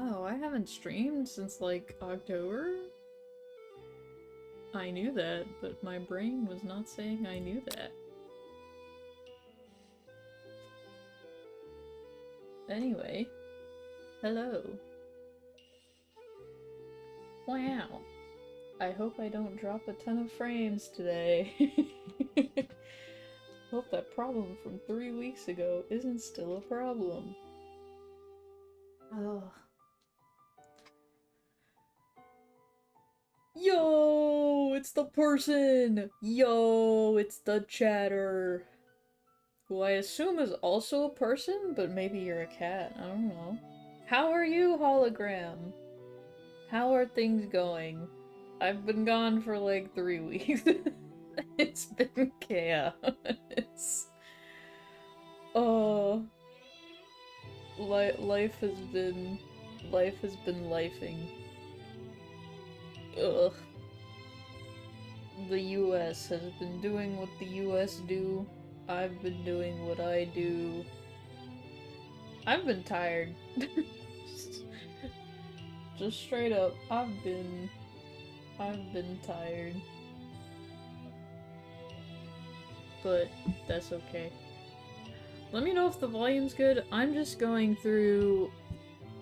Wow, I haven't streamed since like October? I knew that, but my brain was not saying I knew that. Anyway, hello. Wow. I hope I don't drop a ton of frames today. Hope that problem from 3 weeks ago isn't still a problem. Ugh. Yo, it's the person! Yo, it's the chatter! Who I assume is also a person, but maybe you're a cat, I don't know. How are you, hologram? How are things going? I've been gone for like 3 weeks. It's been chaos. Oh, life has been lifing. Ugh. The US has been doing what the US do. I've been doing what I do. I've been tired. Just straight up, I've been tired. But that's okay. Let me know if the volume's good. I'm just going through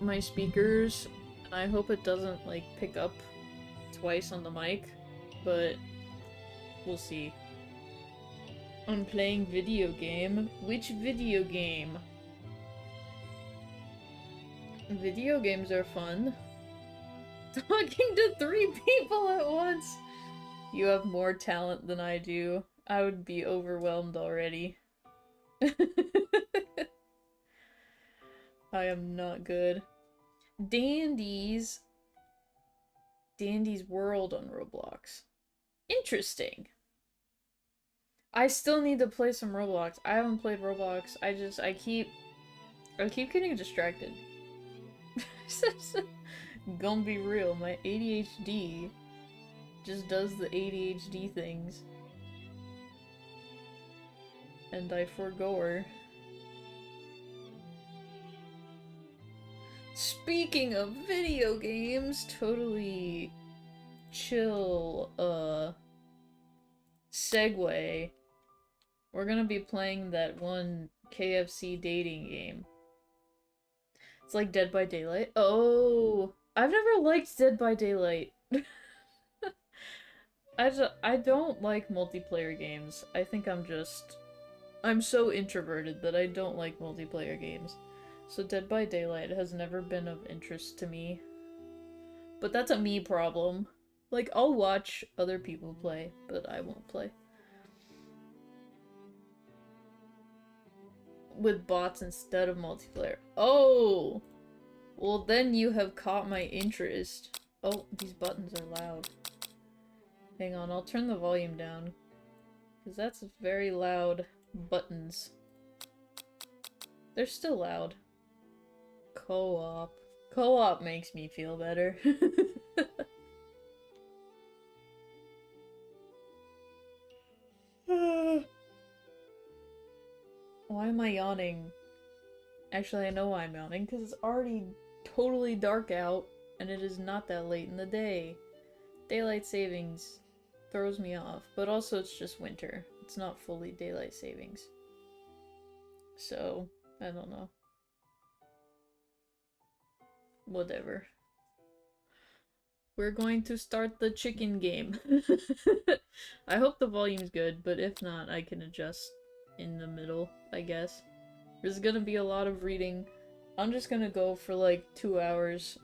my speakers, and I hope it doesn't, like, pick up twice on the mic, but we'll see. I'm playing video game. Which video game? Video games are fun. Talking to 3 people at once! You have more talent than I do. I would be overwhelmed already. I am not good. Dandy's World on Roblox. Interesting. I still need to play some Roblox. I haven't played Roblox. I keep getting distracted. Gonna be real, my ADHD just does the ADHD things. And I forgo her. Speaking of video games, totally chill, segue. We're gonna be playing that one KFC dating game. It's like Dead by Daylight. Oh, I've never liked Dead by Daylight. I don't like multiplayer games. I think I'm so introverted that I don't like multiplayer games. So Dead by Daylight has never been of interest to me. But that's a me problem. Like, I'll watch other people play, but I won't play. With bots instead of multiplayer. Oh! Well, then you have caught my interest. Oh, these buttons are loud. Hang on, I'll turn the volume down. Because that's very loud buttons. They're still loud. Co-op. Co-op makes me feel better. Why am I yawning? Actually, I know why I'm yawning, because it's already totally dark out, and it is not that late in the day. Daylight savings throws me off, but also it's just winter. It's not fully daylight savings. So, I don't know. Whatever. We're going to start the chicken game. I hope the volume's good, but if not, I can adjust in the middle, I guess. There's gonna be a lot of reading. I'm just gonna go for like 2 hours.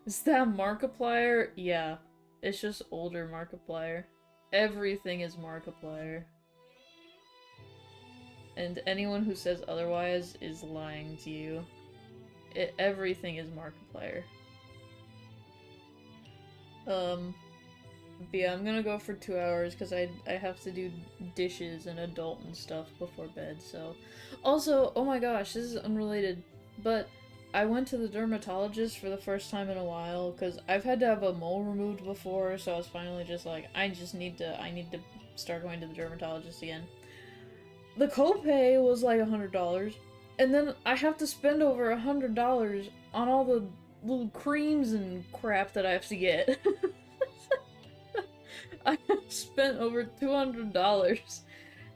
Is that Markiplier? Yeah. It's just older Markiplier. Everything is Markiplier. And anyone who says otherwise is lying to you. Everything is Markiplier. But yeah, I'm gonna go for 2 hours because I have to do dishes and adult and stuff before bed, so. Also, oh my gosh, this is unrelated, but I went to the dermatologist for the first time in a while because I've had to have a mole removed before, so I was finally just like, I need to start going to the dermatologist again. The copay was like $100, And then I have to spend over $100 on all the little creams and crap that I have to get. I have spent over $200.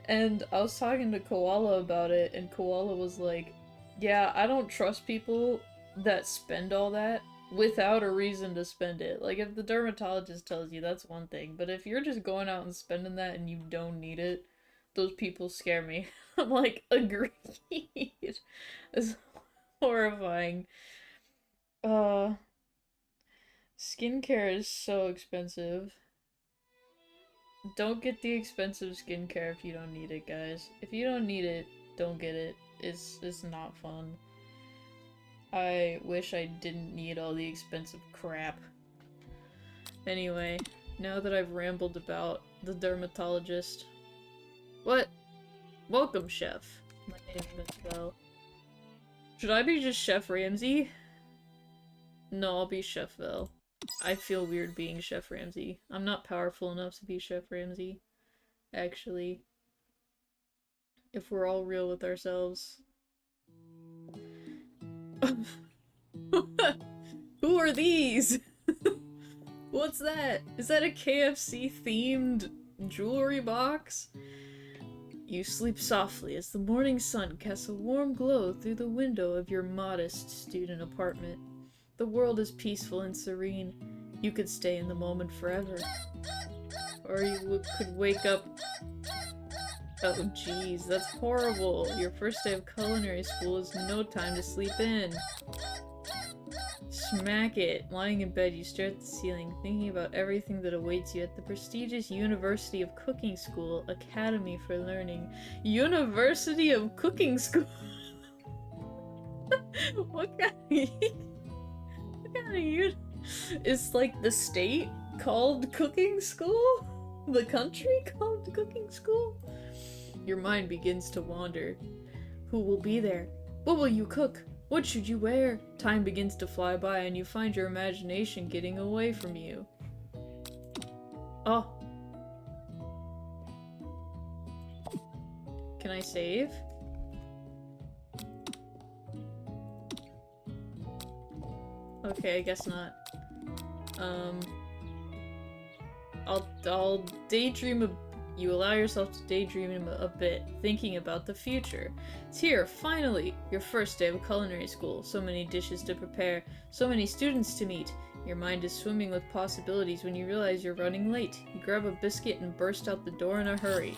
And I was talking to Koala about it, and Koala was like, yeah, I don't trust people that spend all that without a reason to spend it. Like, if the dermatologist tells you, that's one thing, but if you're just going out and spending that and you don't need it, those people scare me. I'm like, agreed. It's horrifying. Skincare is so expensive. Don't get the expensive skincare if you don't need it, guys. If you don't need it, don't get it. It's not fun. I wish I didn't need all the expensive crap. Anyway, now that I've rambled about the dermatologist... What? Welcome, Chef. My name is Belle. Should I be just Chef Ramsay? No, I'll be Chef Belle. I feel weird being Chef Ramsay. I'm not powerful enough to be Chef Ramsay. Actually. If we're all real with ourselves. Who are these? What's that? Is that a KFC themed jewelry box? You sleep softly as the morning sun casts a warm glow through the window of your modest student apartment. The world is peaceful and serene. You could stay in the moment forever. Or you could wake up... Oh jeez, that's horrible. Your first day of culinary school is no time to sleep in. Smack it. Lying in bed, you stare at the ceiling, thinking about everything that awaits you at the prestigious University of Cooking School, Academy for Learning. University of Cooking School? What kind of Is like the state called cooking school? The country called cooking school? Your mind begins to wander. Who will be there? What will you cook? What should you wear? Time begins to fly by and you find your imagination getting away from you. Oh. Can I save? Okay, I guess not. I'll daydream you allow yourself to daydream a bit, thinking about the future. It's here, finally! Your first day of culinary school. So many dishes to prepare, so many students to meet. Your mind is swimming with possibilities when you realize you're running late. You grab a biscuit and burst out the door in a hurry.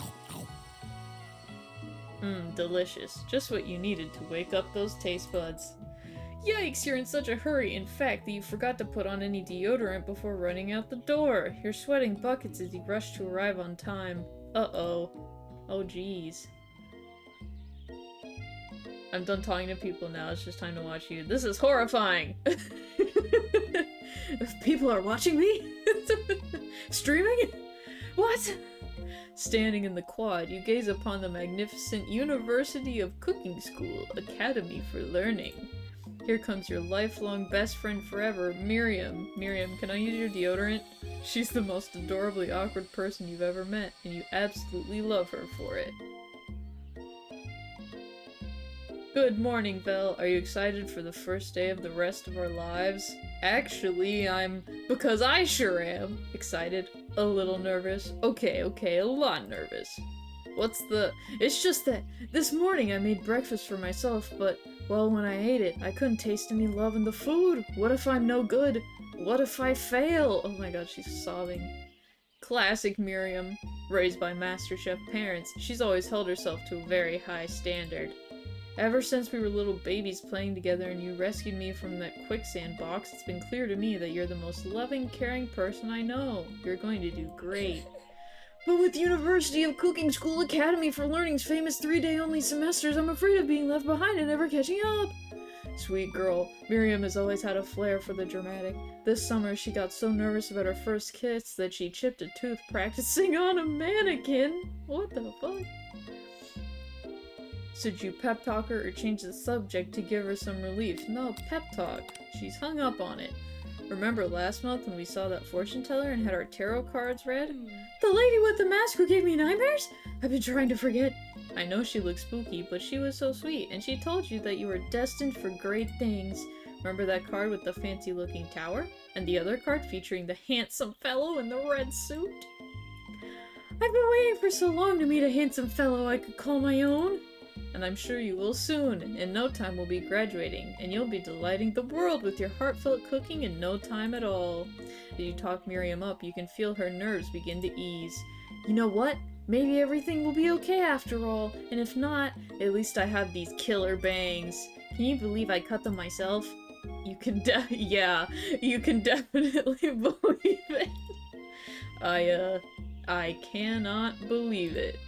Delicious. Just what you needed to wake up those taste buds. Yikes, you're in such a hurry, in fact, that you forgot to put on any deodorant before running out the door. You're sweating buckets as you rush to arrive on time. Uh-oh. Oh, jeez. I'm done talking to people now, it's just time to watch you. This is horrifying! People are watching me? Streaming? What? Standing in the quad, you gaze upon the magnificent University of Cooking School, Academy for Learning. Here comes your lifelong best friend forever, Miriam. Miriam, can I use your deodorant? She's the most adorably awkward person you've ever met, and you absolutely love her for it. Good morning, Belle. Are you excited for the first day of the rest of our lives? Actually, because I sure am. Excited. A little nervous. Okay, a lot nervous. It's just that this morning I made breakfast for myself, but, well, when I ate it, I couldn't taste any love in the food. What if I'm no good? What if I fail? Oh my god, she's sobbing. Classic Miriam. Raised by MasterChef parents, she's always held herself to a very high standard. Ever since we were little babies playing together and you rescued me from that quicksand box, it's been clear to me that you're the most loving, caring person I know. You're going to do great. But with University of Cooking School Academy for Learning's famous 3-day-only semesters, I'm afraid of being left behind and never catching up. Sweet girl, Miriam has always had a flair for the dramatic. This summer, she got so nervous about her first kiss that she chipped a tooth practicing on a mannequin. What the fuck? Should you pep talk her or change the subject to give her some relief? No, pep talk. She's hung up on it. Remember last month when we saw that fortune teller and had our tarot cards read? The lady with the mask who gave me nightmares? I've been trying to forget. I know she looked spooky, but she was so sweet, and she told you that you were destined for great things. Remember that card with the fancy-looking tower? And the other card featuring the handsome fellow in the red suit? I've been waiting for so long to meet a handsome fellow I could call my own. And I'm sure you will soon. In no time we'll be graduating, and you'll be delighting the world with your heartfelt cooking in no time at all. As you talk Miriam up, you can feel her nerves begin to ease. You know what? Maybe everything will be okay after all, and if not, at least I have these killer bangs. Can you believe I cut them myself? You can yeah, you can definitely believe it. I cannot believe it.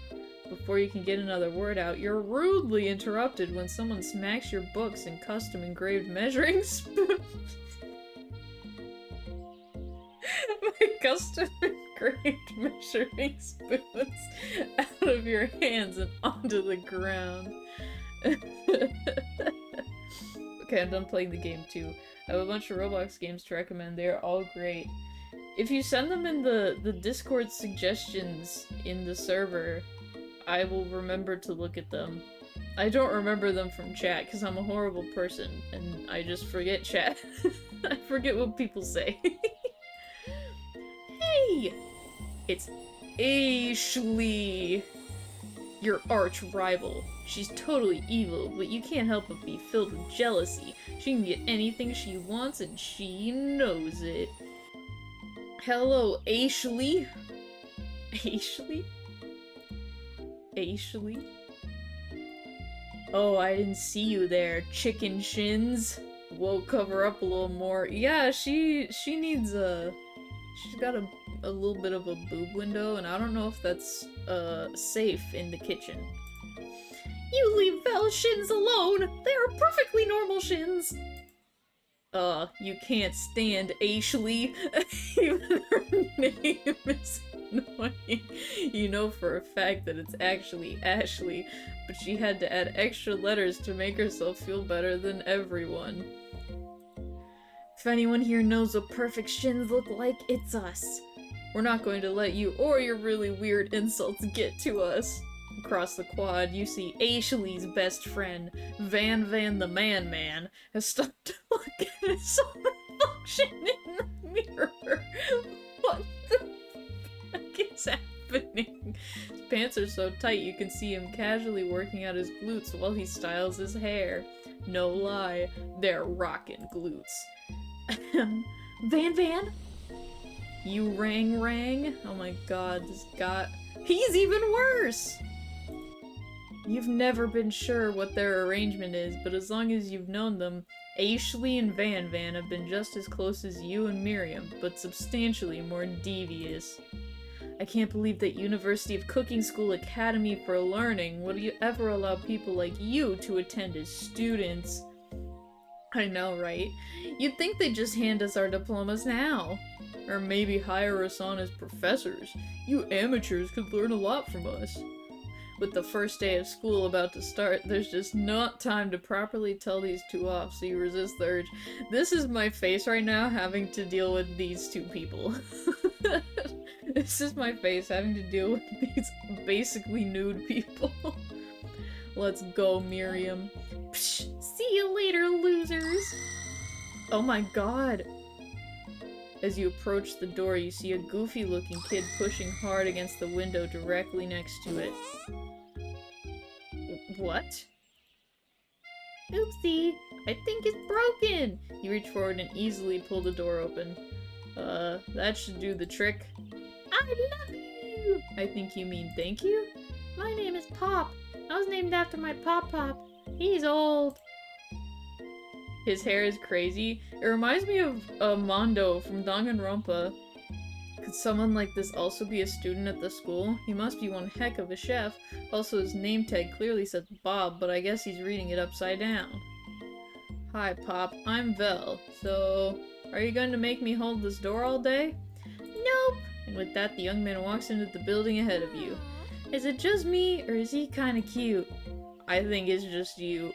Before you can get another word out, you're rudely interrupted when someone smacks your books and custom-engraved measuring spoons. My custom-engraved measuring spoons out of your hands and onto the ground. Okay, I'm done playing the game too. I have a bunch of Roblox games to recommend. They're all great. If you send them in the Discord suggestions in the server, I will remember to look at them. I don't remember them from chat because I'm a horrible person and I just forget chat. I forget what people say. Hey! It's Ashley! Your arch rival. She's totally evil, but you can't help but be filled with jealousy. She can get anything she wants and she knows it. Hello, Ashley? Ashley? Ashley? Oh, I didn't see you there, chicken shins. We'll cover up a little more. Yeah, she needs she's got a little bit of a boob window, and I don't know if that's safe in the kitchen. You leave Vel's shins alone! They are perfectly normal shins! You can't stand Ashley. Even her name is annoying. You know for a fact that it's actually Ashley, but she had to add extra letters to make herself feel better than everyone. If anyone here knows what perfect shins look like, it's us. We're not going to let you or your really weird insults get to us. Across the quad, you see Ashley's best friend, Van the Man, has stopped to look at his own reflection in the mirror. What the fuck is happening? His pants are so tight you can see him casually working out his glutes while he styles his hair. No lie, they're rockin' glutes. Van? You rang? Oh my god, this guy... He's even worse! You've never been sure what their arrangement is, but as long as you've known them, Ashley and Van have been just as close as you and Miriam, but substantially more devious. I can't believe that University of Cooking School Academy for Learning would ever allow people like you to attend as students. I know, right? You'd think they'd just hand us our diplomas now. Or maybe hire us on as professors. You amateurs could learn a lot from us. With the first day of school about to start, there's just not time to properly tell these two off, so you resist the urge. This is my face right now having to deal with these two people. This is my face having to deal with these basically nude people. Let's go, Miriam. Psh, see you later, losers! Oh my god. As you approach the door, you see a goofy-looking kid pushing hard against the window directly next to it. What? Oopsie! I think it's broken! You reach forward and easily pull the door open. That should do the trick. I love you! I think you mean thank you? My name is Pop. I was named after my Pop. He's old. His hair is crazy. It reminds me of Mondo from Danganronpa. Could someone like this also be a student at the school? He must be one heck of a chef. Also, his name tag clearly says Bob, but I guess he's reading it upside down. Hi, Pop. I'm Vel. So, are you going to make me hold this door all day? Nope. And with that, the young man walks into the building ahead of you. Is it just me, or is he kinda cute? I think it's just you.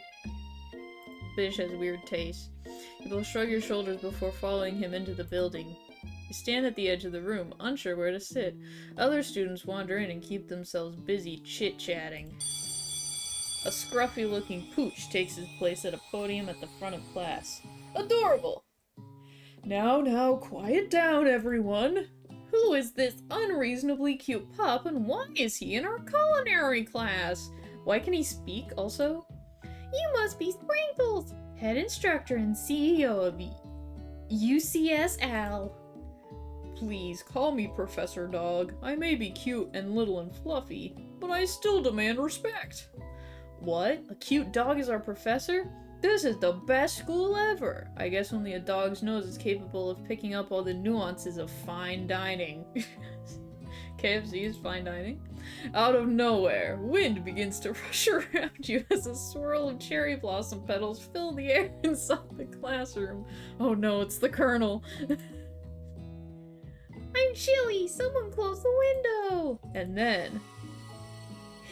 Bitch has weird taste. You'll shrug your shoulders before following him into the building. You stand at the edge of the room, unsure where to sit. Other students wander in and keep themselves busy chit-chatting. A scruffy-looking pooch takes his place at a podium at the front of class. Adorable! Now, quiet down, everyone! Who is this unreasonably cute pup, and why is he in our culinary class? Why can he speak, also? You must be Sprinkles, head instructor and CEO of UCS Al. Please, call me Professor Dog. I may be cute and little and fluffy, but I still demand respect. What? A cute dog is our professor? This is the best school ever! I guess only a dog's nose is capable of picking up all the nuances of fine dining. KFC is fine dining. Out of nowhere, wind begins to rush around you as a swirl of cherry blossom petals fill the air inside the classroom. Oh no, it's the Colonel. I'm chilly! Someone close the window! And then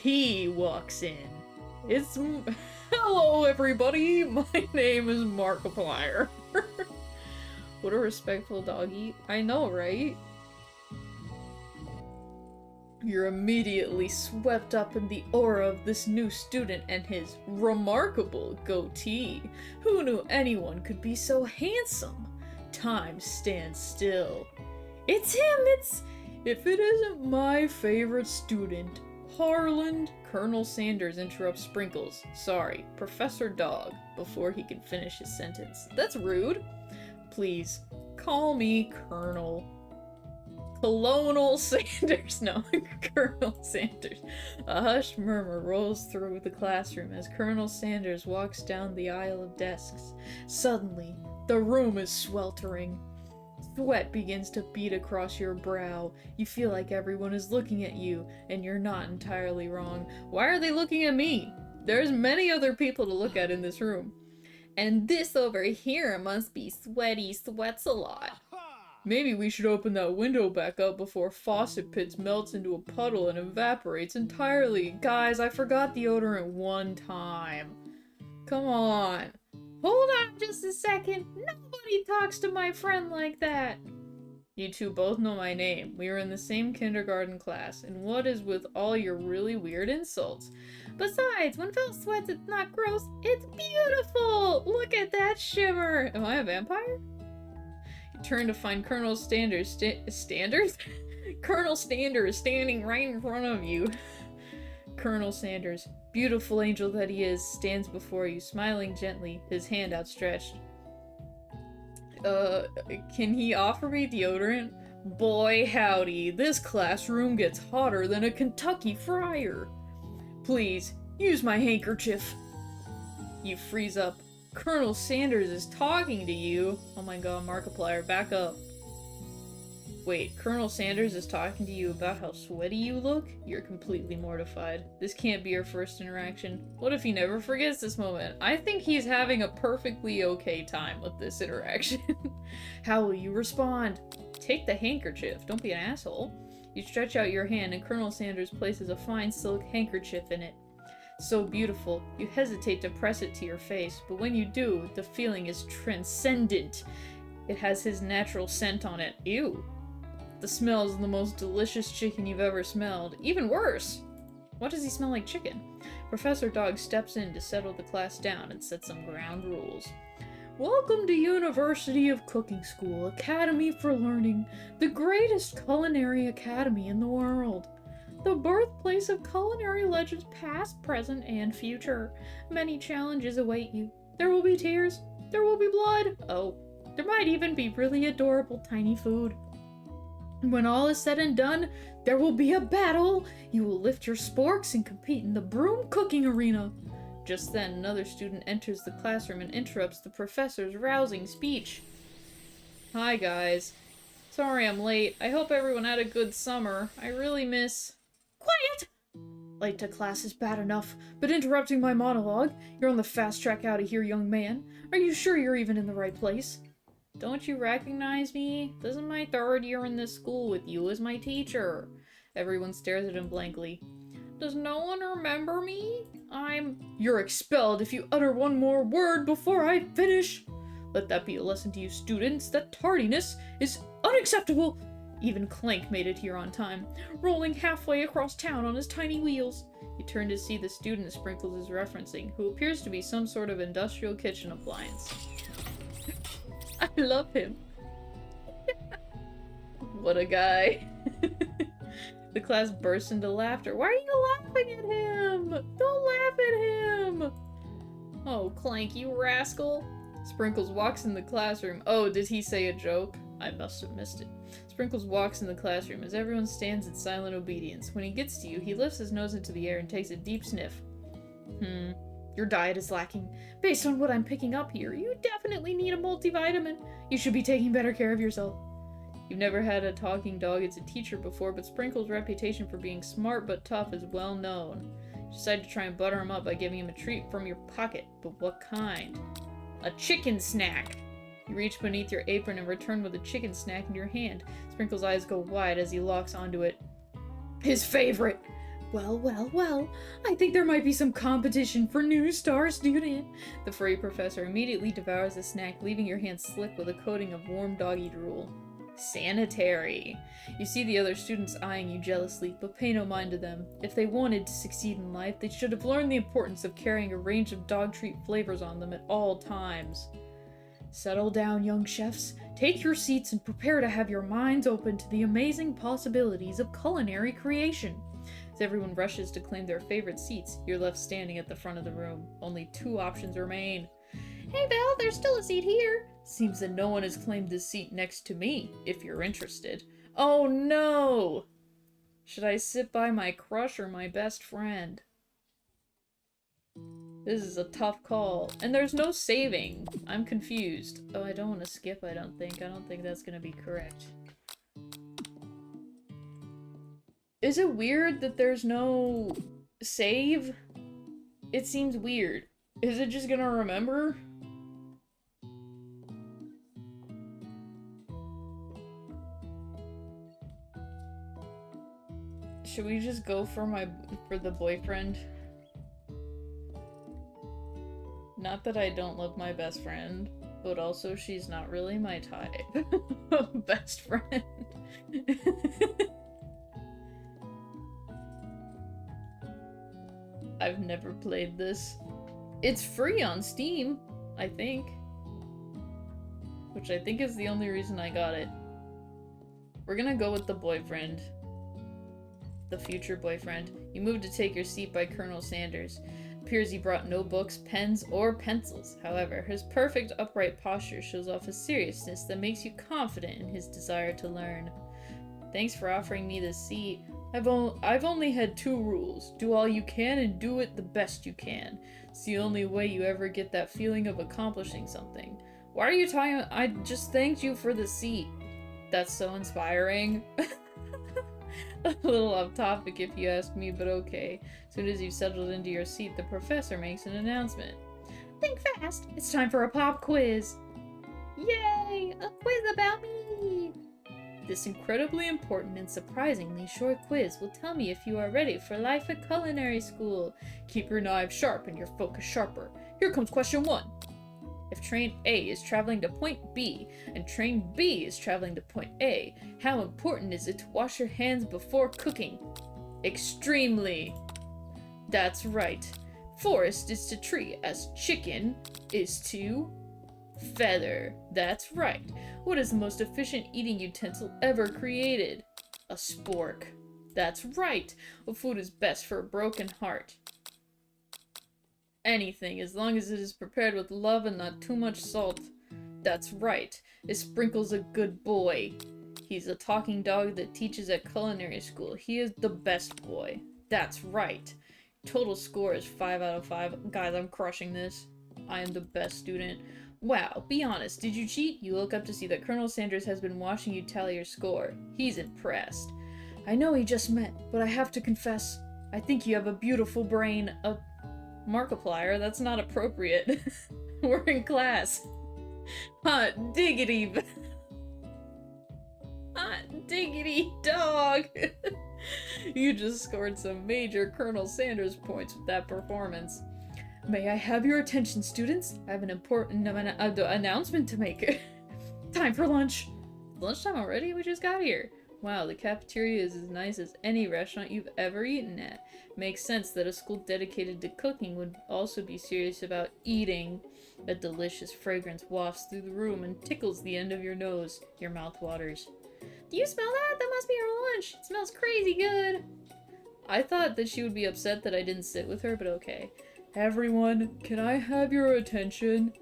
he walks in. It's... Hello, everybody! My name is Markiplier. What a respectful doggy. I know, right? You're immediately swept up in the aura of this new student and his remarkable goatee. Who knew anyone could be so handsome? Time stands still. It's him! If it isn't my favorite student, Harland. Colonel Sanders interrupts Sprinkles. Sorry, Professor Dog, before he can finish his sentence. That's rude. Please, call me Colonel. Colonel Sanders. No, Colonel Sanders. A hushed murmur rolls through the classroom as Colonel Sanders walks down the aisle of desks. Suddenly, the room is sweltering. Sweat begins to bead across your brow. You feel like everyone is looking at you, and you're not entirely wrong. Why are they looking at me? There's many other people to look at in this room. And this over here must be Sweaty Sweats a lot. Maybe we should open that window back up before Faucet Pits melts into a puddle and evaporates entirely. Guys, I forgot deodorant one time. Come on. Hold on just a second. Nobody talks to my friend like that. You two both know my name. We were in the same kindergarten class. And what is with all your really weird insults? Besides, when Phil sweats, it's not gross. It's beautiful. Look at that shimmer. Am I a vampire? You turn to find Colonel Standers. Colonel Sanders standing right in front of you. Colonel Sanders, beautiful angel that he is, stands before you, smiling gently, his hand outstretched. Can he offer me deodorant? Boy howdy, this classroom gets hotter than a Kentucky fryer. Please, use my handkerchief. You freeze up. Colonel Sanders is talking to you. Oh my god, Markiplier, back up. Wait, Colonel Sanders is talking to you about how sweaty you look? You're completely mortified. This can't be your first interaction. What if he never forgets this moment? I think he's having a perfectly okay time with this interaction. How will you respond? Take the handkerchief. Don't be an asshole. You stretch out your hand and Colonel Sanders places a fine silk handkerchief in it. So beautiful, you hesitate to press it to your face, but when you do, the feeling is transcendent. It has his natural scent on it. Ew. The smell is the most delicious chicken you've ever smelled. Even worse! Why does he smell like chicken? Professor Dog steps in to settle the class down and set some ground rules. Welcome to University of Cooking School, Academy for Learning, the greatest culinary academy in the world. The birthplace of culinary legends past, present, and future. Many challenges await you. There will be tears. There will be blood. Oh, there might even be really adorable tiny food. When all is said and done, there will be a battle! You will lift your sporks and compete in the broom cooking arena! Just then, another student enters the classroom and interrupts the professor's rousing speech. Hi, guys. Sorry I'm late. I hope everyone had a good summer. I really miss... Quiet! Late to class is bad enough, but interrupting my monologue? You're on the fast track out of here, young man. Are you sure you're even in the right place? Don't you recognize me? This is my third year in this school with you as my teacher. Everyone stares at him blankly. Does no one remember me? You're expelled if you utter one more word before I finish. Let that be a lesson to you students that tardiness is unacceptable. Even Clank made it here on time, rolling halfway across town on his tiny wheels. He turned to see the student Sprinkles is referencing, who appears to be some sort of industrial kitchen appliance. I love him. What a guy. The class burst into laughter. Why are you laughing at him? Don't laugh at him! Oh, Clank, you rascal. Sprinkles walks in the classroom. Oh, did he say a joke? I must have missed it. Sprinkles walks in the classroom as everyone stands in silent obedience. When he gets to you, he lifts his nose into the air and takes a deep sniff. Your diet is lacking. Based on what I'm picking up here, you definitely need a multivitamin. You should be taking better care of yourself. You've never had a talking dog as a teacher before, but Sprinkles' reputation for being smart but tough is well known. You decide to try and butter him up by giving him a treat from your pocket. But what kind? A chicken snack! You reach beneath your apron and return with a chicken snack in your hand. Sprinkles' eyes go wide as he locks onto it. His favorite! Well, well, well, I think there might be some competition for new star student. The furry professor immediately devours the snack, leaving your hand slick with a coating of warm doggy drool. Sanitary. You see the other students eyeing you jealously, but pay no mind to them. If they wanted to succeed in life, they should have learned the importance of carrying a range of dog treat flavors on them at all times. Settle down, young chefs. Take your seats and prepare to have your minds open to the amazing possibilities of culinary creation. As everyone rushes to claim their favorite seats, you're left standing at the front of the room. Only 2 options remain. Hey Val, there's still a seat here. Seems that no one has claimed this seat next to me, if you're interested. Oh no! Should I sit by my crush or my best friend? This is a tough call. And there's no saving. I'm confused. Oh, I don't want to skip, I don't think. I don't think that's gonna be correct. Is it weird that there's no save? It seems weird. Is it just gonna remember? Should we just go for the boyfriend? Not that I don't love my best friend, but also she's not really my type. Best friend. I've never played this. It's free on Steam, I think. Which I think is the only reason I got it. We're gonna go with the boyfriend. The future boyfriend. You move to take your seat by Colonel Sanders. Appears he brought no books, pens, or pencils. However, his perfect upright posture shows off a seriousness that makes you confident in his desire to learn. Thanks for offering me this seat. I've only had 2 rules. Do all you can and do it the best you can. It's the only way you ever get that feeling of accomplishing something. Why are you talking? I just thanked you for the seat. That's so inspiring. A little off topic if you ask me, but okay. As soon as you've settled into your seat, the professor makes an announcement. Think fast! It's time for a pop quiz! Yay! A quiz about me! This incredibly important and surprisingly short quiz will tell me if you are ready for life at culinary school. Keep your knives sharp and your focus sharper. Here comes question 1. If train A is traveling to point B, and train B is traveling to point A, how important is it to wash your hands before cooking? Extremely! That's right. Forest is to tree as chicken is to feather. That's right. What is the most efficient eating utensil ever created? A spork. That's right. What food is best for a broken heart? Anything, as long as it is prepared with love and not too much salt. That's right. Is Sprinkles a good boy? He's a talking dog that teaches at culinary school. He is the best boy. That's right. Total score is 5 out of 5. Guys, I'm crushing this. I am the best student. Wow, be honest, did you cheat? You look up to see that Colonel Sanders has been watching you tally your score. He's impressed. I know he just met, but I have to confess, I think you have a beautiful brain. A Markiplier, that's not appropriate. We're in class. Hot diggity. Hot diggity dog. You just scored some major Colonel Sanders points with that performance. May I have your attention, students? I have an important announcement to make. Time for lunch. Lunchtime already? We just got here. Wow, the cafeteria is as nice as any restaurant you've ever eaten at. Makes sense that a school dedicated to cooking would also be serious about eating. A delicious fragrance wafts through the room and tickles the end of your nose. Your mouth waters. Do you smell that? That must be our lunch. It smells crazy good. I thought that she would be upset that I didn't sit with her, but okay. Everyone, can I have your attention?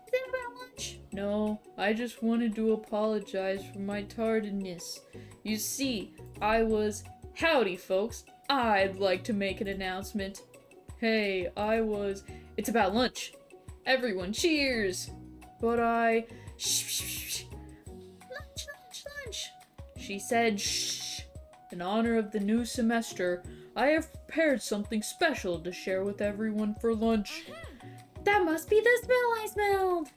Is it about lunch? No, I just wanted to apologize for my tardiness. You see, Howdy, folks. I'd like to make an announcement. Hey, It's about lunch. Everyone, cheers! But Shh. Lunch. She said, shh. In honor of the new semester, I have prepared something special to share with everyone for lunch. That must be the smell I smelled!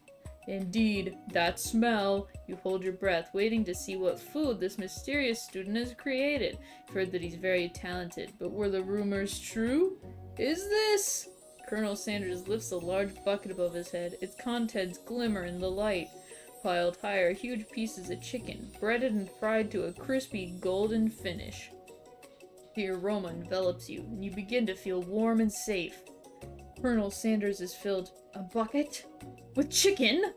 Indeed, that smell. You hold your breath, waiting to see what food this mysterious student has created. You've heard that he's very talented, but were the rumors true? Is this? Colonel Sanders lifts a large bucket above his head. Its contents glimmer in the light. Piled higher, huge pieces of chicken, breaded and fried to a crispy golden finish. The aroma envelops you, and you begin to feel warm and safe. Colonel Sanders has filled a bucket with chicken?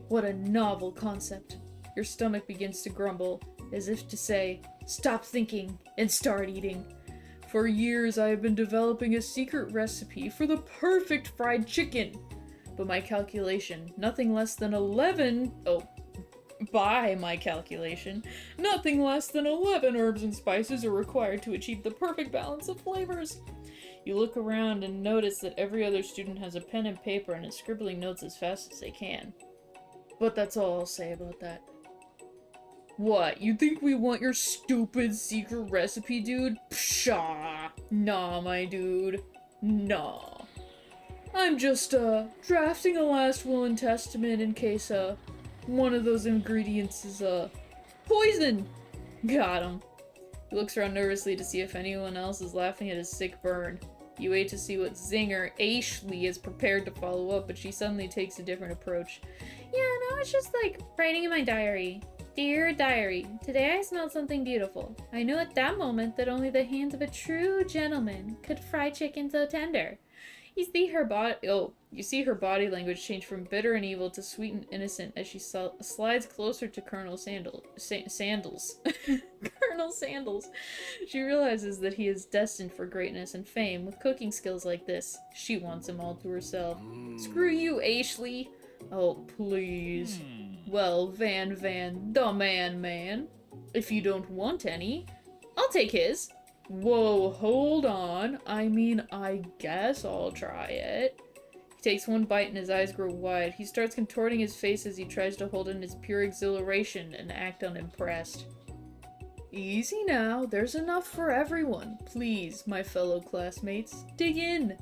What a novel concept. Your stomach begins to grumble, as if to say, stop thinking and start eating. For years I have been developing a secret recipe for the perfect fried chicken. But my calculation, nothing less than 11 herbs and spices are required to achieve the perfect balance of flavors. You look around and notice that every other student has a pen and paper and is scribbling notes as fast as they can. But that's all I'll say about that. What, you think we want your stupid secret recipe, dude? Pshaw! Nah, my dude. Nah. I'm just, drafting a last will and testament in case, one of those ingredients is, poison! Got him. He looks around nervously to see if anyone else is laughing at his sick burn. You wait to see what zinger Ashley is prepared to follow up, but she suddenly takes a different approach. Yeah, no, it's just like writing in my diary. Dear diary, today I smelled something beautiful. I knew at that moment that only the hands of a true gentleman could fry chicken so tender. You see her body language change from bitter and evil to sweet and innocent as she slides closer to Colonel Sandals. Colonel Sandals. She realizes that he is destined for greatness and fame with cooking skills like this. She wants him all to herself. Screw you, Ashley. Oh, please. Well, Van, the man. If you don't want any, I'll take his. Whoa, hold on. I mean, I guess I'll try it. He takes one bite and his eyes grow wide. He starts contorting his face as he tries to hold in his pure exhilaration and act unimpressed. Easy now, there's enough for everyone. Please, my fellow classmates, dig in.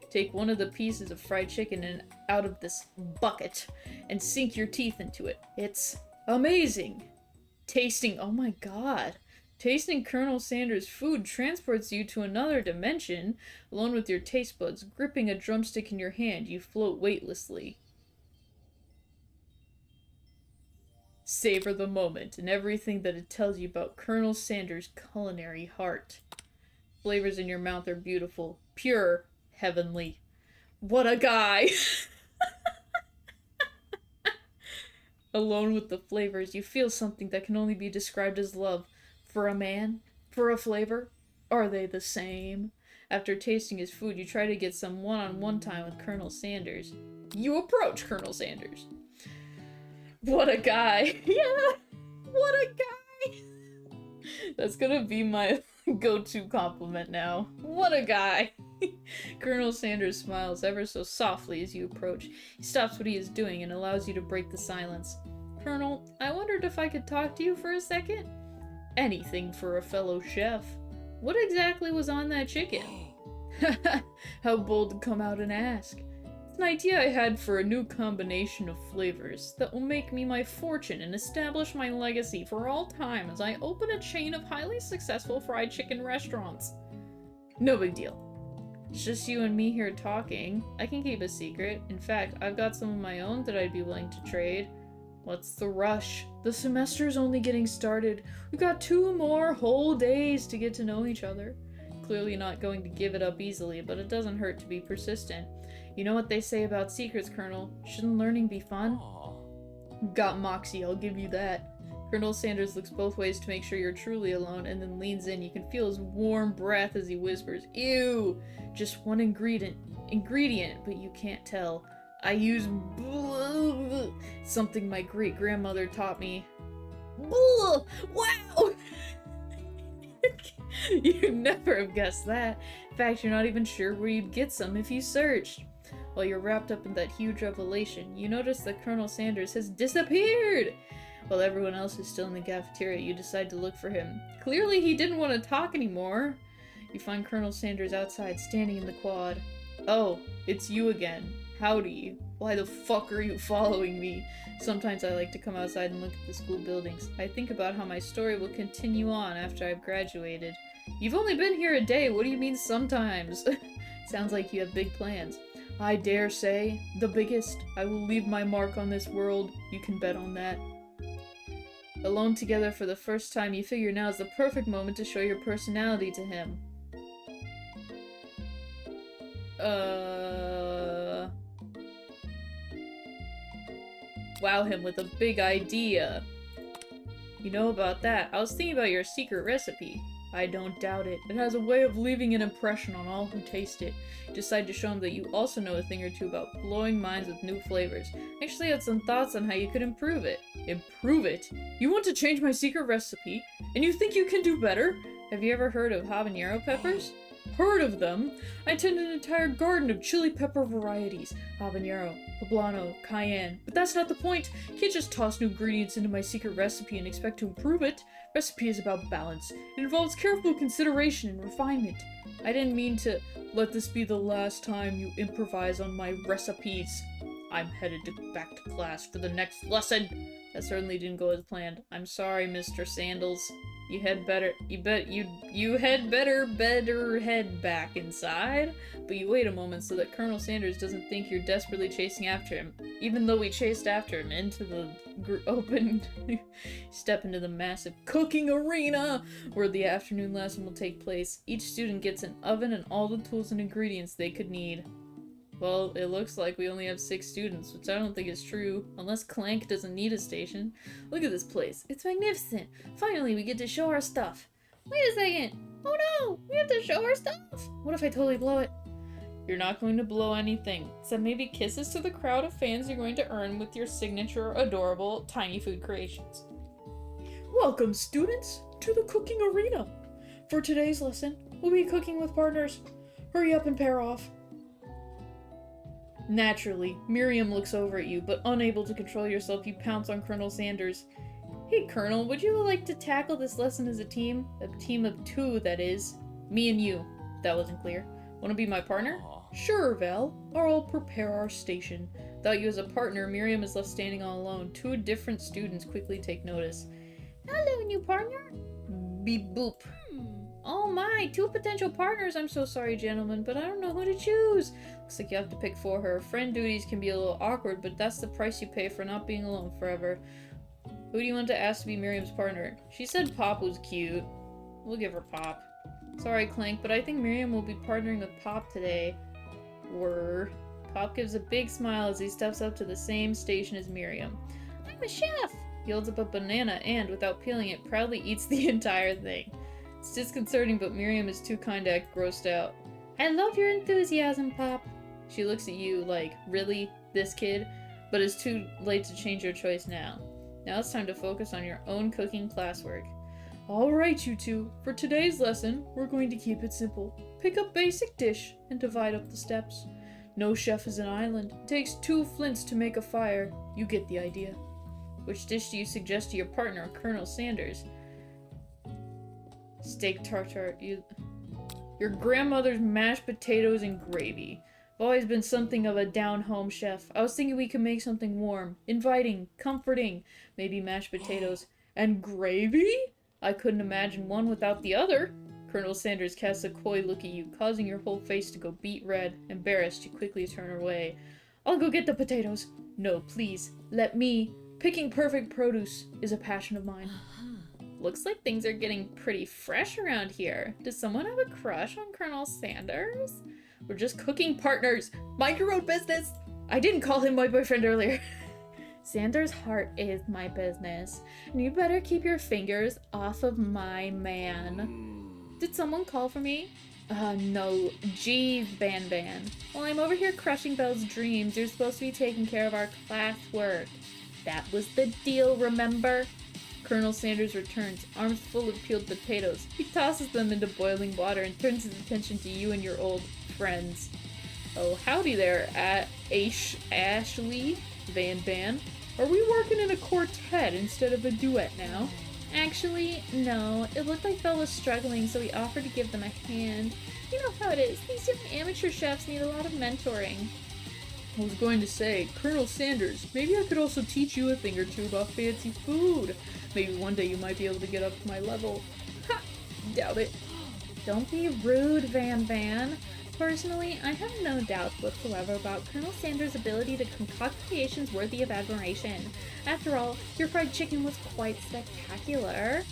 Take one of the pieces of fried chicken out of this bucket and sink your teeth into it. It's amazing. Oh my god. Tasting Colonel Sanders' food transports you to another dimension. Alone with your taste buds, gripping a drumstick in your hand, you float weightlessly. Savor the moment and everything that it tells you about Colonel Sanders' culinary heart. Flavors in your mouth are beautiful, pure, heavenly. What a guy! Alone with the flavors, you feel something that can only be described as love. For a man? For a flavor? Are they the same? After tasting his food, you try to get some one-on-one time with Colonel Sanders. You approach Colonel Sanders. What a guy! Yeah! What a guy! That's gonna be my go-to compliment now. What a guy! Colonel Sanders smiles ever so softly as you approach. He stops what he is doing and allows you to break the silence. Colonel, I wondered if I could talk to you for a second? Anything for a fellow chef. What exactly was on that chicken? How bold to come out and ask. It's an idea I had for a new combination of flavors that will make me my fortune and establish my legacy for all time as I open a chain of highly successful fried chicken restaurants. No big deal. It's just you and me here talking. I can keep a secret. In fact, I've got some of my own that I'd be willing to trade. What's the rush? The semester's only getting started. We've got 2 more whole days to get to know each other. Clearly not going to give it up easily, but it doesn't hurt to be persistent. You know what they say about secrets, Colonel? Shouldn't learning be fun? Got moxie, I'll give you that. Colonel Sanders looks both ways to make sure you're truly alone, and then leans in. You can feel his warm breath as he whispers, "Ew! Just one ingredient, but you can't tell. I use something my great-grandmother taught me." Wow! You'd never have guessed that. In fact, you're not even sure where you'd get some if you searched. While you're wrapped up in that huge revelation, you notice that Colonel Sanders has disappeared! While everyone else is still in the cafeteria, you decide to look for him. Clearly he didn't want to talk anymore. You find Colonel Sanders outside, standing in the quad. "Oh, it's you again. Howdy. Why the fuck are you following me?" Sometimes I like to come outside and look at the school buildings. I think about how my story will continue on after I've graduated. "You've only been here a day, what do you mean sometimes?" Sounds like you have big plans. "I dare say, the biggest. I will leave my mark on this world. You can bet on that." Alone together for the first time, you figure now is the perfect moment to show your personality to him. Wow him with a big idea. "You know about that. I was thinking about your secret recipe." "I don't doubt it. It has a way of leaving an impression on all who taste it." You decide to show him that you also know a thing or two about blowing minds with new flavors. I actually had some thoughts on how you could improve it. "Improve it? You want to change my secret recipe? And you think you can do better? Have you ever heard of habanero peppers?" "Heard of them? I tend an entire garden of chili pepper varieties. Habanero, poblano, cayenne. But that's not the point. You can't just toss new ingredients into my secret recipe and expect to improve it. Recipe is about balance. It involves careful consideration and refinement. I didn't mean to let this be the last time you improvise on my recipes. I'm headed back to class for the next lesson." That certainly didn't go as planned. "I'm sorry, Mr. Sandals. You had better head back inside." But you wait a moment so that Colonel Sanders doesn't think you're desperately chasing after him. Even though we chased after him into the open step into the massive cooking arena where the afternoon lesson will take place. Each student gets an oven and all the tools and ingredients they could need. Well, it looks like we only have 6 students, which I don't think is true, unless Clank doesn't need a station. Look at this place. It's magnificent. Finally, we get to show our stuff. Wait a second. Oh no, we have to show our stuff. What if I totally blow it? You're not going to blow anything, except maybe kisses to the crowd of fans you're going to earn with your signature adorable tiny food creations. Welcome, students, to the cooking arena. For today's lesson, we'll be cooking with partners. Hurry up and pair off. Naturally, Miriam looks over at you, but unable to control yourself, you pounce on Colonel Sanders. "Hey, Colonel, would you like to tackle this lesson as a team? A team of 2, that is. Me and you." That wasn't clear. "Want to be my partner?" "Sure, Val. Or I'll prepare our station." Without you as a partner, Miriam is left standing all alone. 2 different students quickly take notice. "Hello, new partner." Beep boop. "Oh my, 2 potential partners. I'm so sorry, gentlemen, but I don't know who to choose." Looks like you have to pick for her. Friend duties can be a little awkward, but that's the price you pay for not being alone forever. Who do you want to ask to be Miriam's partner? She said Pop was cute. We'll give her Pop. Sorry, Clank, but I think Miriam will be partnering with Pop today. Pop gives a big smile as he steps up to the same station as Miriam. "I'm a chef!" He holds up a banana and, without peeling it, proudly eats the entire thing. It's disconcerting, but Miriam is too kind to act grossed out. "I love your enthusiasm, Pop." She looks at you like, "Really? This kid?" But it's too late to change your choice now. Now it's time to focus on your own cooking classwork. "Alright, you 2. For today's lesson, we're going to keep it simple. Pick a basic dish and divide up the steps. No chef is an island. It takes 2 flints to make a fire. You get the idea." Which dish do you suggest to your partner, Colonel Sanders? Steak tartare. Your grandmother's mashed potatoes and gravy. I've always been something of a down-home chef. I was thinking we could make something warm, inviting, comforting. Maybe mashed potatoes. And gravy? I couldn't imagine one without the other. Colonel Sanders casts a coy look at you, causing your whole face to go beet red. Embarrassed, you quickly turn away. I'll go get the potatoes. No, please, let me. Picking perfect produce is a passion of mine. Looks like things are getting pretty fresh around here. Does someone have a crush on Colonel Sanders? We're just cooking partners. Mind your own business. I didn't call him my boyfriend earlier. Sanders' heart is my business, and you better keep your fingers off of my man. Did someone call for me? No. Geez, Ban Ban. Well, I'm over here crushing Belle's dreams. You're supposed to be taking care of our classwork. That was the deal, remember? Colonel Sanders returns, arms full of peeled potatoes. He tosses them into boiling water and turns his attention to you and your old friends. Oh, howdy there, Ashley, Van Van. Are we working in a quartet instead of a duet now? Actually, no. It looked like Belle was struggling, so we offered to give them a hand. You know how it is. These young amateur chefs need a lot of mentoring. I was going to say, Colonel Sanders, maybe I could also teach you a thing or two about fancy food. Maybe one day you might be able to get up to my level. Ha! Doubt it. Don't be rude, Van Van. Personally, I have no doubt whatsoever about Colonel Sanders' ability to concoct creations worthy of admiration. After all, your fried chicken was quite spectacular.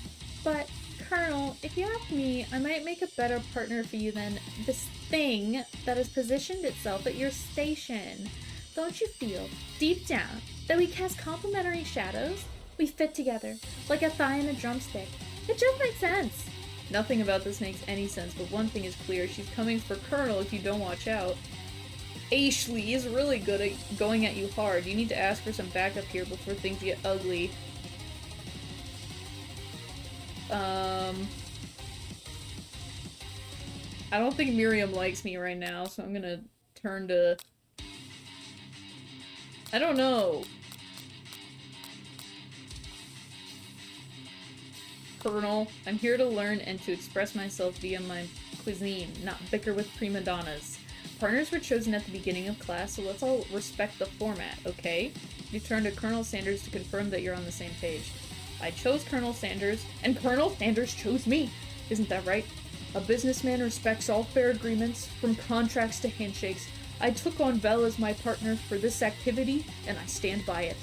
But, Colonel, if you ask me, I might make a better partner for you than this thing that has positioned itself at your station. Don't you feel, deep down, that we cast complementary shadows? We fit together, like a thigh and a drumstick. It just makes sense. Nothing about this makes any sense, but one thing is clear. She's coming for Colonel if you don't watch out. Ashley is really good at going at you hard. You need to ask for some backup here before things get ugly. I don't think Miriam likes me right now, so I'm gonna turn to... I don't know. Colonel, I'm here to learn and to express myself via my cuisine, not bicker with prima donnas. Partners were chosen at the beginning of class, so let's all respect the format, okay? You turn to Colonel Sanders to confirm that you're on the same page. I chose Colonel Sanders, and Colonel Sanders chose me! Isn't that right? A businessman respects all fair agreements, from contracts to handshakes. I took on Belle as my partner for this activity, and I stand by it.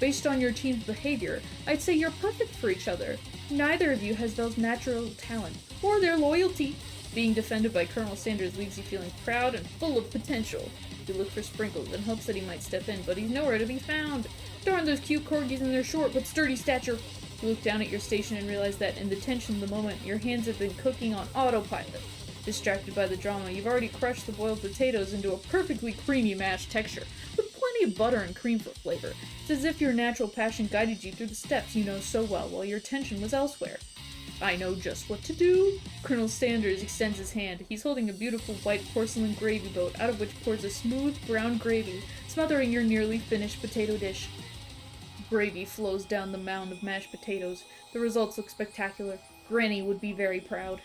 Based on your team's behavior, I'd say you're perfect for each other. Neither of you has Belle's natural talent, or their loyalty. Being defended by Colonel Sanders leaves you feeling proud and full of potential. You look for Sprinkles in hopes that he might step in, but he's nowhere to be found. Darn those cute corgis and their short but sturdy stature. You look down at your station and realize that in the tension of the moment, your hands have been cooking on autopilot. Distracted by the drama, you've already crushed the boiled potatoes into a perfectly creamy mashed texture, with plenty of butter and cream for flavor. It's as if your natural passion guided you through the steps you know so well while your attention was elsewhere. I know just what to do. Colonel Sanders extends his hand. He's holding a beautiful white porcelain gravy boat out of which pours a smooth brown gravy, smothering your nearly finished potato dish. Gravy flows down the mound of mashed potatoes. The results look spectacular. Granny would be very proud.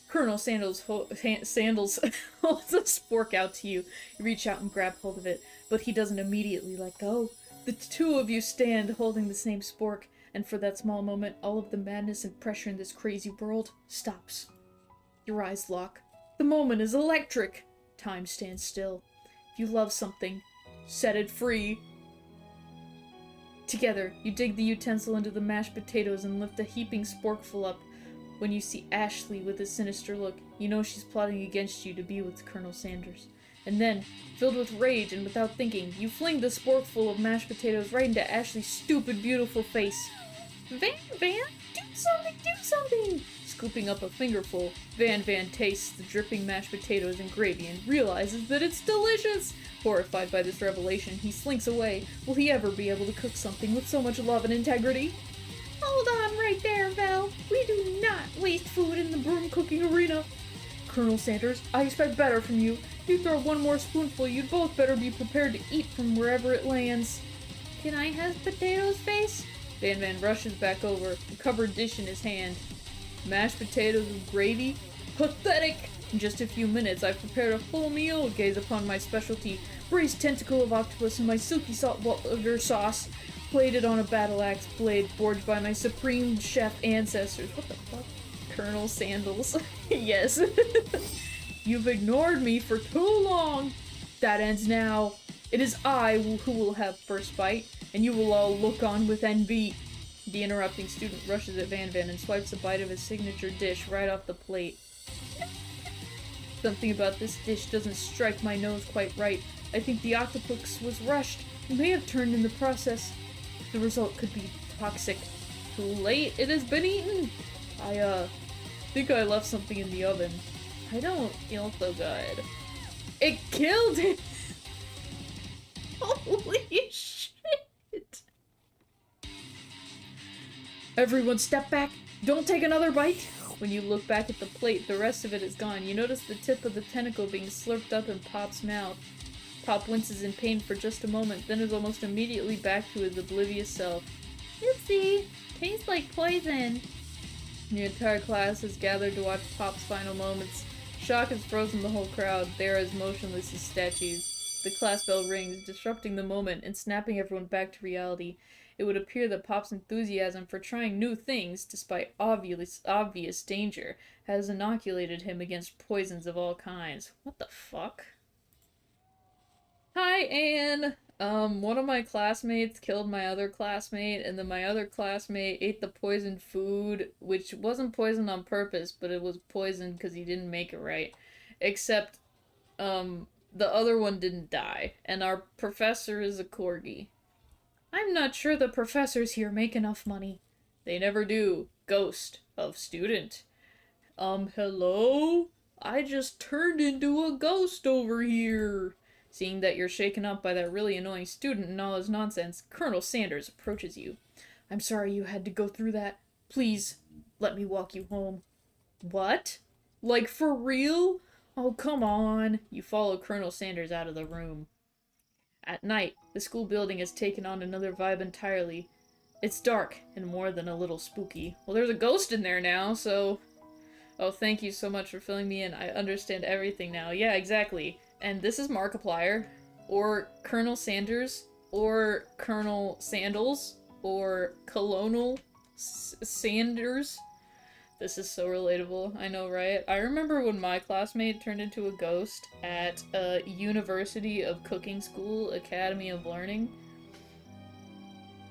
Colonel Sandals holds a spork out to you. You reach out and grab hold of it, but he doesn't immediately let go. The two of you stand holding the same spork, and for that small moment, all of the madness and pressure in this crazy world stops. Your eyes lock. The moment is electric. Time stands still. If you love something, set it free. Together, you dig the utensil into the mashed potatoes and lift a heaping sporkful up. When you see Ashley with a sinister look, you know she's plotting against you to be with Colonel Sanders. And then, filled with rage and without thinking, you fling the sporkful of mashed potatoes right into Ashley's stupid, beautiful face. Van Van, do something, do something! Scooping up a fingerful, Van Van tastes the dripping mashed potatoes and gravy and realizes that it's delicious! Horrified by this revelation, he slinks away. Will he ever be able to cook something with so much love and integrity? Hold on right there, Val. We do not waste food in the broom cooking arena. Colonel Sanders, I expect better from you. You throw one more spoonful, you'd both better be prepared to eat from wherever it lands. Can I have potatoes, face? Van Van rushes back over, a covered dish in his hand. Mashed potatoes with gravy? Pathetic! In just a few minutes, I've prepared a full meal. Gaze upon my specialty, braised tentacle of octopus and my silky saltwater sauce, plated on a battle axe blade forged by my supreme chef ancestors. What the fuck? Colonel Sandals. Yes. You've ignored me for too long. That ends now. It is I who will have first bite, and you will all look on with envy. The interrupting student rushes at Van Van and swipes a bite of his signature dish right off the plate. Something about this dish doesn't strike my nose quite right. I think the octopus was rushed. It may have turned in the process. The result could be toxic. Too late, it has been eaten. I think I left something in the oven. I don't feel so good. It killed it! Holy shit! Everyone step back! Don't take another bite! When you look back at the plate, the rest of it is gone. You notice the tip of the tentacle being slurped up in Pop's mouth. Pop winces in pain for just a moment, then is almost immediately back to his oblivious self. Oopsie! Tastes like poison! The entire class has gathered to watch Pop's final moments. Shock has frozen the whole crowd. They are as motionless as statues. The class bell rings, disrupting the moment and snapping everyone back to reality. It would appear that Pop's enthusiasm for trying new things, despite obvious danger, has inoculated him against poisons of all kinds. What the fuck? Hi, Anne! One of my classmates killed my other classmate, and then my other classmate ate the poisoned food, which wasn't poisoned on purpose, but it was poisoned because he didn't make it right. Except, the other one didn't die, and our professor is a corgi. I'm not sure the professors here make enough money. They never do. Ghost of student. Hello? I just turned into a ghost over here. Seeing that you're shaken up by that really annoying student and all his nonsense, Colonel Sanders approaches you. I'm sorry you had to go through that. Please, let me walk you home. What? Like, for real? Oh, come on. You follow Colonel Sanders out of the room. At night, the school building has taken on another vibe entirely. It's dark, and more than a little spooky. Well, there's a ghost in there now, so... Oh, thank you so much for filling me in. I understand everything now. Yeah, exactly. And this is Markiplier, or Colonel Sanders, or Colonel Sandals, or Colonel Sanders. This is so relatable, I know, right? I remember when my classmate turned into a ghost at University of Cooking School Academy of Learning.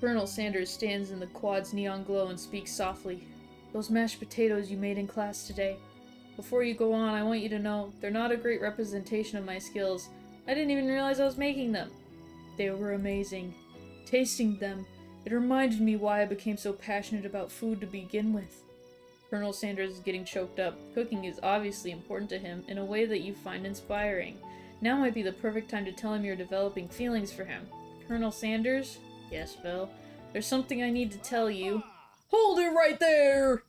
Colonel Sanders stands in the quad's neon glow and speaks softly. Those mashed potatoes you made in class today. Before you go on, I want you to know, they're not a great representation of my skills. I didn't even realize I was making them. They were amazing. Tasting them, it reminded me why I became so passionate about food to begin with. Colonel Sanders is getting choked up. Cooking is obviously important to him in a way that you find inspiring. Now might be the perfect time to tell him you're developing feelings for him. Colonel Sanders? Yes, Vel. There's something I need to tell you. Hold it right there!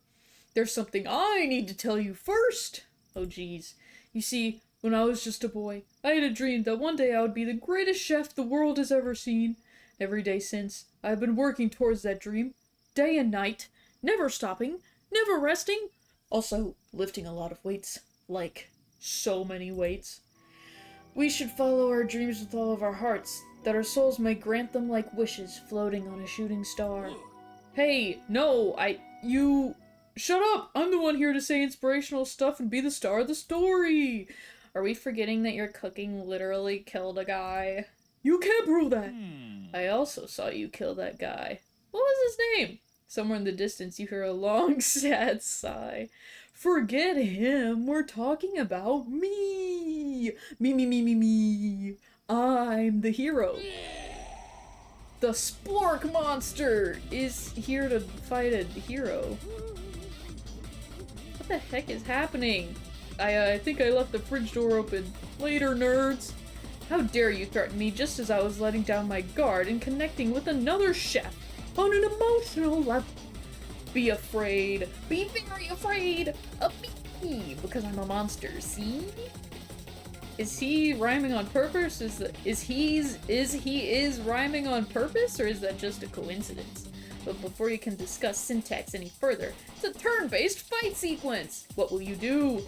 There's something I need to tell you first! Oh geez. You see, when I was just a boy, I had a dream that one day I would be the greatest chef the world has ever seen. Every day since, I've been working towards that dream. Day and night. Never stopping. Never resting. Also, lifting a lot of weights. Like, so many weights. We should follow our dreams with all of our hearts, that our souls may grant them like wishes floating on a shooting star. Hey, no, you... Shut up! I'm the one here to say inspirational stuff and be the star of the story! Are we forgetting that your cooking literally killed a guy? You can't prove that! I also saw you kill that guy. What was his name? Somewhere in the distance you hear a long, sad sigh. Forget him, we're talking about me! Me. I'm the hero. The Spork monster is here to fight a hero. What the heck is happening? I think I left the fridge door open. Later, nerds. How dare you threaten me just as I was letting down my guard and connecting with another chef on an emotional level. Be afraid. Be very afraid of me because I'm a monster, see? Is he rhyming on purpose? Is he rhyming on purpose, or is that just a coincidence? But before you can discuss syntax any further, it's a turn-based fight sequence! What will you do?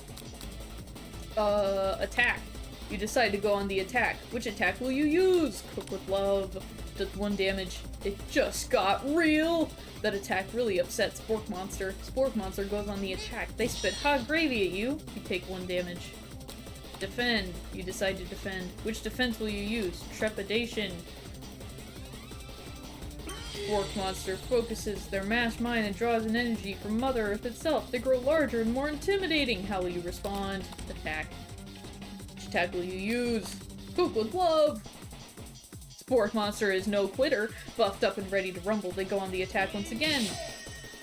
Attack. You decide to go on the attack. Which attack will you use? Cook with love. Does 1 damage. It just got real! That attack really upset Spork Monster. Spork Monster goes on the attack. They spit hot gravy at you. You take 1 damage. Defend. You decide to defend. Which defense will you use? Trepidation. Spork Monster focuses their mass mind and draws an energy from Mother Earth itself. They grow larger and more intimidating. How will you respond? Attack. Which attack will you use? Cook with love! Spork Monster is no quitter. Buffed up and ready to rumble, they go on the attack once again.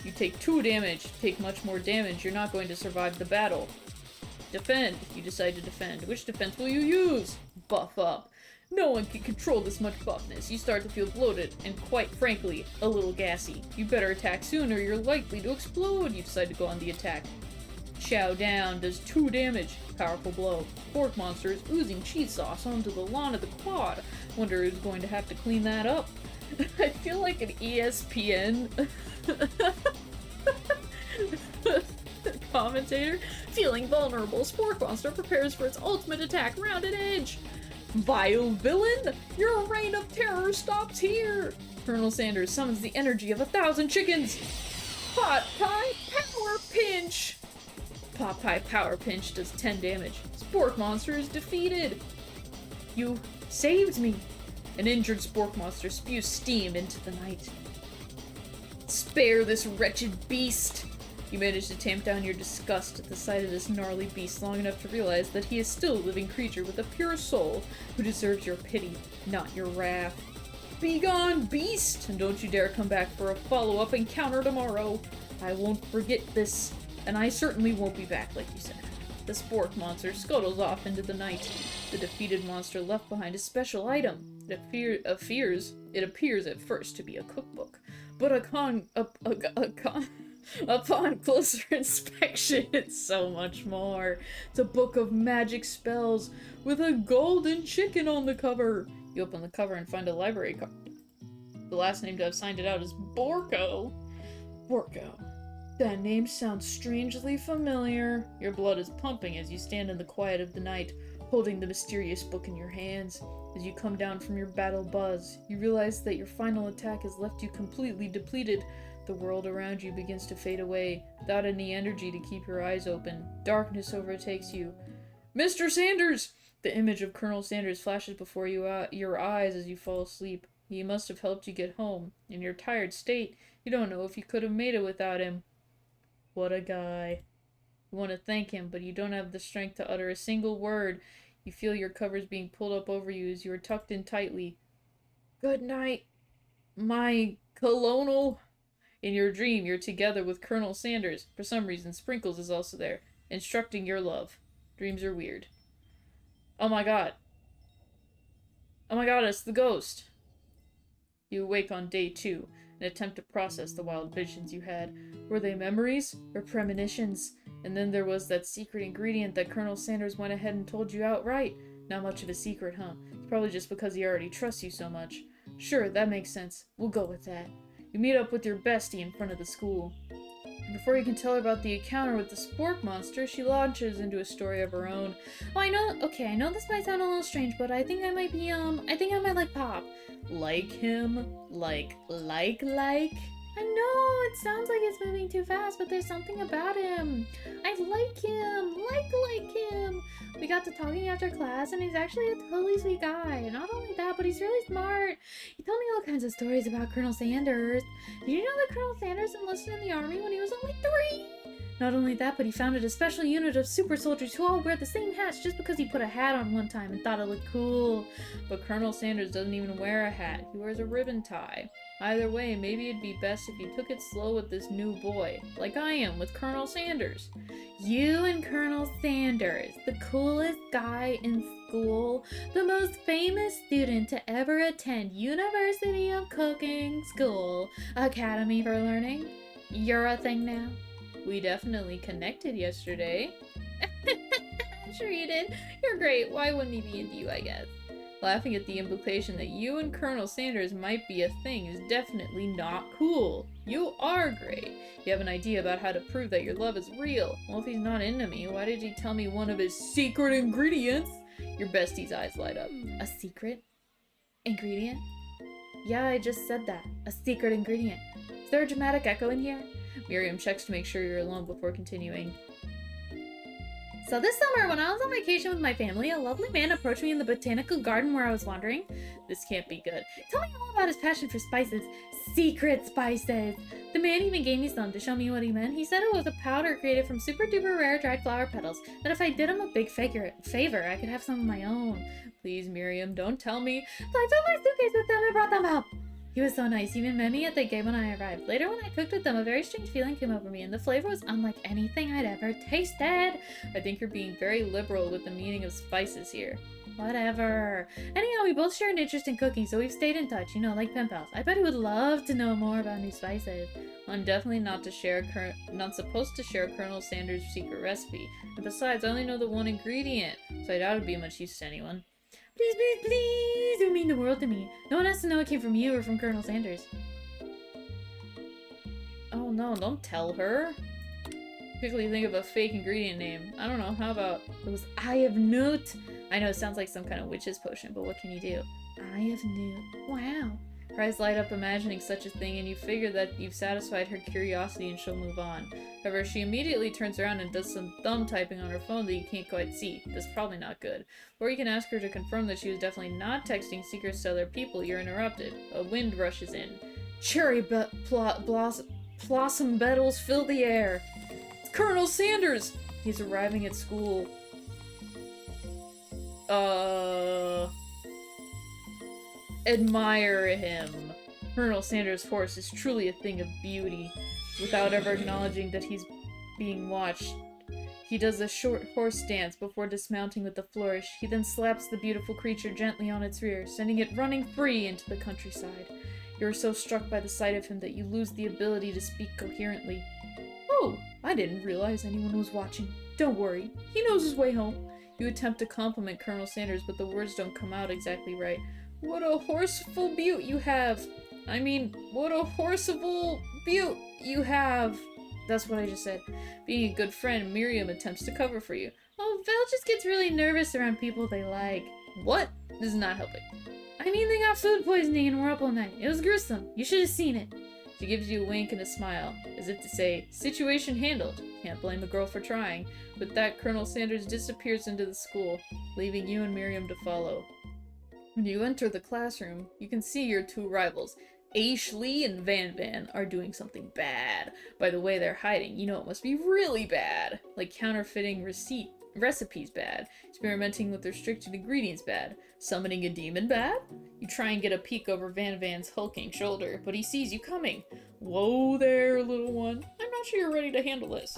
You take 2 damage. Take much more damage. You're not going to survive the battle. Defend. You decide to defend. Which defense will you use? Buff up. No one can control this much buffness. You start to feel bloated, and quite frankly, a little gassy. You better attack soon or you're likely to explode. You decide to go on the attack. Chow down does 2 damage. Powerful blow. Spork Monster is oozing cheese sauce onto the lawn of the quad. Wonder who's going to have to clean that up. I feel like an ESPN commentator. Feeling vulnerable, Spork Monster prepares for its ultimate attack, rounded edge. Vile villain! Your reign of terror stops here! Colonel Sanders summons the energy of 1,000 chickens! Pot Pie Power Pinch! Pot Pie Power Pinch does 10 damage. Spork Monster is defeated! You saved me! An injured Spork Monster spews steam into the night. Spare this wretched beast! You manage to tamp down your disgust at the sight of this gnarly beast long enough to realize that he is still a living creature with a pure soul who deserves your pity, not your wrath. Begone, beast! And don't you dare come back for a follow-up encounter tomorrow. I won't forget this, and I certainly won't be back like you said. The Spork Monster scuttles off into the night. The defeated monster left behind a special item. It appears at first to be a cookbook, but upon closer inspection, it's so much more. It's a book of magic spells with a golden chicken on the cover. You open the cover and find a library card. The last name to have signed it out is Borko. Borko. That name sounds strangely familiar. Your blood is pumping as you stand in the quiet of the night, holding the mysterious book in your hands. As you come down from your battle buzz, you realize that your final attack has left you completely depleted. The world around you begins to fade away, without any energy to keep your eyes open. Darkness overtakes you. Mr. Sanders! The image of Colonel Sanders flashes before your eyes as you fall asleep. He must have helped you get home. In your tired state, you don't know if you could have made it without him. What a guy. You want to thank him, but you don't have the strength to utter a single word. You feel your covers being pulled up over you as you are tucked in tightly. Good night, my colonel. In your dream, you're together with Colonel Sanders. For some reason, Sprinkles is also there, instructing your love. Dreams are weird. Oh my god. Oh my god, it's the ghost. You awake on day 2 and attempt to process the wild visions you had. Were they memories or premonitions? And then there was that secret ingredient that Colonel Sanders went ahead and told you outright. Not much of a secret, huh? It's probably just because he already trusts you so much. Sure, that makes sense. We'll go with that. You meet up with your bestie in front of the school. Before you can tell her about the encounter with the Spork Monster, she launches into a story of her own. Oh, I know this might sound a little strange, but I think I might be, I think I might like Pop. Like him? Like? I know, it sounds like it's moving too fast, but there's something about him. I like him. Like him. We got to talking after class, and he's actually a totally sweet guy. Not only that, but he's really smart. He told me all kinds of stories about Colonel Sanders. Did you know that Colonel Sanders enlisted in the army when he was only 3? Not only that, but he founded a special unit of super soldiers who all wear the same hats just because he put a hat on one time and thought it looked cool. But Colonel Sanders doesn't even wear a hat. He wears a ribbon tie. Either way, maybe it'd be best if you took it slow with this new boy, like I am with Colonel Sanders. You and Colonel Sanders, the coolest guy in school, the most famous student to ever attend University of Cooking School, Academy for Learning. You're a thing now. We definitely connected yesterday. Sure you did. You're great. Why wouldn't he be into you, I guess? Laughing at the implication that you and Colonel Sanders might be a thing is definitely not cool. You are great. You have an idea about how to prove that your love is real. Well, if he's not into me, why did he tell me one of his secret ingredients? Your bestie's eyes light up. A secret ingredient? Yeah, I just said that. A secret ingredient. Is there a dramatic echo in here? Miriam checks to make sure you're alone before continuing. So this summer, when I was on vacation with my family, a lovely man approached me in the botanical garden where I was wandering. This can't be good. Tell me all about his passion for spices. Secret spices! The man even gave me some to show me what he meant. He said it was a powder created from super duper rare dried flower petals, that if I did him a big favor, I could have some of my own. Please, Miriam, don't tell me. So I filled my suitcase with them and brought them up. He was so nice, he even met me at the gate when I arrived. Later, when I cooked with them, a very strange feeling came over me, and the flavor was unlike anything I'd ever tasted. I think you're being very liberal with the meaning of spices here. Whatever. Anyhow, we both share an interest in cooking, so we've stayed in touch, you know, like pen pals. I bet he would love to know more about new spices. I'm definitely not supposed to share Colonel Sanders' secret recipe. And besides, I only know the one ingredient, so I doubt it'd be much use to anyone. Please, please, please! It would mean the world to me. No one has to know it came from you or from Colonel Sanders. Oh no, don't tell her. Quickly think of a fake ingredient name. I don't know, how about... It was Eye of Newt! I know, it sounds like some kind of witch's potion, but what can you do? Eye of Newt. Wow. Her eyes light up imagining such a thing, and you figure that you've satisfied her curiosity and she'll move on. However, she immediately turns around and does some thumb typing on her phone that you can't quite see. That's probably not good. Or you can ask her to confirm that she was definitely not texting secrets to other people. You're interrupted. A wind rushes in. Cherry blossom petals fill the air. It's Colonel Sanders! He's arriving at school. Admire him. Colonel Sanders' horse is truly a thing of beauty. Without ever acknowledging that he's being watched, he does a short horse dance before dismounting with a flourish. He then slaps the beautiful creature gently on its rear, sending it running free into the countryside. You're so struck by the sight of him that you lose the ability to speak coherently. Oh, I didn't realize anyone was watching. Don't worry, he knows his way home. You attempt to compliment Colonel Sanders, but the words don't come out exactly right. What a horseful beaut you have! I mean, what a horseful beaut you have! That's what I just said. Being a good friend, Miriam attempts to cover for you. Oh, Val just gets really nervous around people they like. What? This is not helping. I mean, they got food poisoning and were up all night. It was gruesome. You should have seen it. She gives you a wink and a smile, as if to say, situation handled. Can't blame a girl for trying. With that, Colonel Sanders disappears into the school, leaving you and Miriam to follow. When you enter the classroom, you can see your two rivals. Ashley and Van Van are doing something bad. By the way they're hiding, you know it must be really bad. Like counterfeiting recipes bad. Experimenting with restricted ingredients bad. Summoning a demon bad? You try and get a peek over Van Van's hulking shoulder, but he sees you coming. Whoa there, little one. I'm not sure you're ready to handle this.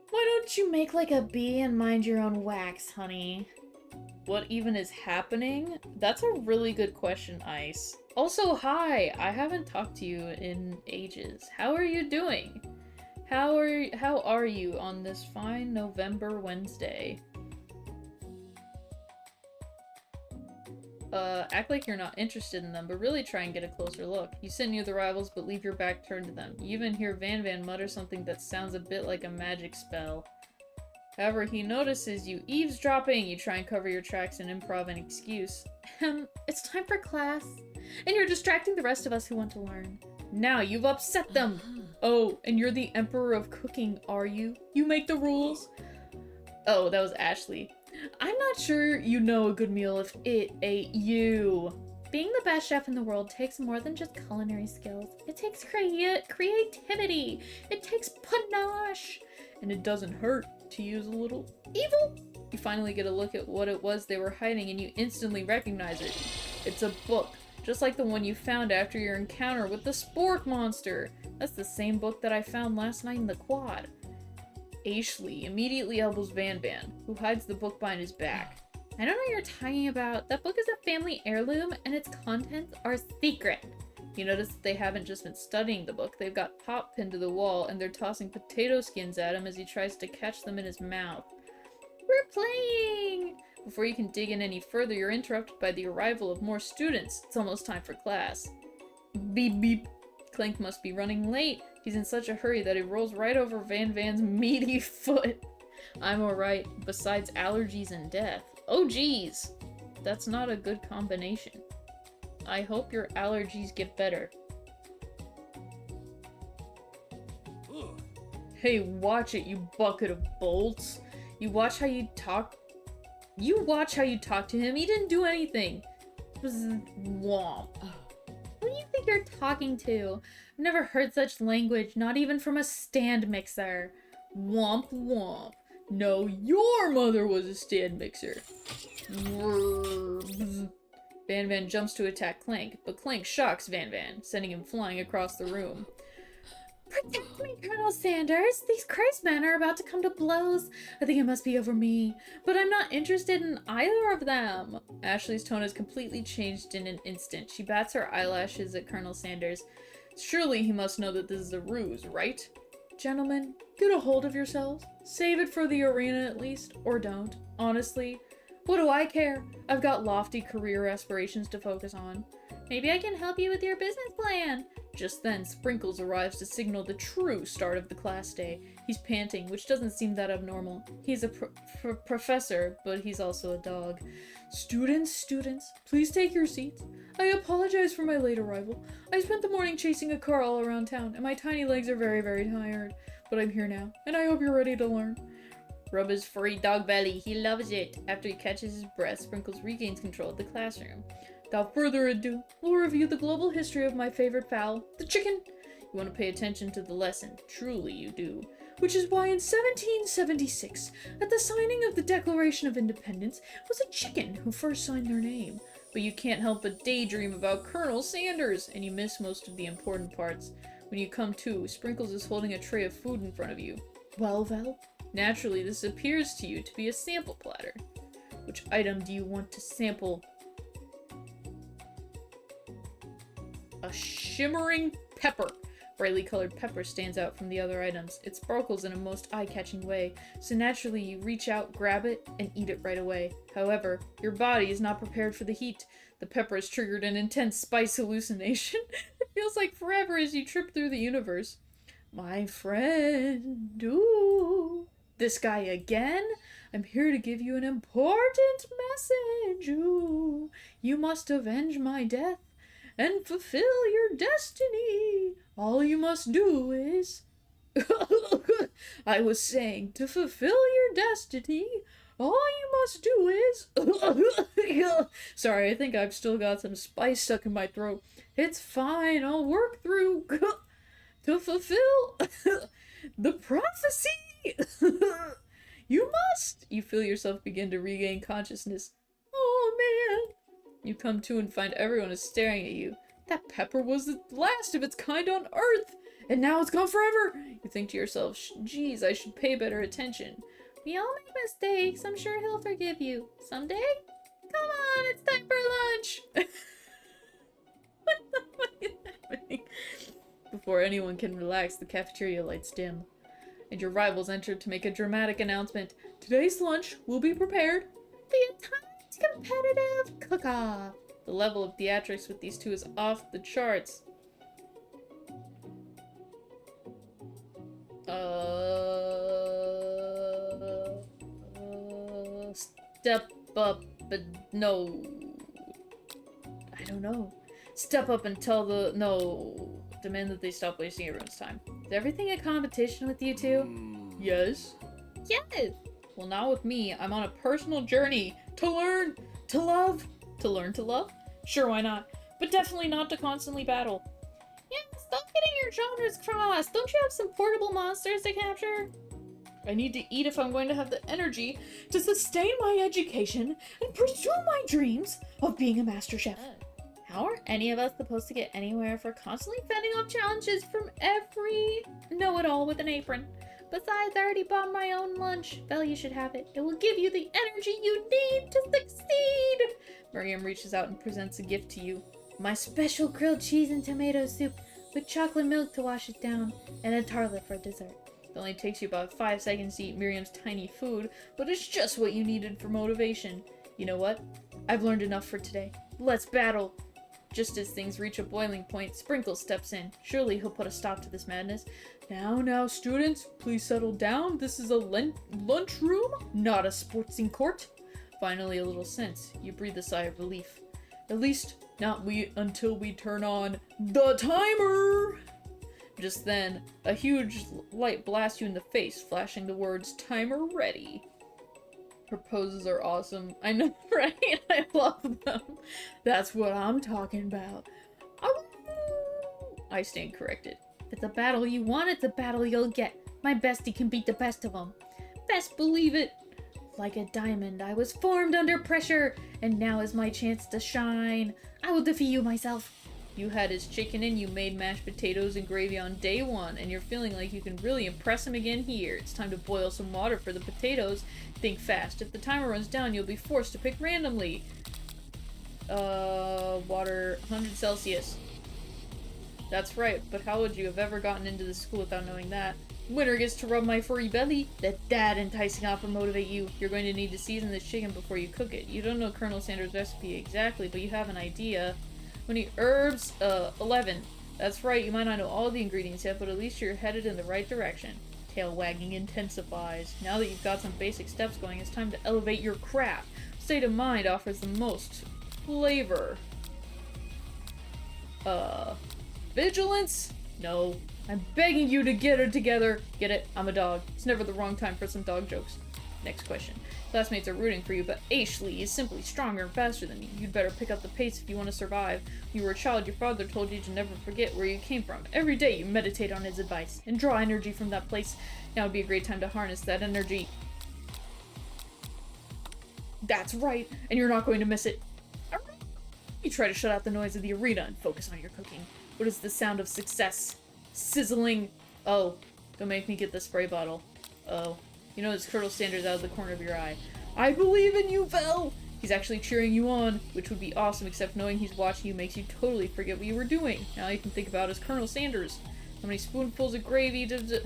Why don't you make like a bee and mind your own wax, honey? What even is happening? That's a really good question, Ice. Also, hi! I haven't talked to you in ages. How are you doing? How are you on this fine November Wednesday? Act like you're not interested in them, but really try and get a closer look. You sit near the rivals, but leave your back turned to them. You even hear Van Van mutter something that sounds a bit like a magic spell. However, he notices you eavesdropping. You try and cover your tracks and improv an excuse. It's time for class. And you're distracting the rest of us who want to learn. Now you've upset them! Oh, and you're the Emperor of Cooking, are you? You make the rules? Oh, that was Ashley. I'm not sure you know a good meal if it ate you. Being the best chef in the world takes more than just culinary skills. It takes creativity. It takes panache. And it doesn't hurt to use a little evil. You finally get a look at what it was they were hiding and you instantly recognize it. It's a book, just like the one you found after your encounter with the spork monster. That's the same book that I found last night in the quad. Ashley immediately elbows Van Van, who hides the book behind his back. I don't know what you're talking about. That book is a family heirloom and its contents are secret. You notice that they haven't just been studying the book, they've got Pop pinned to the wall and they're tossing potato skins at him as he tries to catch them in his mouth. We're playing! Before you can dig in any further, you're interrupted by the arrival of more students. It's almost time for class. Beep beep. Clank must be running late. He's in such a hurry that he rolls right over Van Van's meaty foot. I'm alright, besides allergies and death. Oh geez! That's not a good combination. I hope your allergies get better. Hey, watch it, you bucket of bolts. You watch how you talk to him. He didn't do anything. Womp. Who do you think you're talking to? I've never heard such language, not even from a stand mixer. Womp womp. No, your mother was a stand mixer. Van Van jumps to attack Clank, but Clank shocks Van Van, sending him flying across the room. Protect me, Colonel Sanders! These Christ men are about to come to blows. I think it must be over me. But I'm not interested in either of them. Ashley's tone has completely changed in an instant. She bats her eyelashes at Colonel Sanders. Surely he must know that this is a ruse, right? Gentlemen, get a hold of yourselves. Save it for the arena at least, or don't. Honestly, what do I care? I've got lofty career aspirations to focus on. Maybe I can help you with your business plan. Just then, Sprinkles arrives to signal the true start of the class day. He's panting, which doesn't seem that abnormal. He's a professor, but he's also a dog. Students, please take your seats. I apologize for my late arrival. I spent the morning chasing a car all around town, and my tiny legs are very, very tired. But I'm here now, and I hope you're ready to learn. Rub his furry dog belly. He loves it. After he catches his breath, Sprinkles regains control of the classroom. Without further ado, we'll review the global history of my favorite fowl, the chicken. You want to pay attention to the lesson, truly you do. Which is why in 1776, at the signing of the Declaration of Independence, it was a chicken who first signed their name. But you can't help but daydream about Colonel Sanders, and you miss most of the important parts. When you come to, Sprinkles is holding a tray of food in front of you. Well, Vel, naturally this appears to you to be a sample platter. Which item do you want to sample? A shimmering pepper. Brightly colored pepper stands out from the other items. It sparkles in a most eye-catching way, so naturally you reach out, grab it, and eat it right away. However, your body is not prepared for the heat. The pepper has triggered an intense spice hallucination. It feels like forever as you trip through the universe. My friend, ooh. This guy again? I'm here to give you an important message, ooh. You must avenge my death and fulfill your destiny. All you must do is... I was saying, to fulfill your destiny, all you must do is... Sorry, I think I've still got some spice stuck in my throat. It's fine, I'll work through... to fulfill... the prophecy! You must! You feel yourself begin to regain consciousness. Oh, man. You come to and find everyone is staring at you. That pepper was the last of its kind on Earth, and now it's gone forever. You think to yourself, geez, I should pay better attention. We all make mistakes. I'm sure he'll forgive you. Someday? Come on, it's time for lunch! What the fuck is happening? Before anyone can relax, the cafeteria lights dim, and your rivals enter to make a dramatic announcement. Today's lunch will be prepared. The competitive cook-off. The level of theatrics with these two is off the charts. Step up, but no. I don't know. Step up and tell the... No. Demand that they stop wasting everyone's time. Is everything a competition with you two? Yes. Yes! Well, not with me. I'm on a personal journey to learn to love. To learn to love? Sure, why not? But definitely not to constantly battle. Yeah, stop getting your genres crossed. Don't you have some portable monsters to capture? I need to eat if I'm going to have the energy to sustain my education and pursue my dreams of being a master chef. How are any of us supposed to get anywhere if we're constantly fending off challenges from every know-it-all with an apron? Besides, I already bought my own lunch. Vel, you should have it. It will give you the energy you need to succeed! Miriam reaches out and presents a gift to you. My special grilled cheese and tomato soup with chocolate milk to wash it down, and a tartlet for dessert. It only takes you about 5 seconds to eat Miriam's tiny food, but it's just what you needed for motivation. You know what? I've learned enough for today. Let's battle! Just as things reach a boiling point, Sprinkles steps in. Surely he'll put a stop to this madness. Now, students, please settle down. This is a lunchroom, not a sportsing court. Finally, a little sense. You breathe a sigh of relief. At least, not until we turn on the timer! Just then, a huge light blasts you in the face, flashing the words, "Timer ready." Her poses are awesome. I know, right? I love them. That's what I'm talking about. I stand corrected. If it's a battle you want, it's a battle you'll get. My bestie can beat the best of them. Best believe it. Like a diamond, I was formed under pressure, and now is my chance to shine. I will defeat you myself. You had his chicken and you made mashed potatoes and gravy on day one, and you're feeling like you can really impress him again here. It's time to boil some water for the potatoes. Think fast. If the timer runs down, you'll be forced to pick randomly. Water, 100 Celsius. That's right, but how would you have ever gotten into the school without knowing that? Winner gets to rub my furry belly. Let that enticing offer motivate you. You're going to need to season this chicken before you cook it. You don't know Colonel Sanders' recipe exactly, but you have an idea. We need herbs, 11. That's right, you might not know all the ingredients yet, but at least you're headed in the right direction. Tail wagging intensifies. Now that you've got some basic steps going, it's time to elevate your craft. State of mind offers the most flavor. Vigilance? No. I'm begging you to get it together. Get it? I'm a dog. It's never the wrong time for some dog jokes. Next question. Classmates are rooting for you, but Ashley is simply stronger and faster than you. You'd better pick up the pace if you want to survive. When you were a child, your father told you to never forget where you came from. Every day you meditate on his advice and draw energy from that place. Now would be a great time to harness that energy. That's right, and you're not going to miss it. You try to shut out the noise of the arena and focus on your cooking. What is the sound of success? Sizzling. Oh, don't make me get the spray bottle. Oh. You know, it's Colonel Sanders out of the corner of your eye. I believe in you, Vel! He's actually cheering you on, which would be awesome, except knowing he's watching you makes you totally forget what you were doing. Now all you can think about is Colonel Sanders. How many spoonfuls of gravy does it...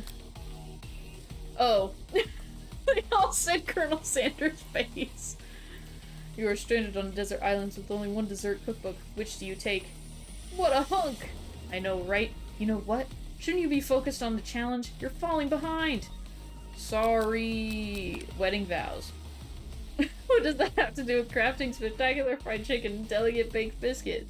Oh. They all said Colonel Sanders' face. You are stranded on desert islands with only one dessert cookbook. Which do you take? What a hunk! I know, right? You know what? Shouldn't you be focused on the challenge? You're falling behind! Sorry. Wedding vows. What does that have to do with crafting spectacular fried chicken and delicate baked biscuit?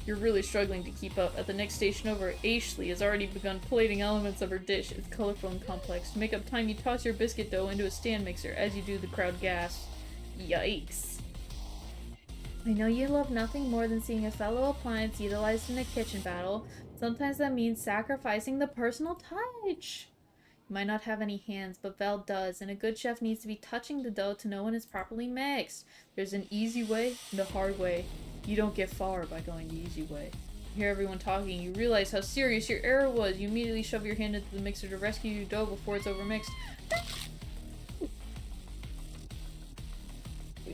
You're really struggling to keep up. At the next station over, Ashley has already begun plating elements of her dish. It's colorful and complex. To make up time, you toss your biscuit dough into a stand mixer. As you do, the crowd gasps. Yikes. I know you love nothing more than seeing a fellow appliance utilized in a kitchen battle. Sometimes that means sacrificing the personal touch. You might not have any hands, but Vel does, and a good chef needs to be touching the dough to know when it's properly mixed. There's an easy way and a hard way. You don't get far by going the easy way. You hear everyone talking, you realize how serious your error was. You immediately shove your hand into the mixer to rescue your dough before it's overmixed.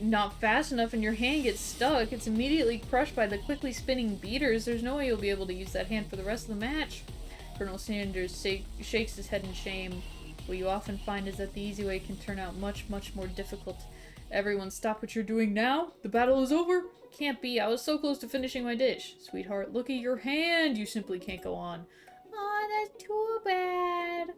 Not fast enough and your hand gets stuck. It's immediately crushed by the quickly spinning beaters. There's no way you'll be able to use that hand for the rest of the match. Colonel Sanders shakes his head in shame. What you often find is that the easy way can turn out much, much more difficult. Everyone stop what you're doing now? The battle is over? Can't be. I was so close to finishing my dish. Sweetheart, look at your hand. You simply can't go on. Aw, that's too bad.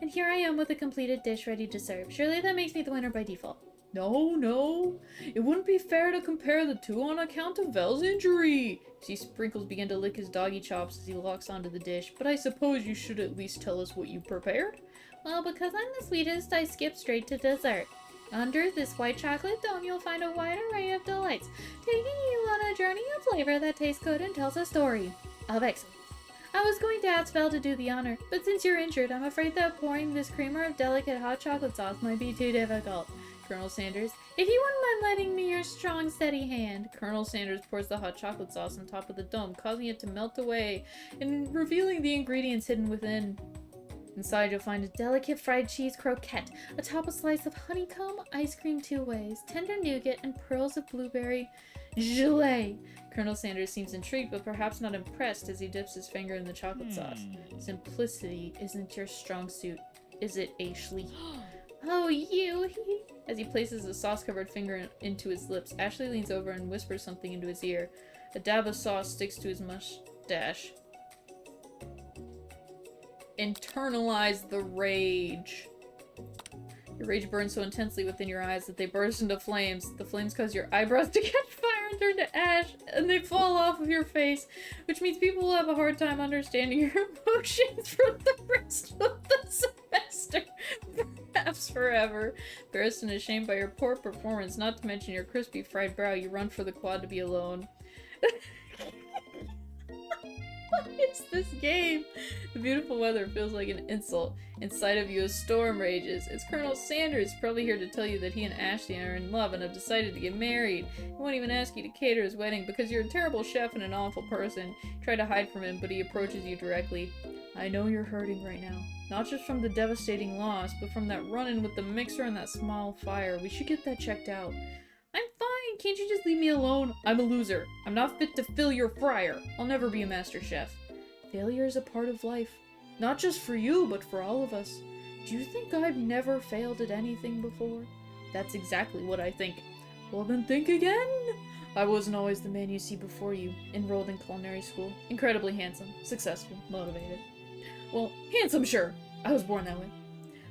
And here I am with a completed dish ready to serve. Surely that makes me the winner by default. No. It wouldn't be fair to compare the two on account of Vel's injury. See, Sprinkles begin to lick his doggy chops as he locks onto the dish. But I suppose you should at least tell us what you prepared? Well, because I'm the sweetest, I skip straight to dessert. Under this white chocolate dome, you'll find a wide array of delights, taking you on a journey of flavor that tastes good and tells a story of excellence. I was going to ask Vel to do the honor, but since you're injured, I'm afraid that pouring this creamer of delicate hot chocolate sauce might be too difficult. Colonel Sanders, if you wouldn't mind lending me your strong, steady hand. Colonel Sanders pours the hot chocolate sauce on top of the dome, causing it to melt away and revealing the ingredients hidden within. Inside you'll find a delicate fried cheese croquette, atop a slice of honeycomb ice cream two ways, tender nougat, and pearls of blueberry gelée. Colonel Sanders seems intrigued, but perhaps not impressed as he dips his finger in the chocolate sauce. Simplicity isn't your strong suit, is it, Ashley? Oh, you! As he places the sauce-covered finger into his lips, Ashley leans over and whispers something into his ear. A dab of sauce sticks to his mustache. Internalize the rage. Your rage burns so intensely within your eyes that they burst into flames. The flames cause your eyebrows to catch fire and turn to ash, and they fall off of your face, which means people will have a hard time understanding your emotions for the rest of the semester. Perhaps forever. Embarrassed and ashamed by your poor performance, not to mention your crispy fried brow, you run for the quad to be alone. What is this game? The beautiful weather feels like an insult. Inside of you a storm rages. It's Colonel Sanders, probably here to tell you that he and Ashley are in love and have decided to get married. He won't even ask you to cater his wedding because you're a terrible chef and an awful person. You try to hide from him, but he approaches you directly. I know you're hurting right now. Not just from the devastating loss, but from that run-in with the mixer and that small fire. We should get that checked out. I'm fine. Can't you just leave me alone? I'm a loser. I'm not fit to fill your fryer. I'll never be a master chef. Failure is a part of life. Not just for you, but for all of us. Do you think I've never failed at anything before? That's exactly what I think. Well then think again! I wasn't always the man you see before you. Enrolled in culinary school. Incredibly handsome. Successful. Motivated. Well, handsome, sure. I was born that way.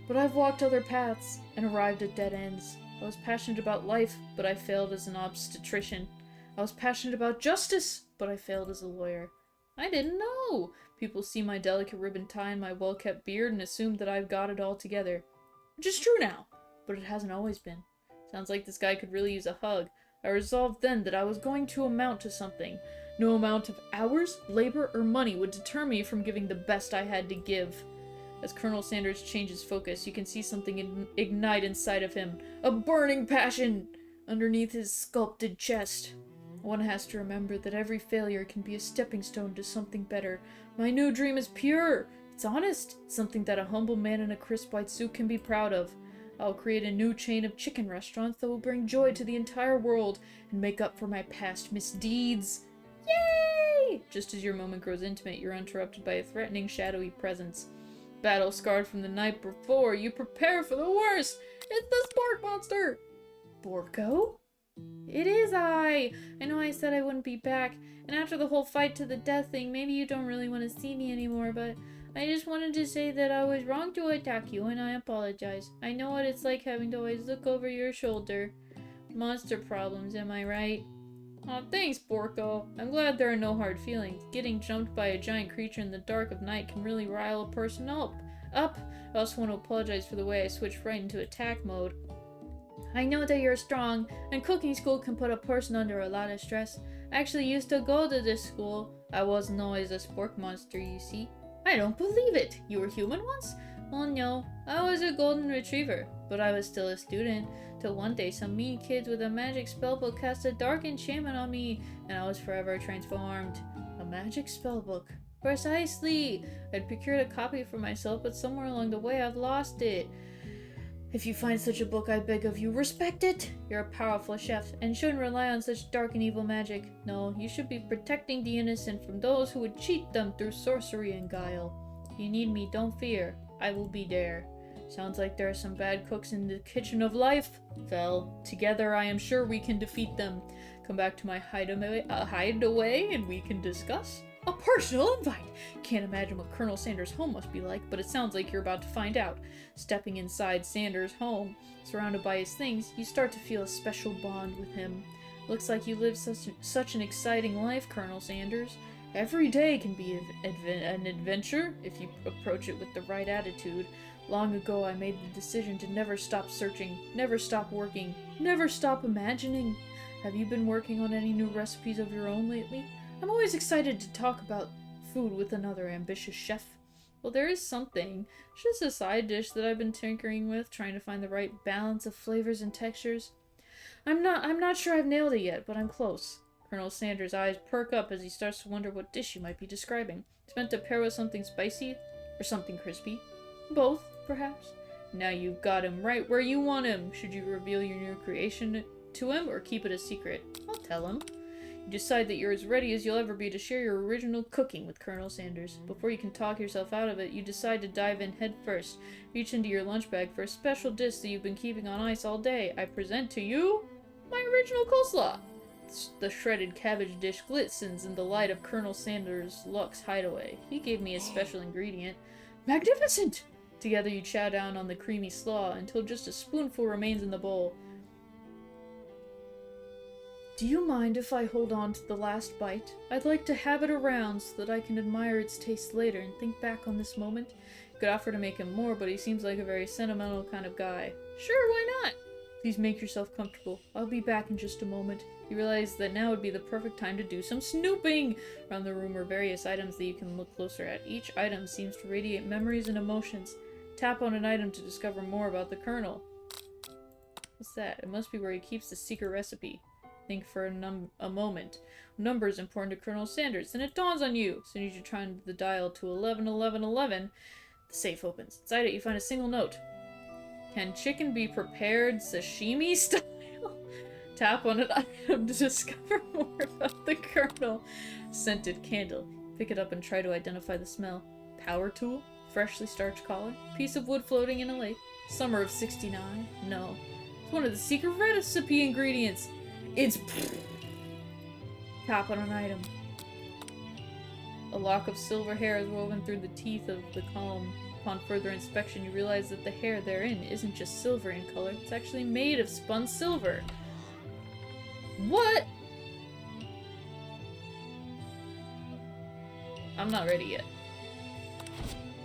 But I've walked other paths and arrived at dead ends. I was passionate about life, but I failed as an obstetrician. I was passionate about justice, but I failed as a lawyer. I didn't know! People see my delicate ribbon tie and my well-kept beard and assume that I've got it all together. Which is true now, but it hasn't always been. Sounds like this guy could really use a hug. I resolved then that I was going to amount to something. No amount of hours, labor, or money would deter me from giving the best I had to give. As Colonel Sanders changes focus, you can see something ignite inside of him. A burning passion underneath his sculpted chest. One has to remember that every failure can be a stepping stone to something better. My new dream is pure. It's honest. Something that a humble man in a crisp white suit can be proud of. I'll create a new chain of chicken restaurants that will bring joy to the entire world and make up for my past misdeeds. Yay! Just as your moment grows intimate, you're interrupted by a threatening, shadowy presence. Battle scarred from the night before, you prepare for the worst! It's the Spork Monster! Borko? It is I know I said I wouldn't be back, and after the whole fight to the death thing, maybe you don't really want to see me anymore, but I just wanted to say that I was wrong to attack you, and I apologize. I know what it's like having to always look over your shoulder. Monster problems, am I right? Aw, thanks, Borko. I'm glad there are no hard feelings. Getting jumped by a giant creature in the dark of night can really rile a person up. I also want to apologize for the way I switched right into attack mode. I know that you're strong, and cooking school can put a person under a lot of stress. I actually used to go to this school. I wasn't always a spork monster, you see. I don't believe it! You were human once? Well, no. I was a golden retriever, but I was still a student, till one day some mean kids with a magic spellbook cast a dark enchantment on me, and I was forever transformed. A magic spellbook. Precisely! I'd procured a copy for myself, but somewhere along the way I've lost it. If you find such a book, I beg of you, respect it! You're a powerful chef, and shouldn't rely on such dark and evil magic. No, you should be protecting the innocent from those who would cheat them through sorcery and guile. If you need me, don't fear. I will be there. Sounds like there are some bad cooks in the kitchen of life. Well, together I am sure we can defeat them. Come back to my hideaway and we can discuss. A personal invite! Can't imagine what Colonel Sanders' home must be like, but it sounds like you're about to find out. Stepping inside Sanders' home, surrounded by his things, you start to feel a special bond with him. Looks like you live such an exciting life, Colonel Sanders. Every day can be an adventure if you approach it with the right attitude. Long ago I made the decision to never stop searching, never stop working, never stop imagining. Have you been working on any new recipes of your own lately? I'm always excited to talk about food with another ambitious chef. Well, there is something. It's just a side dish that I've been tinkering with, trying to find the right balance of flavors and textures. I'm not sure I've nailed it yet, but I'm close. Colonel Sanders' eyes perk up as he starts to wonder what dish you might be describing. It's meant to pair with something spicy or something crispy. Both, perhaps. Now you've got him right where you want him. Should you reveal your new creation to him or keep it a secret? I'll tell him. You decide that you're as ready as you'll ever be to share your original cooking with Colonel Sanders. Before you can talk yourself out of it, you decide to dive in head first. Reach into your lunch bag for a special dish that you've been keeping on ice all day. I present to you my original coleslaw. The the shredded cabbage dish glistens in the light of Colonel Sanders' Lux hideaway. He gave me a special ingredient. Magnificent! Together you chow down on the creamy slaw until just a spoonful remains in the bowl. Do you mind if I hold on to the last bite? I'd like to have it around so that I can admire its taste later and think back on this moment. You could offer to make him more, but he seems like a very sentimental kind of guy. Sure, why not? Please make yourself comfortable. I'll be back in just a moment. You realize that now would be the perfect time to do some snooping! Around the room are various items that you can look closer at. Each item seems to radiate memories and emotions. Tap on an item to discover more about the Colonel. What's that? It must be where he keeps the secret recipe. Think for a moment. Number is important to Colonel Sanders, and it dawns on you. As soon as you turn the dial to 111111, the safe opens. Inside it, you find a single note. Can chicken be prepared sashimi style? Tap on an item to discover more about the Colonel. Scented candle. Pick it up and try to identify the smell. Power tool? Freshly starched collar? Piece of wood floating in a lake? Summer of '69? No. It's one of the secret recipe ingredients. It's... Tap on an item. A lock of silver hair is woven through the teeth of the comb. Upon further inspection, you realize that the hair therein isn't just silver in color, it's actually made of spun silver. What? I'm not ready yet.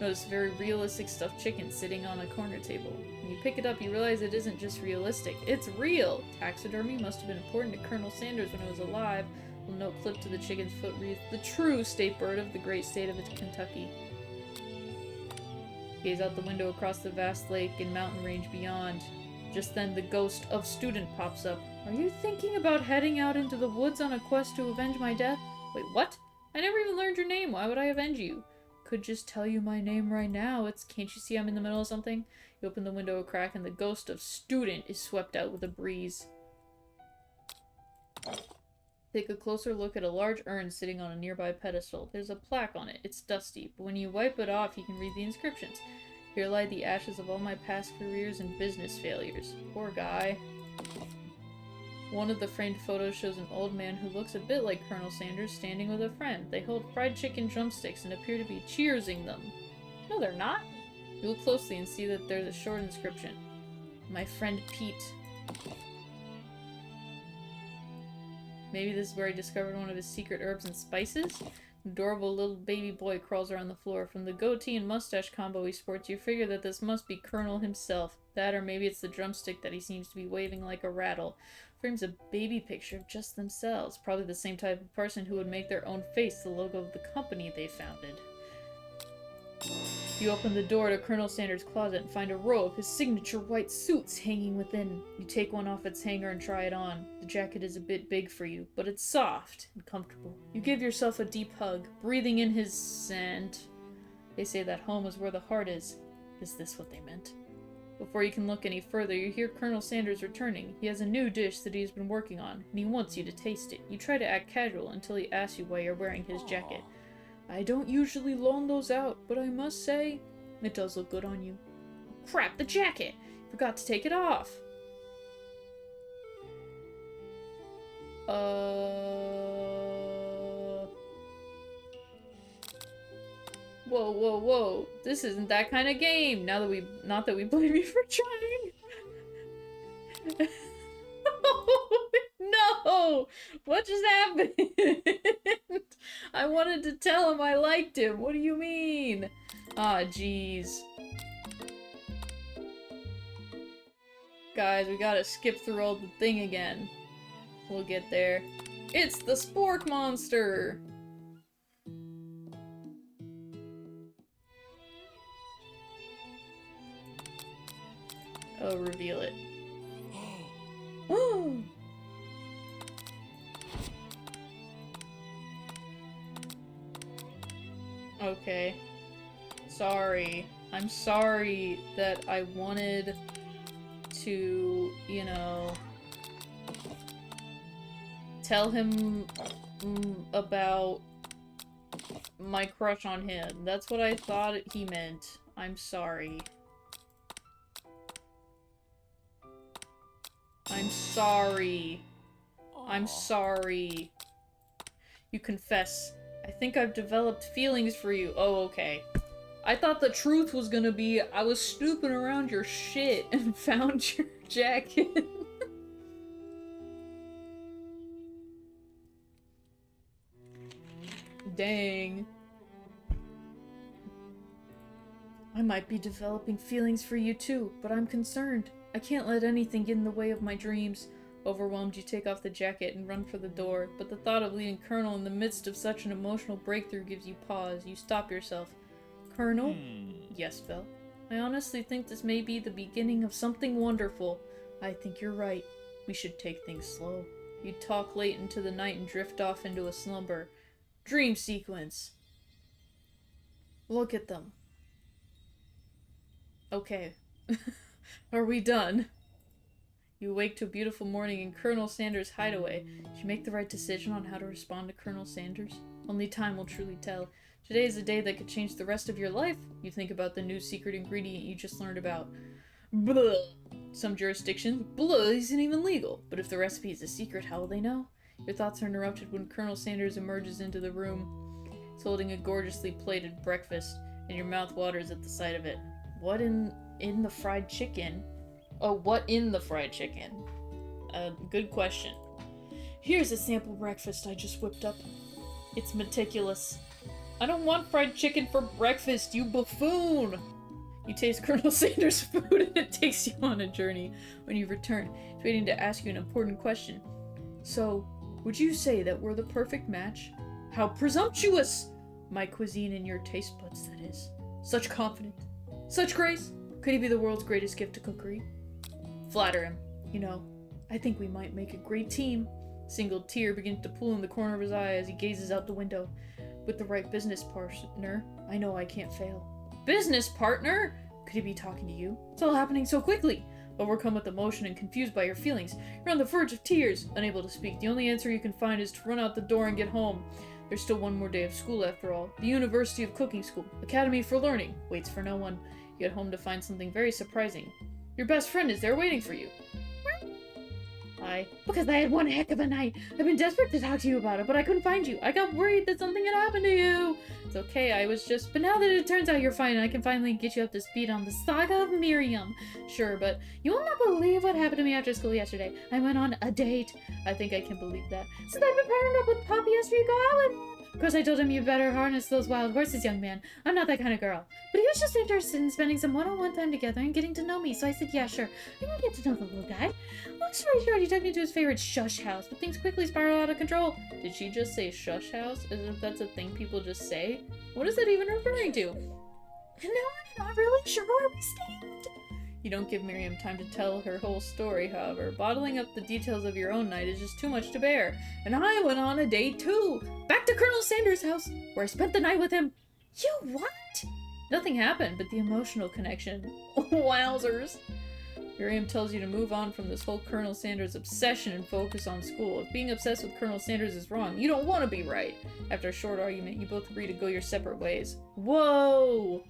Notice a very realistic stuffed chicken sitting on a corner table. When you pick it up, you realize it isn't just realistic, it's real! Taxidermy must have been important to Colonel Sanders when it was alive. A note clipped to the chicken's foot reads, "The true state bird of the great state of Kentucky." Gaze out the window across the vast lake and mountain range beyond. Just then, the ghost of student pops up. Are you thinking about heading out into the woods on a quest to avenge my death? Wait, what? I never even learned your name. Why would I avenge you? Could just tell you my name right now. Can't you see I'm in the middle of something? You open the window a crack and the ghost of student is swept out with a breeze. Take a closer look at a large urn sitting on a nearby pedestal. There's a plaque on it. It's dusty, but when you wipe it off, you can read the inscriptions. Here lie the ashes of all my past careers and business failures. Poor guy. One of the framed photos shows an old man who looks a bit like Colonel Sanders standing with a friend. They hold fried chicken drumsticks and appear to be cheersing them. No, they're not. You look closely and see that there's a short inscription. My friend Pete. Maybe this is where he discovered one of his secret herbs and spices? An adorable little baby boy crawls around the floor. From the goatee and mustache combo he sports, you figure that this must be Colonel himself. That, or maybe it's the drumstick that he seems to be waving like a rattle. Frames a baby picture of just themselves. Probably the same type of person who would make their own face the logo of the company they founded. You open the door to Colonel Sanders' closet and find a row of his signature white suits hanging within. You take one off its hanger and try it on. The jacket is a bit big for you, but it's soft and comfortable. You give yourself a deep hug, breathing in his scent. They say that home is where the heart is. Is this what they meant? Before you can look any further, you hear Colonel Sanders returning. He has a new dish that he's been working on, and he wants you to taste it. You try to act casual until he asks you why you're wearing his jacket. I don't usually loan those out, but I must say, it does look good on you. Crap, the jacket! Forgot to take it off! Whoa, whoa, whoa. This isn't that kind of game! Not that we blame you for trying! No! What just happened? I wanted to tell him I liked him. What do you mean? Ah, jeez. Guys, we gotta skip through all the thing again. We'll get there. It's the Spork Monster! Oh, reveal it. Oh! Okay. Sorry. I'm sorry that I wanted to, you know, tell him about my crush on him. That's what I thought he meant. I'm sorry. I'm sorry. I'm sorry. You confess. I think I've developed feelings for you. Oh, okay. I thought the truth was gonna be I was snooping around your shit and found your jacket. Dang. I might be developing feelings for you too, but I'm concerned. I can't let anything get in the way of my dreams. Overwhelmed, you take off the jacket and run for the door, but the thought of leaving Colonel in the midst of such an emotional breakthrough gives you pause. You stop yourself. Colonel? Yes, Vel. I honestly think this may be the beginning of something wonderful. I think you're right. We should take things slow. You talk late into the night and drift off into a slumber. Dream sequence. Look at them. Okay. Are we done? You awake to a beautiful morning in Colonel Sanders' hideaway. Did you make the right decision on how to respond to Colonel Sanders? Only time will truly tell. Today is a day that could change the rest of your life. You think about the new secret ingredient you just learned about. Blah. Some jurisdictions, blah isn't even legal. But if the recipe is a secret, how will they know? Your thoughts are interrupted when Colonel Sanders emerges into the room. He's holding a gorgeously plated breakfast, and your mouth waters at the sight of it. What in the fried chicken? Oh, what in the fried chicken? Good question. Here's a sample breakfast I just whipped up. It's meticulous. I don't want fried chicken for breakfast, you buffoon! You taste Colonel Sanders' food and it takes you on a journey. When you return, it's waiting to ask you an important question. So, would you say that we're the perfect match? How presumptuous! My cuisine and your taste buds, that is. Such confidence. Such grace. Could he be the world's greatest gift to cookery? Flatter him. You know, I think we might make a great team. Single tear begins to pool in the corner of his eye as he gazes out the window. With the right business partner, I know I can't fail. Business partner? Could he be talking to you? It's all happening so quickly. Overcome with emotion and confused by your feelings, you're on the verge of tears, unable to speak. The only answer you can find is to run out the door and get home. There's still one more day of school after all. The University of Cooking School, Academy for Learning, waits for no one. You get home to find something very surprising. Your best friend is there waiting for you. Hi. Because I had one heck of a night. I've been desperate to talk to you about it, but I couldn't find you. I got worried that something had happened to you. It's okay, I was just... But now that it turns out you're fine, I can finally get you up to speed on the saga of Miriam. Sure, but you will not believe what happened to me after school yesterday. I went on a date. I think I can believe that. Since I've been paired up with Poppy yesterday, go out with... Of course, I told him you better harness those wild horses, young man. I'm not that kind of girl. But he was just interested in spending some one-on-one time together and getting to know me, so I said, yeah, sure. I can get to know the little guy. Long story short, he took me to his favorite shush house, but things quickly spiraled out of control. Did she just say shush house? As if that's a thing people just say? What is that even referring to? And now I'm not really sure where we stand. You don't give Miriam time to tell her whole story, however. Bottling up the details of your own night is just too much to bear. And I went on a date too! Back to Colonel Sanders' house, where I spent the night with him. You what? Nothing happened but the emotional connection. Wowzers! Miriam tells you to move on from this whole Colonel Sanders obsession and focus on school. If being obsessed with Colonel Sanders is wrong, you don't want to be right. After a short argument, you both agree to go your separate ways. Whoa!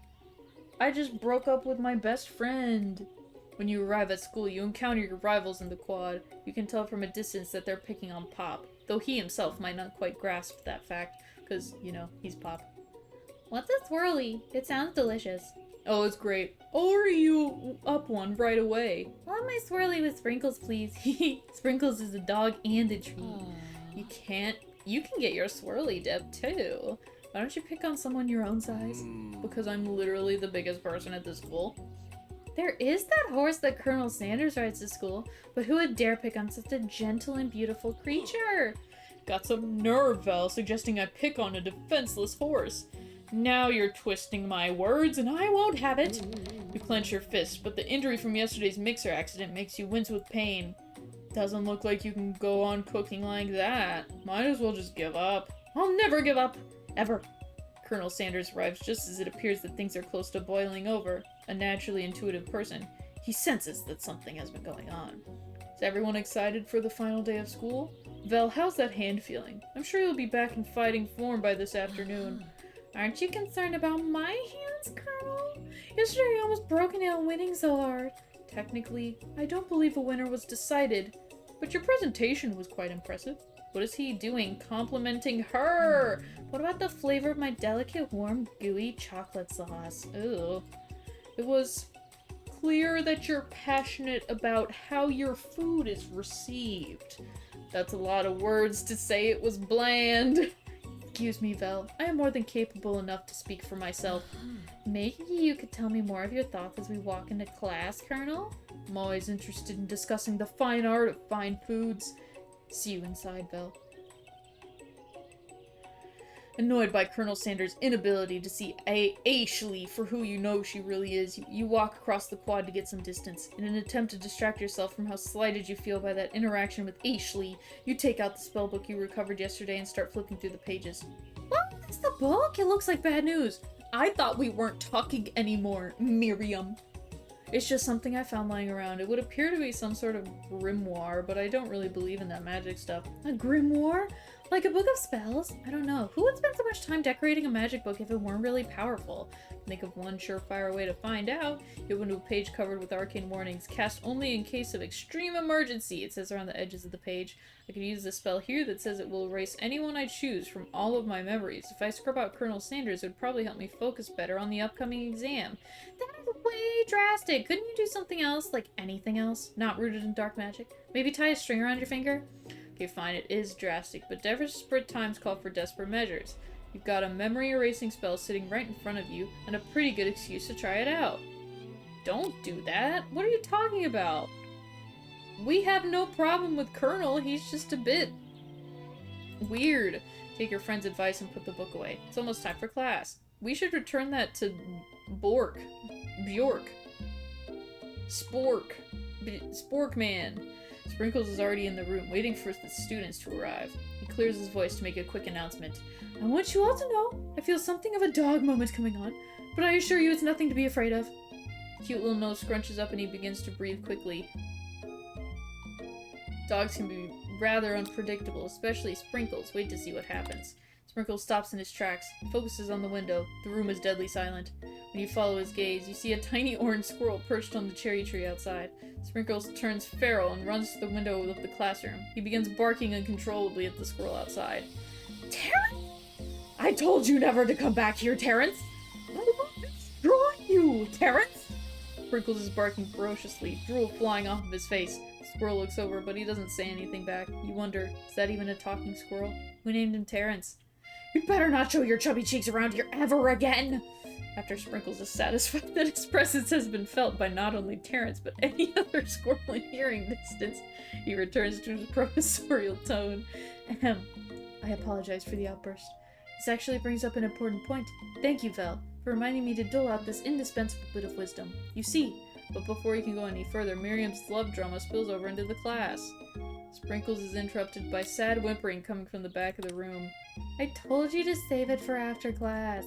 I just broke up with my best friend. When you arrive at school, you encounter your rivals in the quad. You can tell from a distance that they're picking on Pop, though he himself might not quite grasp that fact, because, you know, he's Pop. What's a swirly? It sounds delicious. Oh, it's great. Or you up one right away. I want my swirly with sprinkles, please. Sprinkles is a dog and a treat. You can get your swirly dip too. Why don't you pick on someone your own size? Because I'm literally the biggest person at this school. There is that horse that Colonel Sanders rides to school, but who would dare pick on such a gentle and beautiful creature? Got some nerve, Val, suggesting I pick on a defenseless horse. Now you're twisting my words, and I won't have it. You clench your fist, but the injury from yesterday's mixer accident makes you wince with pain. Doesn't look like you can go on cooking like that. Might as well just give up. I'll never give up. Ever. Colonel Sanders arrives just as it appears that things are close to boiling over. A naturally intuitive person, he senses that something has been going on. Is everyone excited for the final day of school? Vel, how's that hand feeling? I'm sure you'll be back in fighting form by this afternoon. Aren't you concerned about my hands, Colonel? Yesterday I almost broke out winning so hard. Technically, I don't believe a winner was decided, But your presentation was quite impressive. What is he doing complimenting her? What about the flavor of my delicate, warm, gooey chocolate sauce? Ew. It was clear that you're passionate about how your food is received. That's a lot of words to say it was bland. Excuse me, Vel. I am more than capable enough to speak for myself. Maybe you could tell me more of your thoughts as we walk into class, Colonel? I'm always interested in discussing the fine art of fine foods. See you inside, Vel. Annoyed by Colonel Sanders' inability to see Ashley for who you know she really is, you walk across the quad to get some distance. In an attempt to distract yourself from how slighted you feel by that interaction with Ashley, you take out the spellbook you recovered yesterday and start flipping through the pages. What? That's the book? It looks like bad news. I thought we weren't talking anymore, Miriam. It's just something I found lying around. It would appear to be some sort of grimoire, but I don't really believe in that magic stuff. A grimoire? Like a book of spells? I don't know. Who would spend so much time decorating a magic book if it weren't really powerful? Think of one surefire way to find out. You open to a page covered with arcane warnings. Cast only in case of extreme emergency, it says around the edges of the page. I can use the spell here that says it will erase anyone I choose from all of my memories. If I scrub out Colonel Sanders, it would probably help me focus better on the upcoming exam. That is way drastic. Couldn't you do something else? Like anything else? Not rooted in dark magic? Maybe tie a string around your finger? Okay, fine, it is drastic, but desperate times call for desperate measures. You've got a memory-erasing spell sitting right in front of you, and a pretty good excuse to try it out. Don't do that! What are you talking about? We have no problem with Colonel, he's just a bit weird. Take your friend's advice and put the book away. It's almost time for class. We should return that to Bjork. Spork man. Sprinkles is already in the room, waiting for the students to arrive. He clears his voice to make a quick announcement. I want you all to know, I feel something of a dog moment coming on, but I assure you it's nothing to be afraid of. Cute little nose scrunches up and he begins to breathe quickly. Dogs can be rather unpredictable, especially Sprinkles. Wait to see what happens. Sprinkles stops in his tracks, focuses on the window. The room is deadly silent. When you follow his gaze, you see a tiny orange squirrel perched on the cherry tree outside. Sprinkles turns feral and runs to the window of the classroom. He begins barking uncontrollably at the squirrel outside. Terrence! I told you never to come back here, Terrence! I will destroy you, Terrence! Sprinkles is barking ferociously, drool flying off of his face. The squirrel looks over, but he doesn't say anything back. You wonder, is that even a talking squirrel? Who named him Terrence? You better not show your chubby cheeks around here ever again! After Sprinkles is satisfied that his presence has been felt by not only Terrence, but any other squirrel in hearing distance, he returns to his professorial tone. Ahem. I apologize for the outburst. This actually brings up an important point. Thank you, Vel, for reminding me to dole out this indispensable bit of wisdom. You see, but before he can go any further, Miriam's love drama spills over into the class. Sprinkles is interrupted by sad whimpering coming from the back of the room. I told you to save it for after class.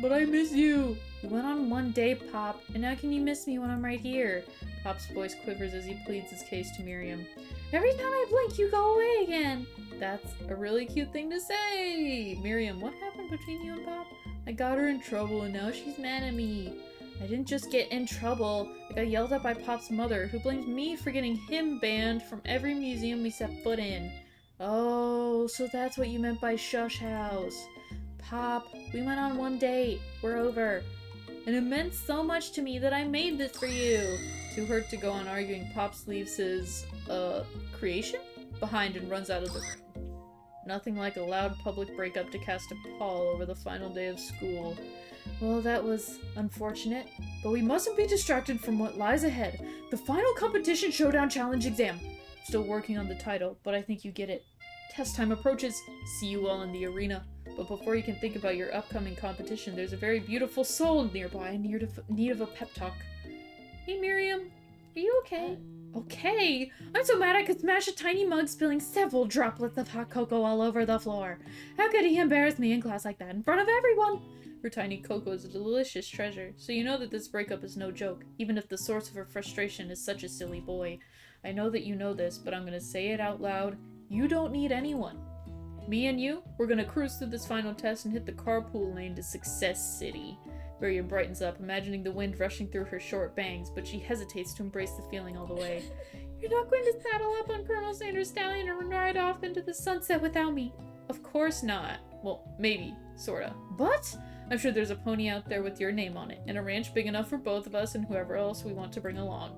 But I miss you! You went on one day, Pop, and now can you miss me when I'm right here? Pop's voice quivers as he pleads his case to Miriam. Every time I blink, you go away again! That's a really cute thing to say! Miriam, what happened between you and Pop? I got her in trouble and now she's mad at me. I didn't just get in trouble. I got yelled at by Pop's mother, who blames me for getting him banned from every museum we set foot in. Oh, so that's what you meant by shush house. Pop, we went on one date. We're over. And it meant so much to me that I made this for you. Too hurt to go on arguing, Pop leaves his, creation behind and runs out of the room. Nothing like a loud public breakup to cast a pall over the final day of school. Well, that was unfortunate, but we mustn't be distracted from what lies ahead. The final competition showdown challenge exam. Still working on the title, but I think you get it. Test time approaches. See you all in the arena. But before you can think about your upcoming competition, there's a very beautiful soul nearby in need of a pep talk. Hey Miriam, are you okay? Okay? I'm so mad I could smash a tiny mug, spilling several droplets of hot cocoa all over the floor. How could he embarrass me in class like that in front of everyone? Her tiny cocoa is a delicious treasure, so you know that this breakup is no joke, even if the source of her frustration is such a silly boy. I know that you know this, but I'm gonna say it out loud. You don't need anyone. Me and you, we're gonna cruise through this final test and hit the carpool lane to Success City. Miriam brightens up, imagining the wind rushing through her short bangs, but she hesitates to embrace the feeling all the way. You're not going to saddle up on Colonel Sanders' stallion and ride off into the sunset without me. Of course not. Well, maybe, sorta. But I'm sure there's a pony out there with your name on it, and a ranch big enough for both of us and whoever else we want to bring along.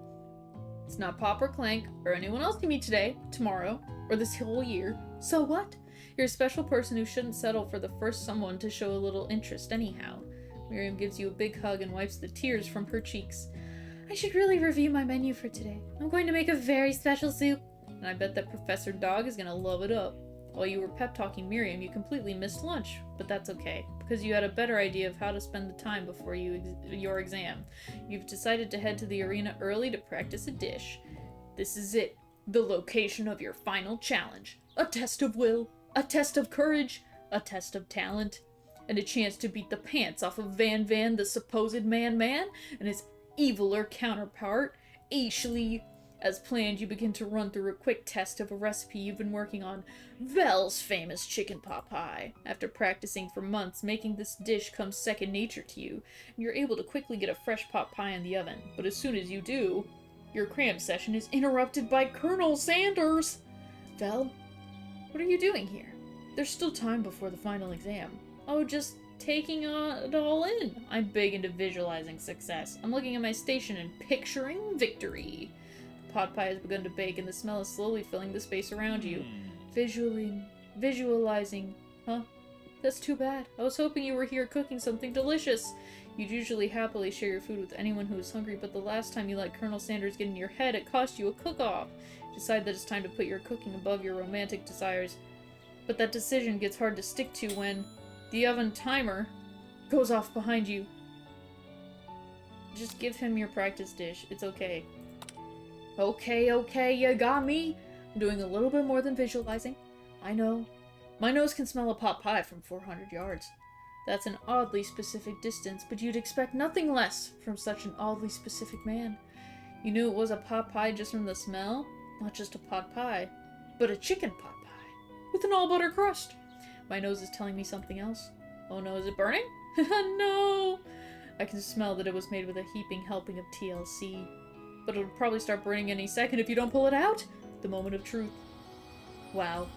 It's not Pop or Clank, or anyone else you meet today, tomorrow, or this whole year. So what? You're a special person who shouldn't settle for the first someone to show a little interest anyhow. Miriam gives you a big hug and wipes the tears from her cheeks. I should really review my menu for today. I'm going to make a very special soup. And I bet that Professor Dog is gonna love it up. While you were pep-talking Miriam, you completely missed lunch, but that's okay, because you had a better idea of how to spend the time before your exam. You've decided to head to the arena early to practice a dish. This is it, the location of your final challenge. A test of will, a test of courage, a test of talent, and a chance to beat the pants off of Van Van, the supposed man-man, and his eviler counterpart, Ashley. As planned, you begin to run through a quick test of a recipe you've been working on, Vel's famous chicken pot pie. After practicing for months, making this dish comes second nature to you, and you're able to quickly get a fresh pot pie in the oven. But as soon as you do, your cram session is interrupted by Colonel Sanders. Vel, what are you doing here? There's still time before the final exam. Oh, just taking it all in. I'm big into visualizing success. I'm looking at my station and picturing victory. Pot pie has begun to bake, and the smell is slowly filling the space around you. Visualizing. Huh? That's too bad. I was hoping you were here cooking something delicious. You'd usually happily share your food with anyone who is hungry, but the last time you let Colonel Sanders get in your head, it cost you a cook-off. Decide that it's time to put your cooking above your romantic desires. But that decision gets hard to stick to when the oven timer goes off behind you. Just give him your practice dish. It's okay. Okay, you got me. I'm doing a little bit more than visualizing. I know. My nose can smell a pot pie from 400 yards. That's an oddly specific distance, but you'd expect nothing less from such an oddly specific man. You knew it was a pot pie just from the smell? Not just a pot pie, but a chicken pot pie. With an all-butter crust. My nose is telling me something else. Oh no, is it burning? No! I can smell that it was made with a heaping helping of TLC. But it'll probably start burning any second if you don't pull it out. The moment of truth. Wow.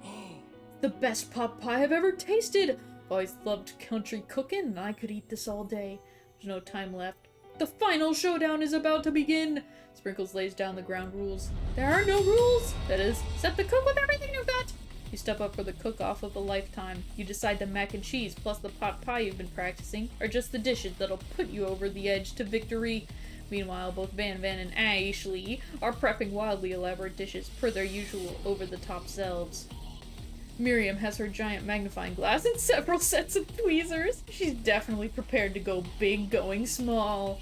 The best pot pie I've ever tasted! Always loved country cooking, and I could eat this all day. There's no time left. The final showdown is about to begin! Sprinkles lays down the ground rules. There are no rules! That is, set the cook with everything you've got! You step up for the cook-off of a lifetime. You decide the mac and cheese plus the pot pie you've been practicing are just the dishes that'll put you over the edge to victory. Meanwhile, both Van Van and Ashley are prepping wildly elaborate dishes per their usual over-the-top selves. Miriam has her giant magnifying glass and several sets of tweezers. She's definitely prepared to go big going small.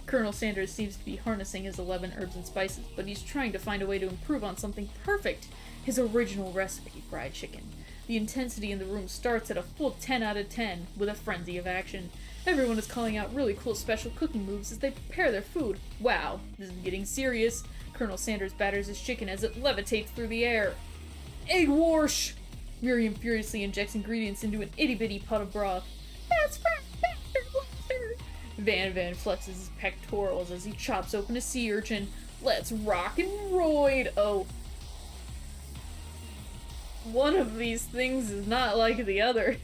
Colonel Sanders seems to be harnessing his 11 herbs and spices, but he's trying to find a way to improve on something perfect. His original recipe, fried chicken. The intensity in the room starts at a full 10 out of 10, with a frenzy of action. Everyone is calling out really cool special cooking moves as they prepare their food. Wow, this is getting serious. Colonel Sanders batters his chicken as it levitates through the air. Egg wash! Miriam furiously injects ingredients into an itty-bitty pot of broth. That's faster, blaster! Van Van flexes his pectorals as he chops open a sea urchin. Let's rock and roid! Oh. One of these things is not like the other.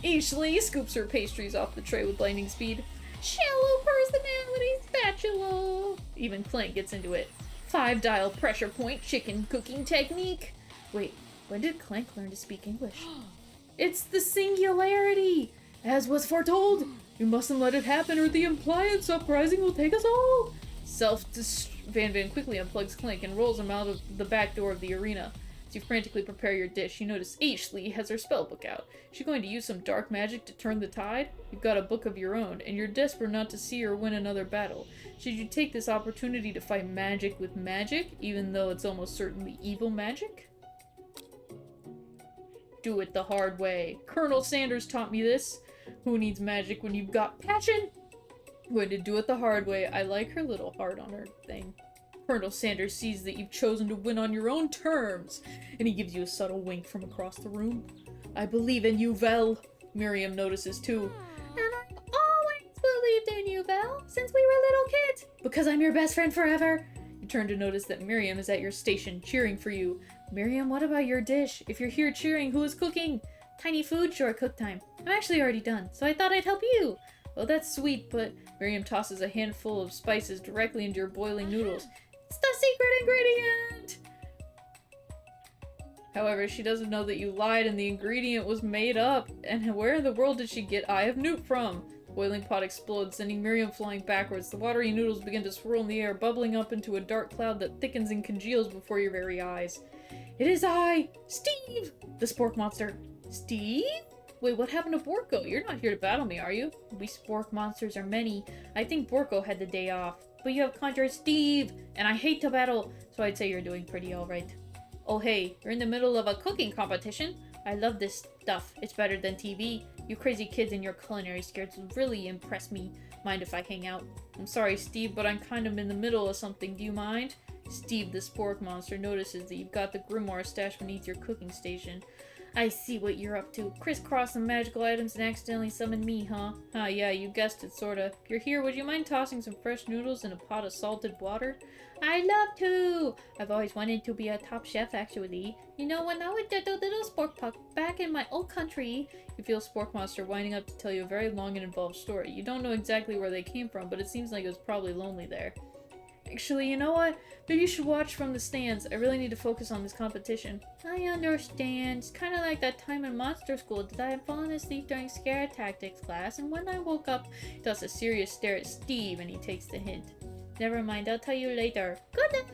Ashley scoops her pastries off the tray with lightning speed. Shallow personality spatula! Even Clank gets into it. 5-dial pressure point chicken cooking technique. Wait, when did Clank learn to speak English? It's the singularity! As was foretold! You mustn't let it happen or the implied uprising will take us all! Van Van quickly unplugs Clank and rolls him out of the back door of the arena. As you frantically prepare your dish, you notice Ashley has her spellbook out. She's going to use some dark magic to turn the tide? You've got a book of your own, and you're desperate not to see her win another battle. Should you take this opportunity to fight magic with magic, even though it's almost certainly evil magic? Do it the hard way. Colonel Sanders taught me this. Who needs magic when you've got passion? I'm going to do it the hard way. I like her little heart on her thing. Colonel Sanders sees that you've chosen to win on your own terms, and he gives you a subtle wink from across the room. I believe in you, Vel. Miriam notices too. And I've always believed in you, Vel, since we were little kids. Because I'm your best friend forever. You turn to notice that Miriam is at your station, cheering for you. Miriam, what about your dish? If you're here cheering, who is cooking? Tiny food, short cook time. I'm actually already done, so I thought I'd help you. Oh, that's sweet, but Miriam tosses a handful of spices directly into your boiling noodles. It's the secret ingredient! However, she doesn't know that you lied and the ingredient was made up. And where in the world did she get Eye of Newt from? The boiling pot explodes, sending Miriam flying backwards. The watery noodles begin to swirl in the air, bubbling up into a dark cloud that thickens and congeals before your very eyes. It is I, Steve, the spork monster. Steve? Wait, what happened to Borko? You're not here to battle me, are you? We spork monsters are many. I think Borko had the day off. But you have conjured Steve, and I hate to battle, so I'd say you're doing pretty alright. Oh hey, you're in the middle of a cooking competition? I love this stuff. It's better than TV. You crazy kids and your culinary skills really impress me. Mind if I hang out? I'm sorry, Steve, but I'm kind of in the middle of something. Do you mind? Steve, the spork monster, notices that you've got the grimoire stashed beneath your cooking station. I see what you're up to. Crisscross some magical items and accidentally summon me, huh? Ah, yeah, you guessed it, sorta. If you're here, would you mind tossing some fresh noodles in a pot of salted water? I'd love to! I've always wanted to be a top chef, actually. You know, when I was just a little spork puck back in my old country. You feel Spork Monster winding up to tell you a very long and involved story. You don't know exactly where they came from, but it seems like it was probably lonely there. Actually, you know what? Maybe you should watch from the stands. I really need to focus on this competition. I understand. It's kind of like that time in monster school that I had fallen asleep during scare tactics class, and when I woke up, he does a serious stare at Steve, and he takes the hint. Never mind, I'll tell you later. Good luck!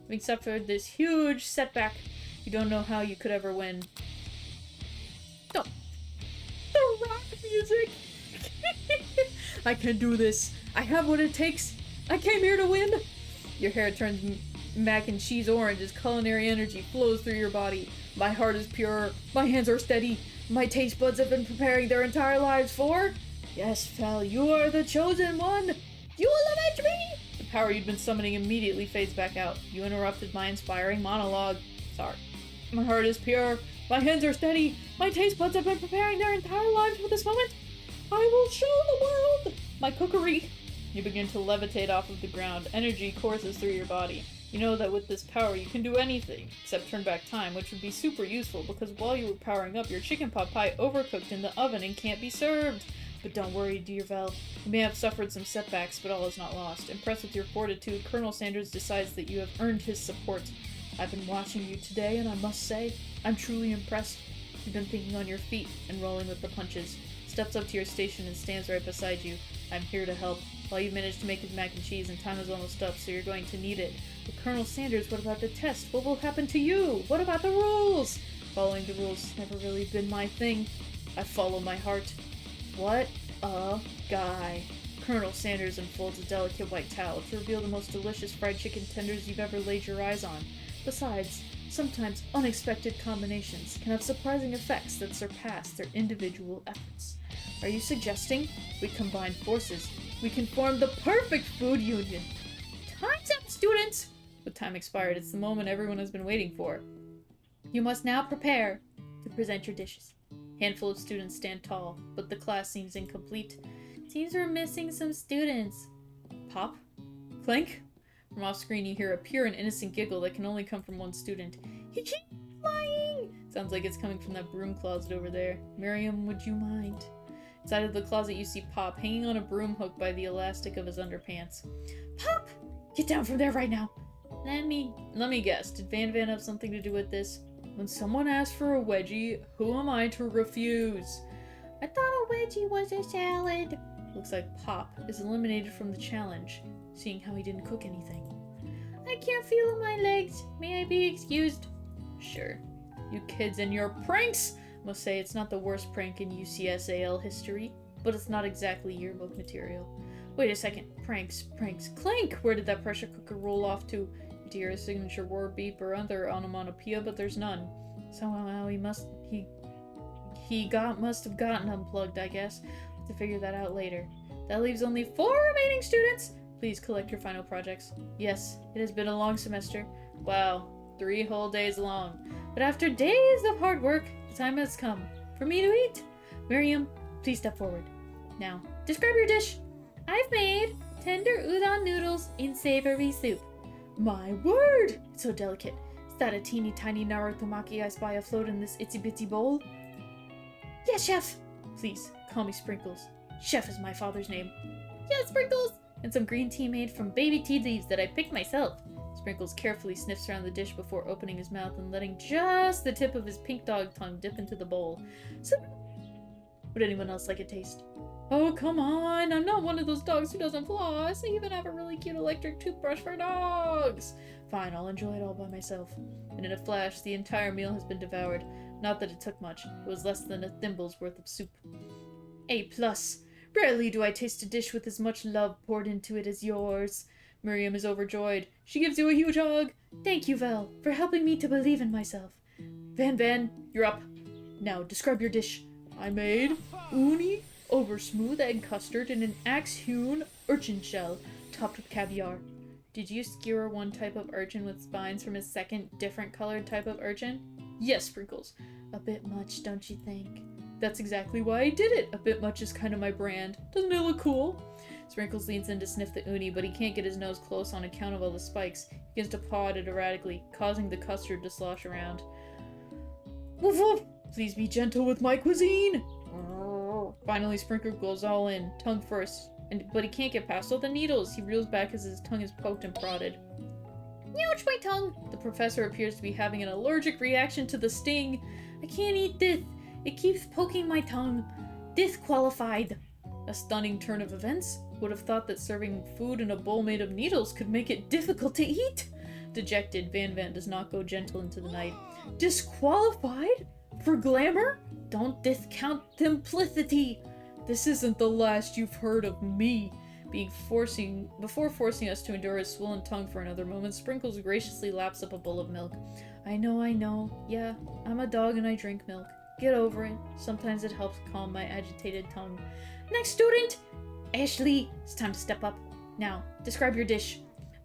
Having suffered this huge setback, you don't know how you could ever win. Oh. The rock music! I can do this. I have what it takes. I came here to win! Your hair turns mac and cheese orange as culinary energy flows through your body. My heart is pure. My hands are steady. My taste buds have been preparing their entire lives for... Yes, Fel, you are the chosen one! You will avenge me! The power you'd been summoning immediately fades back out. You interrupted my inspiring monologue. Sorry. My heart is pure. My hands are steady. My taste buds have been preparing their entire lives for this moment. I will show the world my cookery. You begin to levitate off of the ground. Energy courses through your body. You know that with this power you can do anything, except turn back time, which would be super useful because while you were powering up, your chicken pot pie overcooked in the oven and can't be served. But don't worry, dear Vel. You may have suffered some setbacks, but all is not lost. Impressed with your fortitude, Colonel Sanders decides that you have earned his support. I've been watching you today, and I must say, I'm truly impressed. You've been thinking on your feet and rolling with the punches. Steps up to your station and stands right beside you. I'm here to help. Well, you managed to make his mac and cheese and time is almost up, so you're going to need it. But Colonel Sanders, what about the test? What will happen to you? What about the rules? Following the rules has never really been my thing. I follow my heart. What a guy. Colonel Sanders unfolds a delicate white towel to reveal the most delicious fried chicken tenders you've ever laid your eyes on. Besides, sometimes unexpected combinations can have surprising effects that surpass their individual efforts. Are you suggesting we combine forces? We can form the perfect food union. Time's up, students! With time expired, it's the moment everyone has been waiting for. You must now prepare to present your dishes. Handful of students stand tall, but the class seems incomplete. Seems we're missing some students. Pop? Clink? From off screen you hear a pure and innocent giggle that can only come from one student. He keeps flying! Sounds like it's coming from that broom closet over there. Miriam, would you mind? Inside of the closet you see Pop hanging on a broom hook by the elastic of his underpants. Pop! Get down from there right now! Let me guess, did Van have something to do with this? When someone asks for a wedgie, who am I to refuse? I thought a wedgie was a salad. Looks like Pop is eliminated from the challenge, seeing how he didn't cook anything. I can't feel my legs. May I be excused? Sure. You kids and your pranks! Must say it's not the worst prank in UCSAL history, but it's not exactly yearbook material. Wait a second. Pranks. Clink! Where did that pressure cooker roll off to? You hear a signature word beep or other onomatopoeia, but there's none. Somehow he must have gotten unplugged, I guess. Have to figure that out later. That leaves only 4 remaining students! Please collect your final projects. Yes, it has been a long semester. Wow, 3 whole days long. But after days of hard work, the time has come for me to eat. Miriam, please step forward. Now, describe your dish. I've made tender udon noodles in savory soup. My word! It's so delicate. Is that a teeny tiny Narutomaki I spy afloat in this itsy bitsy bowl? Yes, Chef! Please, call me Sprinkles. Chef is my father's name. Yes, Sprinkles! And some green tea made from baby tea leaves that I picked myself. Sprinkles carefully sniffs around the dish before opening his mouth and letting just the tip of his pink dog tongue dip into the bowl. So, would anyone else like a taste? Oh, come on! I'm not one of those dogs who doesn't floss! I even have a really cute electric toothbrush for dogs! Fine, I'll enjoy it all by myself. And in a flash, the entire meal has been devoured. Not that it took much. It was less than a thimble's worth of soup. A+. Rarely do I taste a dish with as much love poured into it as yours. Miriam is overjoyed. She gives you a huge hug. Thank you, Vel, for helping me to believe in myself. Van, you're up. Now, describe your dish. I made uni over smooth egg custard in an axe-hewn urchin shell, topped with caviar. Did you skewer one type of urchin with spines from a second, different colored type of urchin? Yes, Sprinkles. A bit much, don't you think? That's exactly why I did it. A bit much is kind of my brand. Doesn't it look cool? Sprinkles leans in to sniff the uni, but he can't get his nose close on account of all the spikes. He begins to paw at it erratically, causing the custard to slosh around. Woof woof! Please be gentle with my cuisine! Finally, Sprinkles goes all in, tongue first, but he can't get past all the needles. He reels back as his tongue is poked and prodded. Ouch, my tongue! The professor appears to be having an allergic reaction to the sting. I can't eat this. It keeps poking my tongue. Disqualified. A stunning turn of events. Would have thought that serving food in a bowl made of needles could make it difficult to eat. Dejected, Van does not go gentle into the night. Disqualified? For glamour? Don't discount simplicity. This isn't the last you've heard of me. Before forcing us to endure his swollen tongue for another moment, Sprinkles graciously laps up a bowl of milk. I know. Yeah, I'm a dog and I drink milk. Get over it. Sometimes it helps calm my agitated tongue. Next student! Ashley, it's time to step up. Now, describe your dish.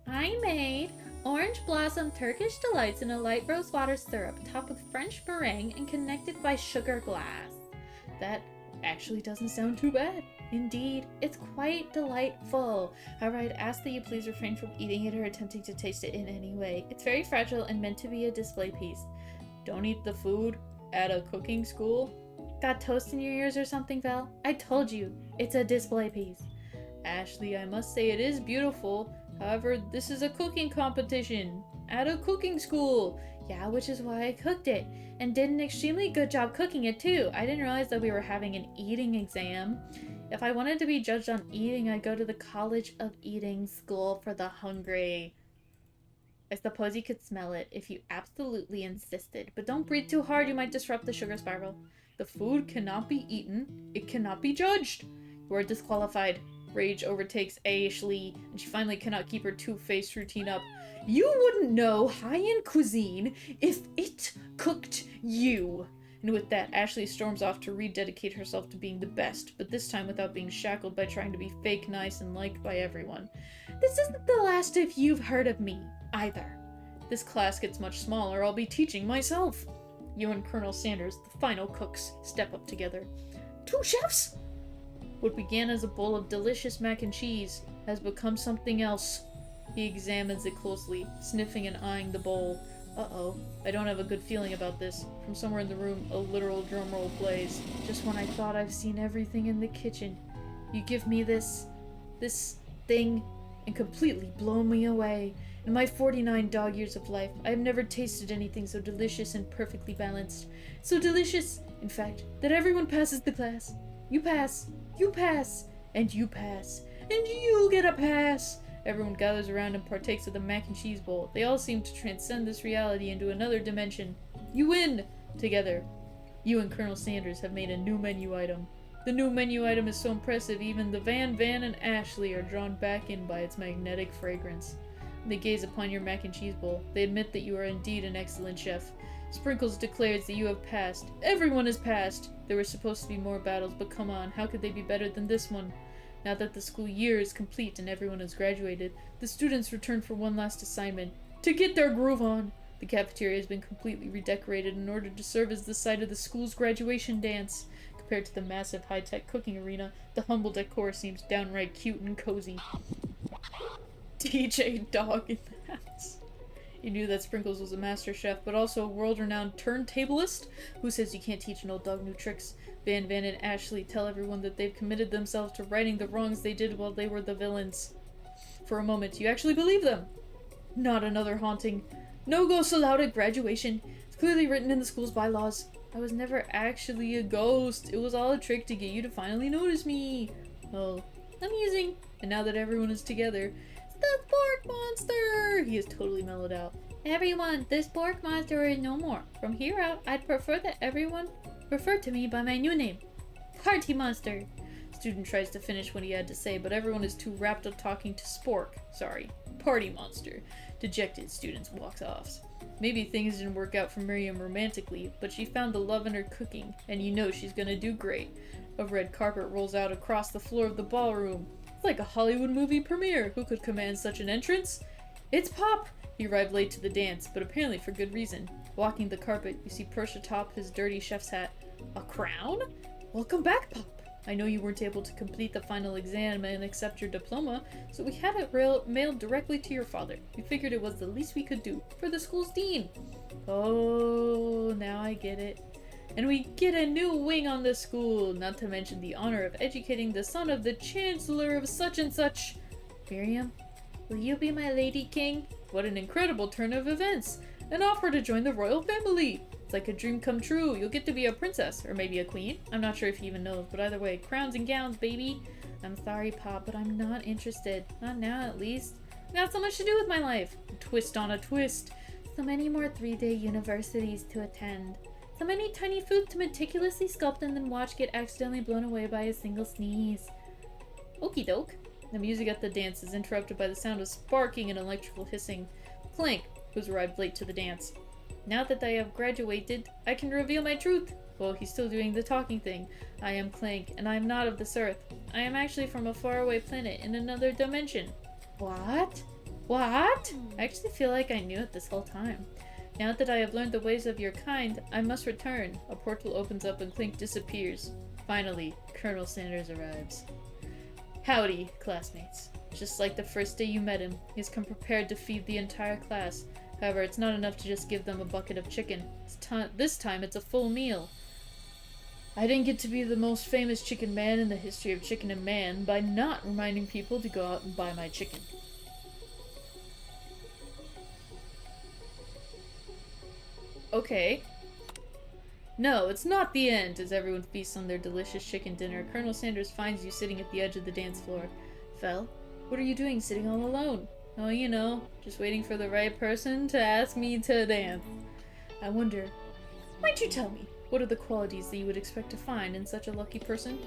I made orange blossom Turkish delights in a light rose water syrup topped with French meringue and connected by sugar glass. That actually doesn't sound too bad. Indeed, it's quite delightful. However, I'd ask that you please refrain from eating it or attempting to taste it in any way. It's very fragile and meant to be a display piece. Don't eat the food at a cooking school? Got toast in your ears or something, Val? I told you, it's a display piece. Ashley, I must say it is beautiful. However, this is a cooking competition at a cooking school. Yeah, which is why I cooked it. And did an extremely good job cooking it too. I didn't realize that we were having an eating exam. If I wanted to be judged on eating, I'd go to the College of Eating School for the Hungry. I suppose you could smell it if you absolutely insisted, but don't breathe too hard, you might disrupt the sugar spiral. The food cannot be eaten, it cannot be judged. You are disqualified. Rage overtakes Ashley, and she finally cannot keep her two-faced routine up. You wouldn't know high-end cuisine if it cooked you. And with that, Ashley storms off to rededicate herself to being the best, but this time without being shackled by trying to be fake nice and liked by everyone. This isn't the last if you've heard of me, either. This class gets much smaller, I'll be teaching myself. You and Colonel Sanders, the final cooks, step up together. 2 chefs? What began as a bowl of delicious mac and cheese has become something else. He examines it closely, sniffing and eyeing the bowl. Uh-oh, I don't have a good feeling about this. From somewhere in the room, a literal drumroll plays. Just when I thought I've seen everything in the kitchen, you give me this thing, and completely blow me away. In my 49 dog years of life, I have never tasted anything so delicious and perfectly balanced. So delicious, in fact, that everyone passes the class. You pass, and you pass, and you get a pass. Everyone gathers around and partakes of the mac and cheese bowl. They all seem to transcend this reality into another dimension. You win! Together. You and Colonel Sanders have made a new menu item. The new menu item is so impressive even the Van and Ashley are drawn back in by its magnetic fragrance. When they gaze upon your mac and cheese bowl, they admit that you are indeed an excellent chef. Sprinkles declares that you have passed. Everyone has passed! There were supposed to be more battles, but come on, how could they be better than this one? Now that the school year is complete and everyone has graduated, the students return for one last assignment. To get their groove on! The cafeteria has been completely redecorated in order to serve as the site of the school's graduation dance. Compared to the massive high-tech cooking arena, the humble decor seems downright cute and cozy. DJ Dog in the house. You knew that Sprinkles was a master chef, but also a world-renowned turntablist? Who says you can't teach an old dog new tricks? Van and Ashley tell everyone that they've committed themselves to righting the wrongs they did while they were the villains. For a moment, you actually believe them. Not another haunting. No ghosts allowed at graduation. It's clearly written in the school's bylaws. I was never actually a ghost. It was all a trick to get you to finally notice me. Oh, amusing. And now that everyone is together, it's the Pork Monster! He is totally mellowed out. Everyone, this Pork Monster is no more. From here out, I'd prefer that everyone refer to me by my new name. Party Monster. Student tries to finish what he had to say, but everyone is too wrapped up talking to Party Monster. Dejected, students walks off. Maybe things didn't work out for Miriam romantically, but she found the love in her cooking, and you know she's gonna do great. A red carpet rolls out across the floor of the ballroom. It's like a Hollywood movie premiere. Who could command such an entrance? It's Pop! He arrived late to the dance, but apparently for good reason. Walking the carpet, you see perched atop his dirty chef's hat. A crown? Welcome back, Pop! I know you weren't able to complete the final exam and accept your diploma, so we had it mailed directly to your father. We figured it was the least we could do for the school's dean. Oh, now I get it. And we get a new wing on the school, not to mention the honor of educating the son of the chancellor of such and such. Miriam, will you be my lady king? What an incredible turn of events! An offer to join the royal family! It's like a dream come true. You'll get to be a princess, or maybe a queen. I'm not sure if he even knows, but either way, crowns and gowns, baby. I'm sorry, Pop, but I'm not interested. Not now, at least. I've got so much to do with my life. A twist on a twist. So many more 3-day universities to attend. So many tiny foods to meticulously sculpt and then watch get accidentally blown away by a single sneeze. Okie doke. The music at the dance is interrupted by the sound of sparking and electrical hissing. Clank, who's arrived late to the dance. Now that I have graduated, I can reveal my truth. Well, he's still doing the talking thing. I am Clank, and I am not of this earth. I am actually from a faraway planet in another dimension. What? What? I actually feel like I knew it this whole time. Now that I have learned the ways of your kind, I must return. A portal opens up and Clank disappears. Finally, Colonel Sanders arrives. Howdy, classmates. Just like the first day you met him, he has come prepared to feed the entire class. However, it's not enough to just give them a bucket of chicken. This time, it's a full meal. I didn't get to be the most famous chicken man in the history of Chicken and Man by not reminding people to go out and buy my chicken. Okay. No, it's not the end. As everyone feasts on their delicious chicken dinner, Colonel Sanders finds you sitting at the edge of the dance floor. Fel, what are you doing sitting all alone? Oh, you know, just waiting for the right person to ask me to dance. I wonder, might you tell me, what are the qualities that you would expect to find in such a lucky person?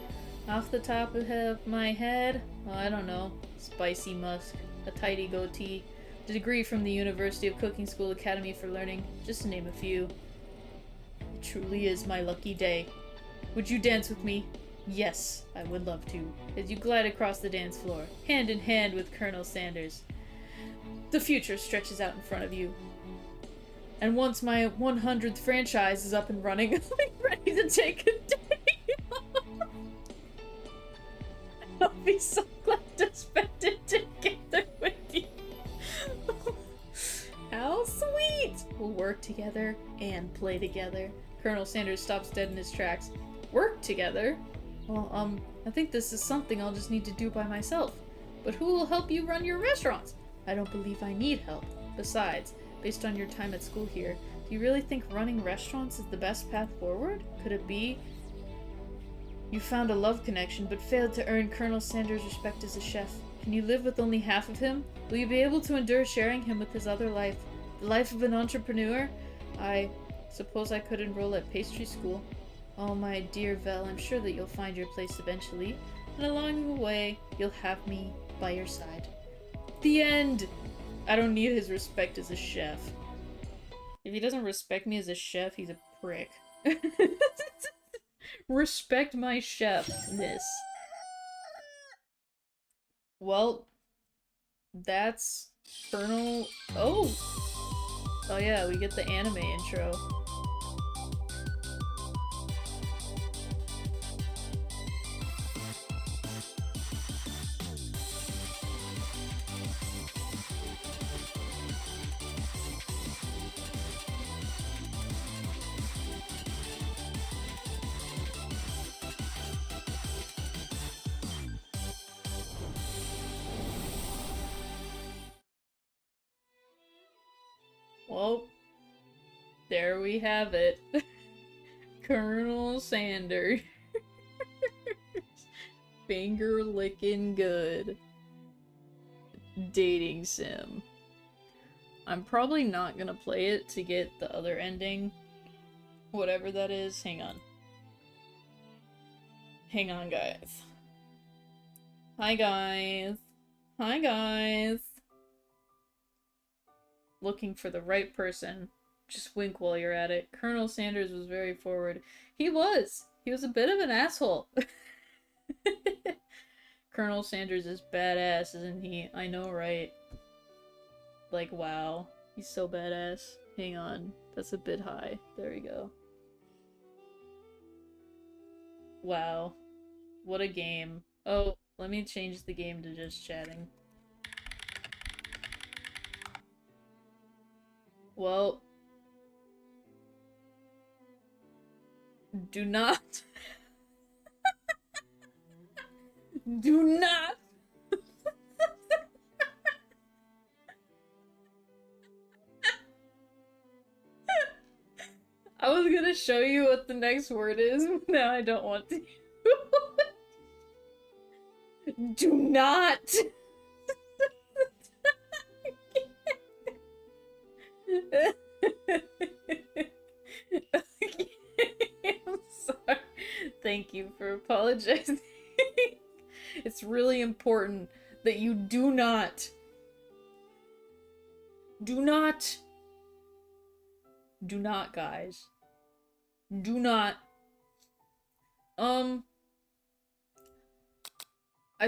Off the top of my head, well, I don't know, spicy musk, a tidy goatee, a degree from the University of Cooking School Academy for Learning, just to name a few. It truly is my lucky day. Would you dance with me? Yes, I would love to, as you glide across the dance floor, hand in hand with Colonel Sanders. The future stretches out in front of you. And once my 100th franchise is up and running, I'll be ready to take a day off. I'll be so glad to spend it together with you. How sweet! We'll work together and play together. Colonel Sanders stops dead in his tracks. Work together? Well, I think this is something I'll just need to do by myself. But who will help you run your restaurants? I don't believe I need help. Besides, based on your time at school here, do you really think running restaurants is the best path forward? Could it be you found a love connection but failed to earn Colonel Sanders' respect as a chef? Can you live with only half of him? Will you be able to endure sharing him with his other life? The life of an entrepreneur? I suppose I could enroll at pastry school. Oh, my dear Vel, I'm sure that you'll find your place eventually, and along the way, you'll have me by your side. The end! I don't need his respect as a chef. If he doesn't respect me as a chef, he's a prick. Respect my chefness. Well, that's Colonel... Oh! Oh yeah, we get the anime intro. Well, there we have it. Colonel Sanders. Finger licking good. Dating sim. I'm probably not gonna play it to get the other ending. Whatever that is. Hang on. Hang on, guys. Hi, guys. Hi, guys. Looking for the right person. Just wink while you're at it. Colonel Sanders was very forward. He was! He was a bit of an asshole. Colonel Sanders is badass, isn't he? I know, right? Like, wow. He's so badass. Hang on. That's a bit high. There we go. Wow. What a game. Oh, let me change the game to just chatting. Well... Do not... Do not! I was gonna show you what the next word is, but now I don't want to. Do not! I'm sorry. Thank you for apologizing. It's really important that you do not. Do not. Do not, guys. Do not. I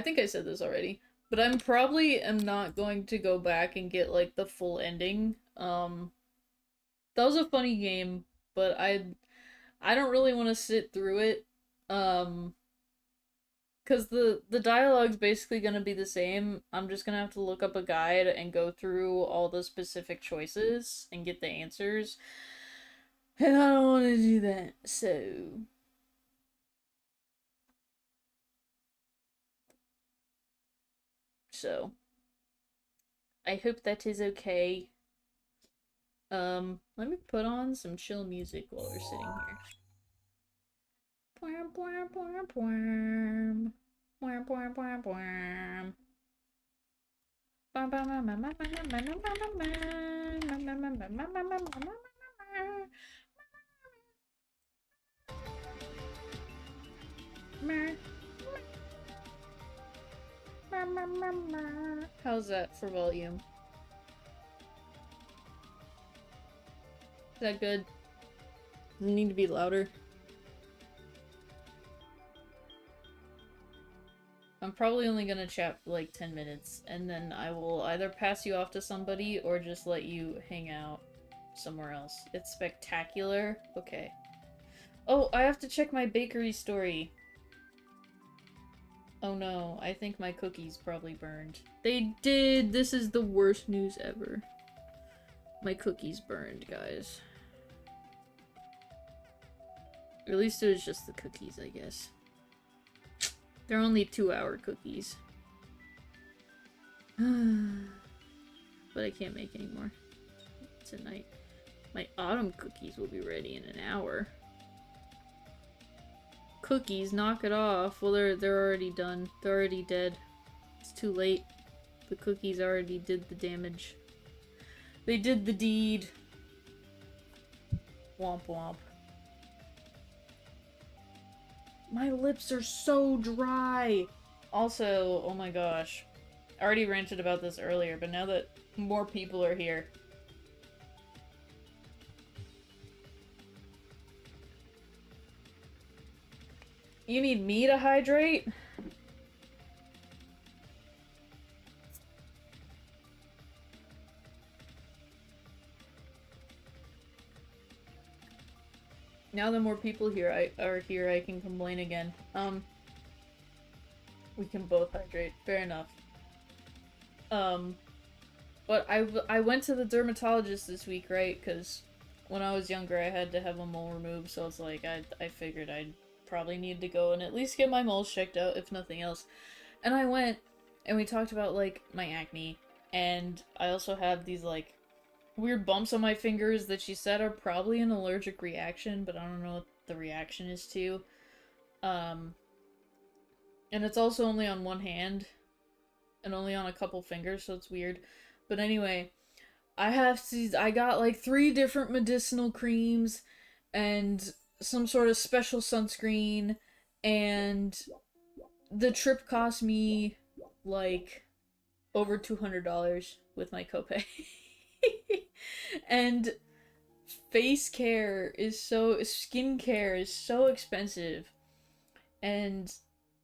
think I said this already, but I'm probably am not going to go back and get, like, the full ending. That was a funny game, but I don't really want to sit through it. Because the dialogue's basically gonna be the same. I'm just gonna have to look up a guide and go through all the specific choices and get the answers. And I don't want to do that, so... I hope that is okay. Let me put on some chill music while we're sitting here. How's that for volume? Is that good? Does it need to be louder? I'm probably only gonna chat for like 10 minutes, and then I will either pass you off to somebody or just let you hang out somewhere else. It's spectacular. Okay. Oh, I have to check my bakery story. Oh no, I think my cookies probably burned. They did! This is the worst news ever. My cookies burned, guys. At least it was just the cookies, I guess. They're only 2-hour cookies. But I can't make any more tonight. My autumn cookies will be ready in an hour. Cookies, knock it off. Well, they're already done. They're already dead. It's too late. The cookies already did the damage. They did the deed. Womp womp. My lips are so dry! Also, oh my gosh. I already ranted about this earlier, but now that more people are here. You need me to hydrate? Now that more people are here, I can complain again. We can both hydrate. Fair enough. But I went to the dermatologist this week, right? Because when I was younger, I had to have a mole removed, so it's like, I figured I'd probably need to go and at least get my moles checked out, if nothing else. And I went, and we talked about, like, my acne, and I also have these, like, weird bumps on my fingers that she said are probably an allergic reaction, but I don't know what the reaction is to. And it's also only on one hand and only on a couple fingers, so it's weird. But anyway, I got like 3 different medicinal creams and some sort of special sunscreen, and the trip cost me like over $200 with my copay. And skincare is so expensive. And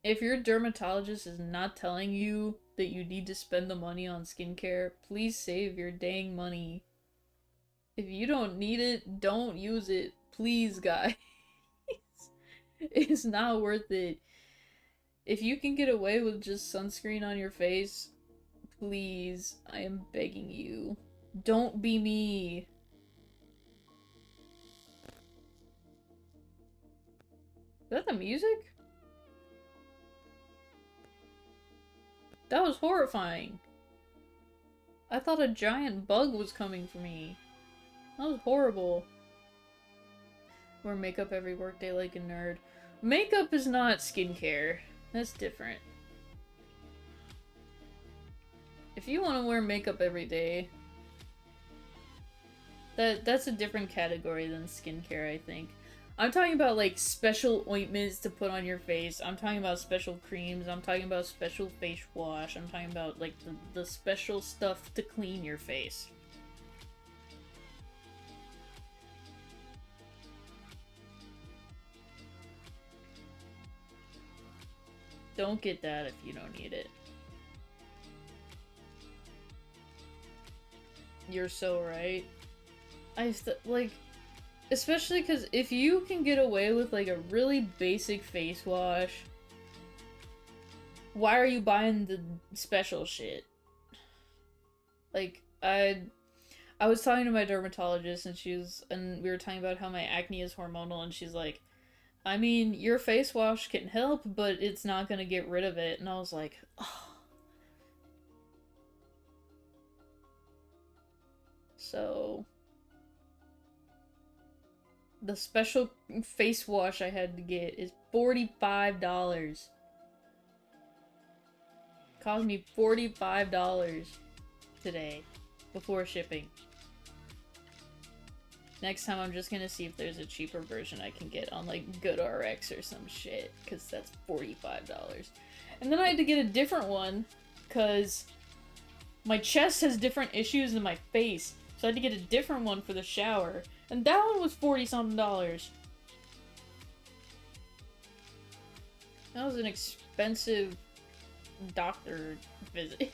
if your dermatologist is not telling you that you need to spend the money on skincare, please save your dang money. If you don't need it, don't use it. Please, guys. It's not worth it. If you can get away with just sunscreen on your face, please, I am begging you. Don't be me. Is that the music? That was horrifying. I thought a giant bug was coming for me. That was horrible. Wear makeup every workday like a nerd. Makeup is not skincare. That's different. If you want to wear makeup every day, that's a different category than skincare, I think. I'm talking about like special ointments to put on your face. I'm talking about special creams. I'm talking about special face wash. I'm talking about like the special stuff to clean your face. Don't get that if you don't need it. You're so right. Like, especially because if you can get away with like a really basic face wash, why are you buying the special shit? Like, I was talking to my dermatologist and we were talking about how my acne is hormonal, and she's like, I mean, your face wash can help, but it's not gonna get rid of it. And I was like, oh. So the special face wash I had to get is $45. Cost me $45 today before shipping. Next time I'm just gonna see if there's a cheaper version I can get on like GoodRx or some shit, because that's $45. And then I had to get a different one because my chest has different issues than my face. So I had to get a different one for the shower. And that one was $40-something. That was an expensive doctor visit.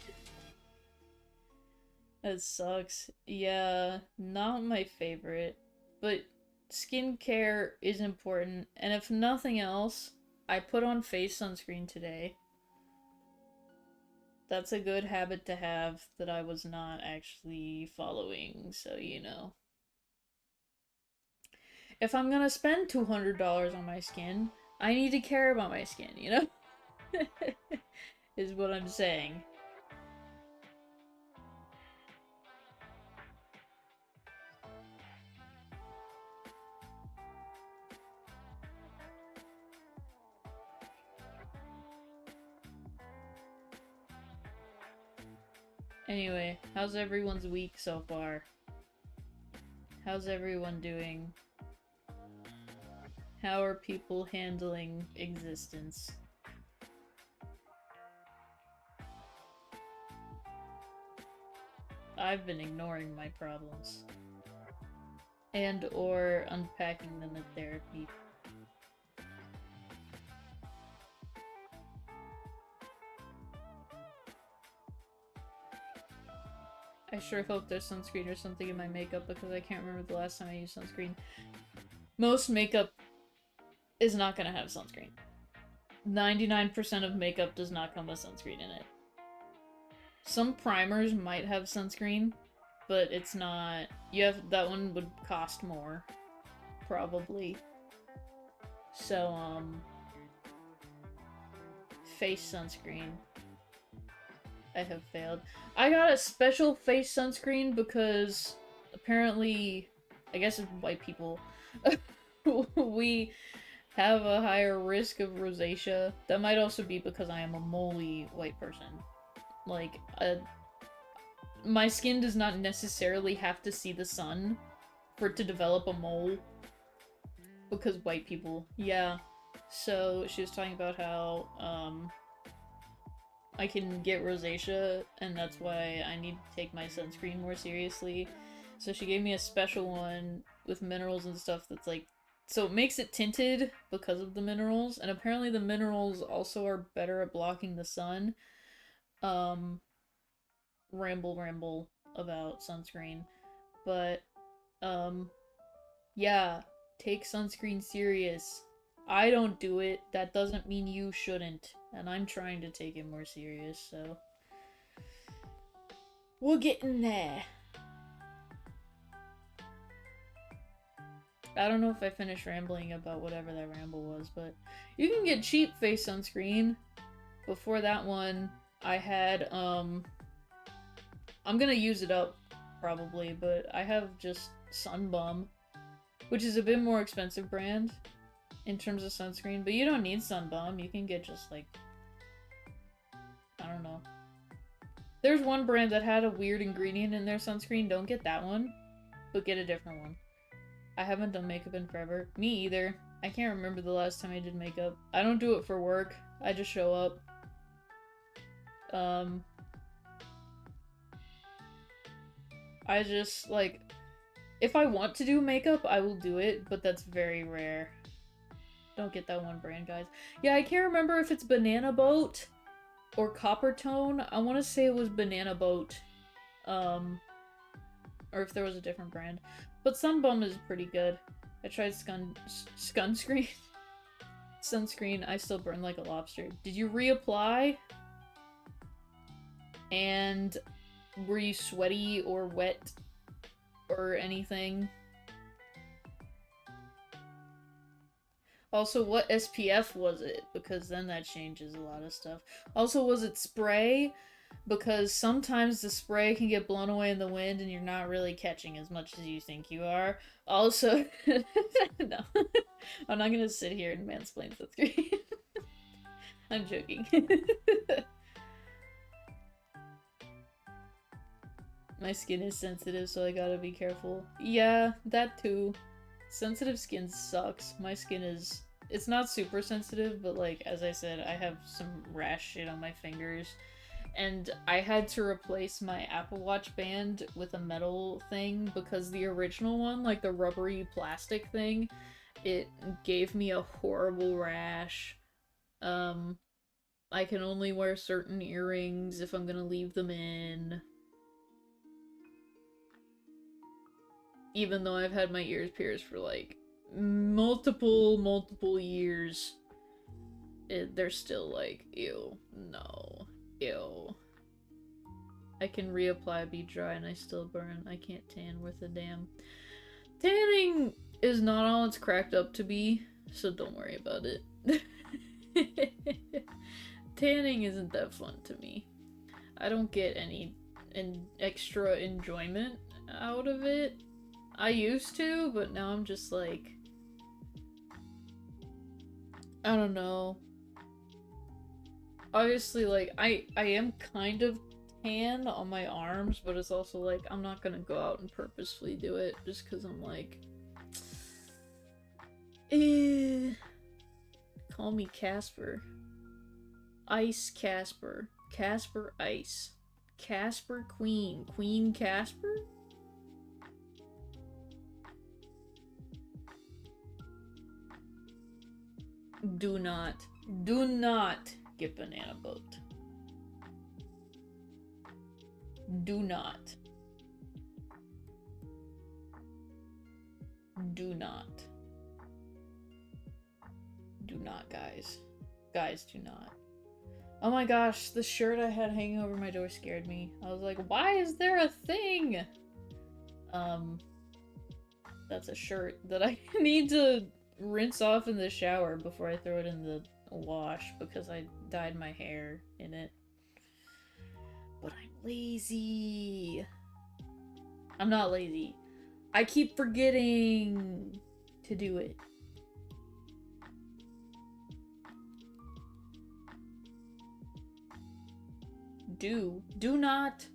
That sucks. Yeah, not my favorite. But skincare is important. And if nothing else, I put on face sunscreen today. That's a good habit to have that I was not actually following, so you know. If I'm gonna spend $200 on my skin, I need to care about my skin, you know? Is what I'm saying. Anyway, how's everyone's week so far? How's everyone doing? How are people handling existence? I've been ignoring my problems. And or unpacking them in therapy. I sure hope there's sunscreen or something in my makeup because I can't remember the last time I used sunscreen. Most makeup is not gonna have sunscreen. 99% of makeup does not come with sunscreen in it. Some primers might have sunscreen, but it's not... that one would cost more. Probably. So, face sunscreen. I have failed. I got a special face sunscreen because apparently, I guess it's white people, we have a higher risk of rosacea. That might also be because I am a moly white person. Like, my skin does not necessarily have to see the sun for it to develop a mole. Because white people. Yeah. So, she was talking about how, I can get rosacea, and that's why I need to take my sunscreen more seriously. So she gave me a special one with minerals and stuff that's like... So it makes it tinted because of the minerals, and apparently the minerals also are better at blocking the sun. Ramble about sunscreen. But, yeah, take sunscreen serious. I don't do it, that doesn't mean you shouldn't. And I'm trying to take it more serious, so... We're getting there. I don't know if I finished rambling about whatever that ramble was, but... You can get cheap face sunscreen. Before that one, I had, I'm gonna use it up, probably, but I have just Sunbum, which is a bit more expensive brand in terms of sunscreen, but you don't need Sunbum. You can get just, like... I don't know. There's one brand that had a weird ingredient in their sunscreen. Don't get that one, but get a different one. I haven't done makeup in forever. Me either. I can't remember the last time I did makeup. I don't do it for work. I just show up. I just, like... If I want to do makeup, I will do it, but that's very rare. Don't get that one brand, guys. Yeah, I can't remember if it's Banana Boat or Copper Tone. I want to say it was Banana Boat. Or if there was a different brand. But Sunbum is pretty good. I tried sunscreen. Sunscreen, I still burn like a lobster. Did you reapply? And were you sweaty or wet or anything? Also, what SPF was it? Because then that changes a lot of stuff. Also, was it spray? Because sometimes the spray can get blown away in the wind and you're not really catching as much as you think you are. Also, no. I'm not gonna sit here and mansplain sunscreen. I'm joking. My skin is sensitive, so I gotta be careful. Yeah, that too. Sensitive skin sucks. My skin is... It's not super sensitive, but like, as I said, I have some rash shit on my fingers. And I had to replace my Apple Watch band with a metal thing because the original one, like the rubbery plastic thing, it gave me a horrible rash. I can only wear certain earrings if I'm gonna leave them in. Even though I've had my ears pierced for like multiple years, they're still like, ew, no, ew. I can reapply, be dry, and I still burn. I can't tan worth a damn. Tanning is not all it's cracked up to be, so don't worry about it. Tanning isn't that fun to me. I don't get any extra enjoyment out of it. I used to, but now I'm just like... I don't know. Obviously, like, I am kind of tan on my arms, but it's also like, I'm not gonna go out and purposefully do it just because I'm like... Call me Casper. Ice Casper. Casper Ice. Casper Queen. Queen Casper? Do not get Banana Boat. Do not. Do not. Do not, guys. Guys, do not. Oh my gosh, the shirt I had hanging over my door scared me. I was like, why is there a thing? That's a shirt that I need to rinse off in the shower before I throw it in the wash because I dyed my hair in it. But I'm lazy. I'm not lazy. I keep forgetting to do it. Do not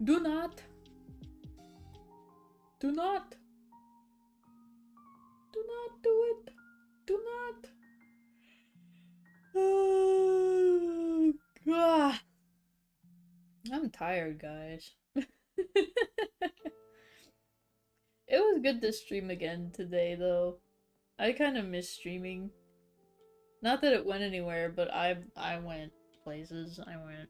do not do not do it. Do not. God. I'm tired, guys. It was good to stream again today, though. I kind of miss streaming. Not that it went anywhere, but I went places. I went.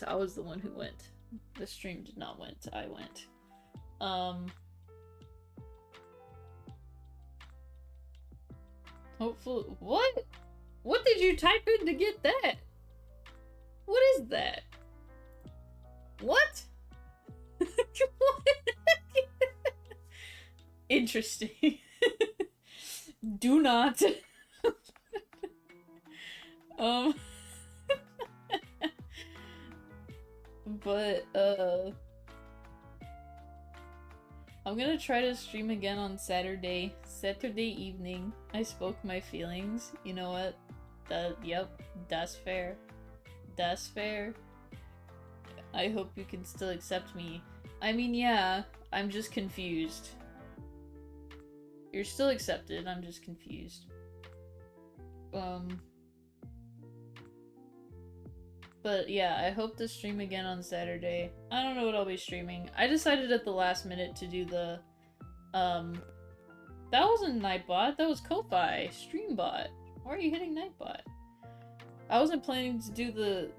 I was the one who went. The stream did not went. I went. Hopefully, what? What did you type in to get that? What is that? What? Interesting. Do not. But, I'm gonna try to stream again on Saturday evening. I spoke my feelings. You know what? Yep, that's fair. That's fair. I hope you can still accept me. I mean, yeah, I'm just confused. You're still accepted, I'm just confused. But yeah, I hope to stream again on Saturday. I don't know what I'll be streaming. I decided at the last minute to do the, that wasn't Nightbot, that was Ko-Fi, Streambot. Why are you hitting Nightbot? I wasn't planning to do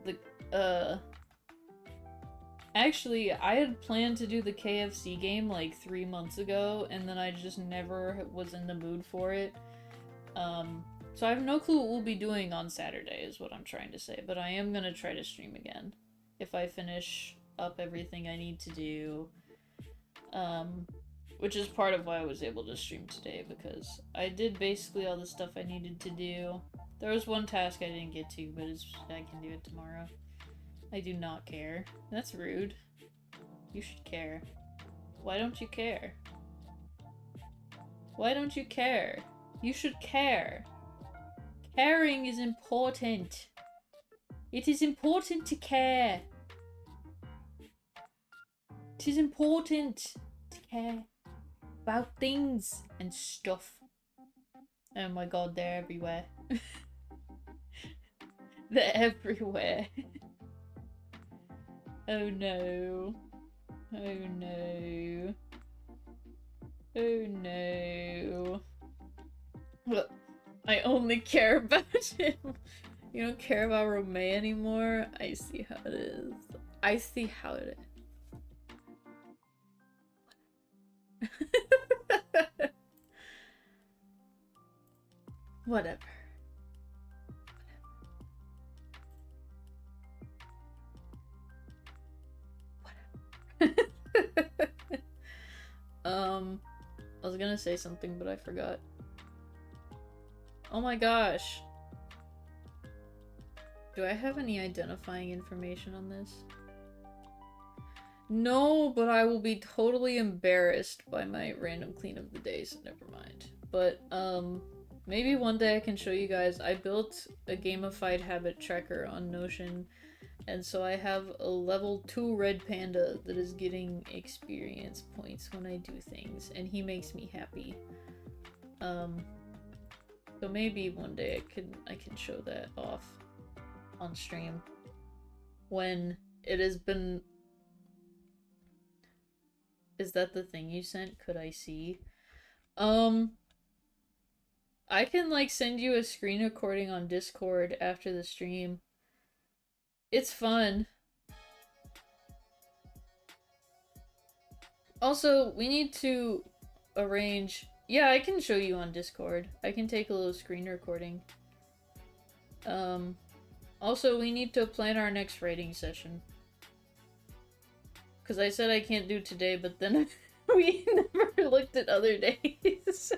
actually, I had planned to do the KFC game like 3 months ago, and then I just never was in the mood for it. So I have no clue what we'll be doing on Saturday, is what I'm trying to say, but I am gonna try to stream again. If I finish up everything I need to do. Which is part of why I was able to stream today, because I did basically all the stuff I needed to do. There was one task I didn't get to, but I can do it tomorrow. I do not care. That's rude. You should care. Why don't you care? Why don't you care? You should care. Caring is important. It is important to care. It is important to care about things and stuff. Oh my god, they're everywhere. They're everywhere. Oh no. Oh no. Oh no. Look, I only care about him. You don't care about Romeo anymore? I see how it is. I see how it is. Whatever. I was gonna say something, but I forgot. Oh my gosh. Do I have any identifying information on this? No, but I will be totally embarrassed by my random clean of the day, so never mind. But, maybe one day I can show you guys. I built a gamified habit tracker on Notion, and so I have a level 2 red panda that is getting experience points when I do things, and he makes me happy. So maybe one day I can show that off on stream when it has been. Is that the thing you sent? Could I see? I can like send you a screen recording on Discord after the stream. It's fun. Also, we need to arrange. Yeah, I can show you on Discord. I can take a little screen recording. Also, we need to plan our next rating session. Because I said I can't do today, but then we never looked at other days.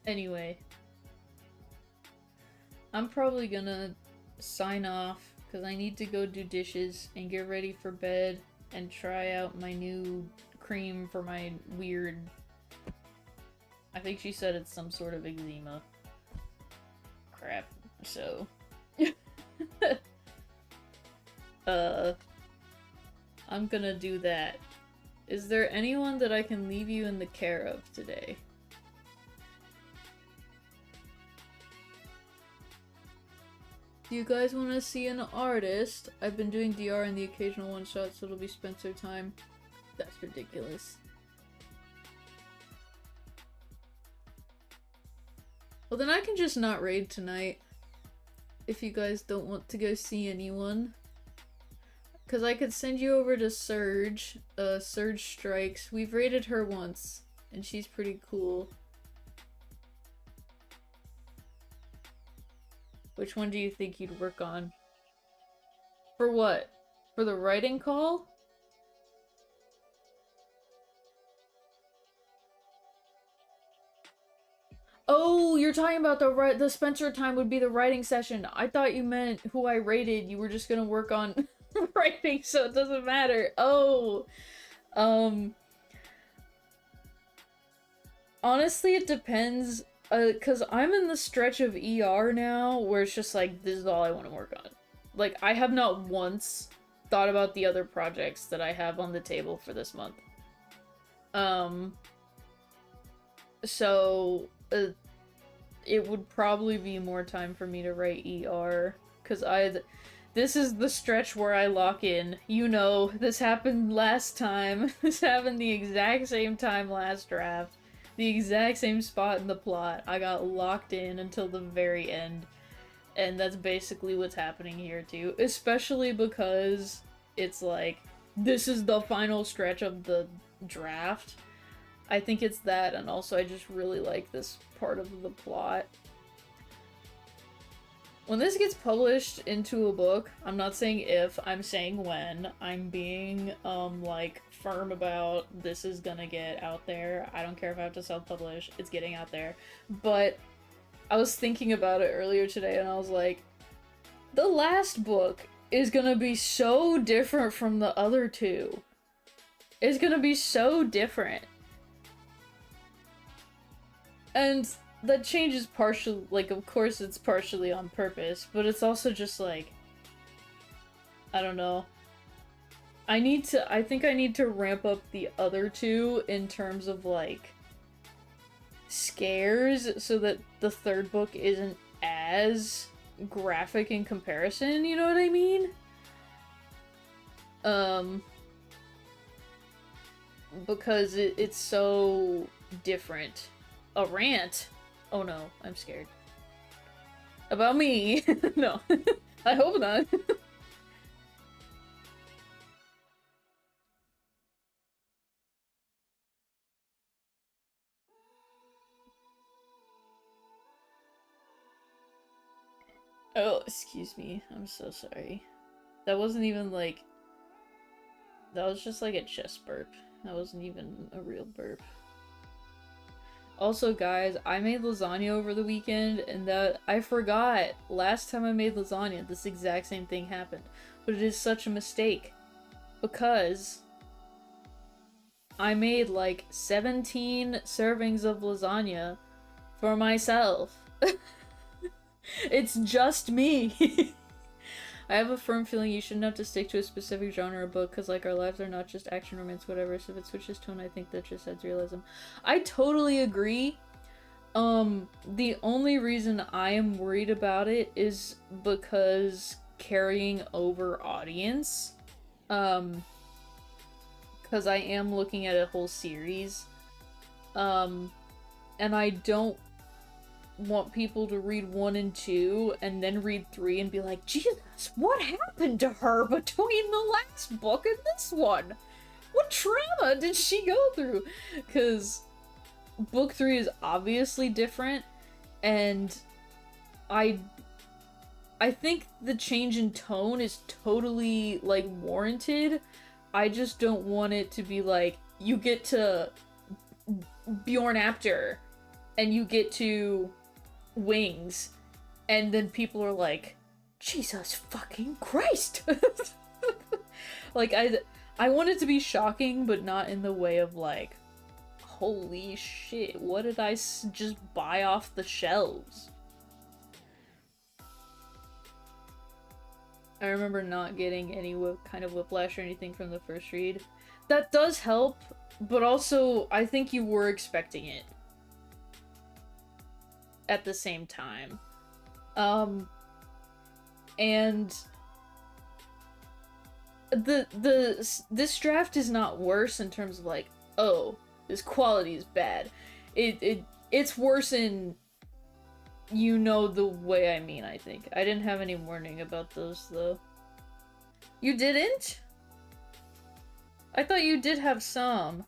Anyway. I'm probably gonna sign off because I need to go do dishes and get ready for bed and try out my new cream for my weird... I think she said it's some sort of eczema. Crap. So... I'm gonna do that. Is there anyone that I can leave you in the care of today? Do you guys want to see an artist? I've been doing DR and the occasional one-shot, so it'll be Spencer time. That's ridiculous. Well, then I can just not raid tonight. If you guys don't want to go see anyone. Because I could send you over to Surge. Surge Strikes. We've raided her once. And she's pretty cool. Which one do you think you'd work on? For what? For the writing call? Oh, you're talking about the Spencer time would be the writing session. I thought you meant who I rated. You were just gonna work on writing, so it doesn't matter. Oh. Honestly, it depends. Cause I'm in the stretch of ER now where it's just like, this is all I want to work on. Like, I have not once thought about the other projects that I have on the table for this month. So, it would probably be more time for me to write ER, cause this is the stretch where I lock in. You know, this happened last time. This happened the exact same time last draft. The exact same spot in the plot. I got locked in until the very end. And that's basically what's happening here too. Especially because it's like, this is the final stretch of the draft. I think it's that, and also I just really like this part of the plot. When this gets published into a book, I'm not saying if, I'm saying when. I'm being, like, firm about this is gonna get out there. I don't care if I have to self-publish, it's getting out there. But I was thinking about it earlier today, and I was like, the last book is gonna be so different from the other two. It's gonna be so different. And that change is partially, like, of course it's partially on purpose, but it's also just like, I don't know. I think I need to ramp up the other two in terms of, like, scares so that the third book isn't as graphic in comparison, you know what I mean? Because it's so different. A rant? Oh no, I'm scared. About me? No. I hope not. Oh, excuse me. I'm so sorry. That wasn't even like... That was just like a chest burp. That wasn't even a real burp. Also, guys, I made lasagna over the weekend, and that I forgot. Last time I made lasagna, this exact same thing happened. But it is such a mistake. Because I made like 17 servings of lasagna for myself. It's just me. I have a firm feeling you shouldn't have to stick to a specific genre of book, because, like, our lives are not just action, romance, whatever, so if it switches tone, I think that just adds realism. I totally agree. The only reason I am worried about it is because carrying over audience. Because I am looking at a whole series. And I don't want people to read 1 and 2 and then read 3 and be like, Jesus, what happened to her between the last book and this one? What trauma did she go through? Because book 3 is obviously different, and I think the change in tone is totally, like, warranted. I just don't want it to be like, you get to Bjorn Apter, and you get to wings, and then people are like, Jesus fucking Christ! Like, I want it to be shocking, but not in the way of like, holy shit, what did I just buy off the shelves? I remember not getting any kind of whiplash or anything from the first read. That does help, but also I think you were expecting it at the same time. And this draft is not worse in terms of like, oh, this quality is bad. It's worse in, you know, the way I mean, I think. I didn't have any warning about those, though. You didn't? I thought you did have some.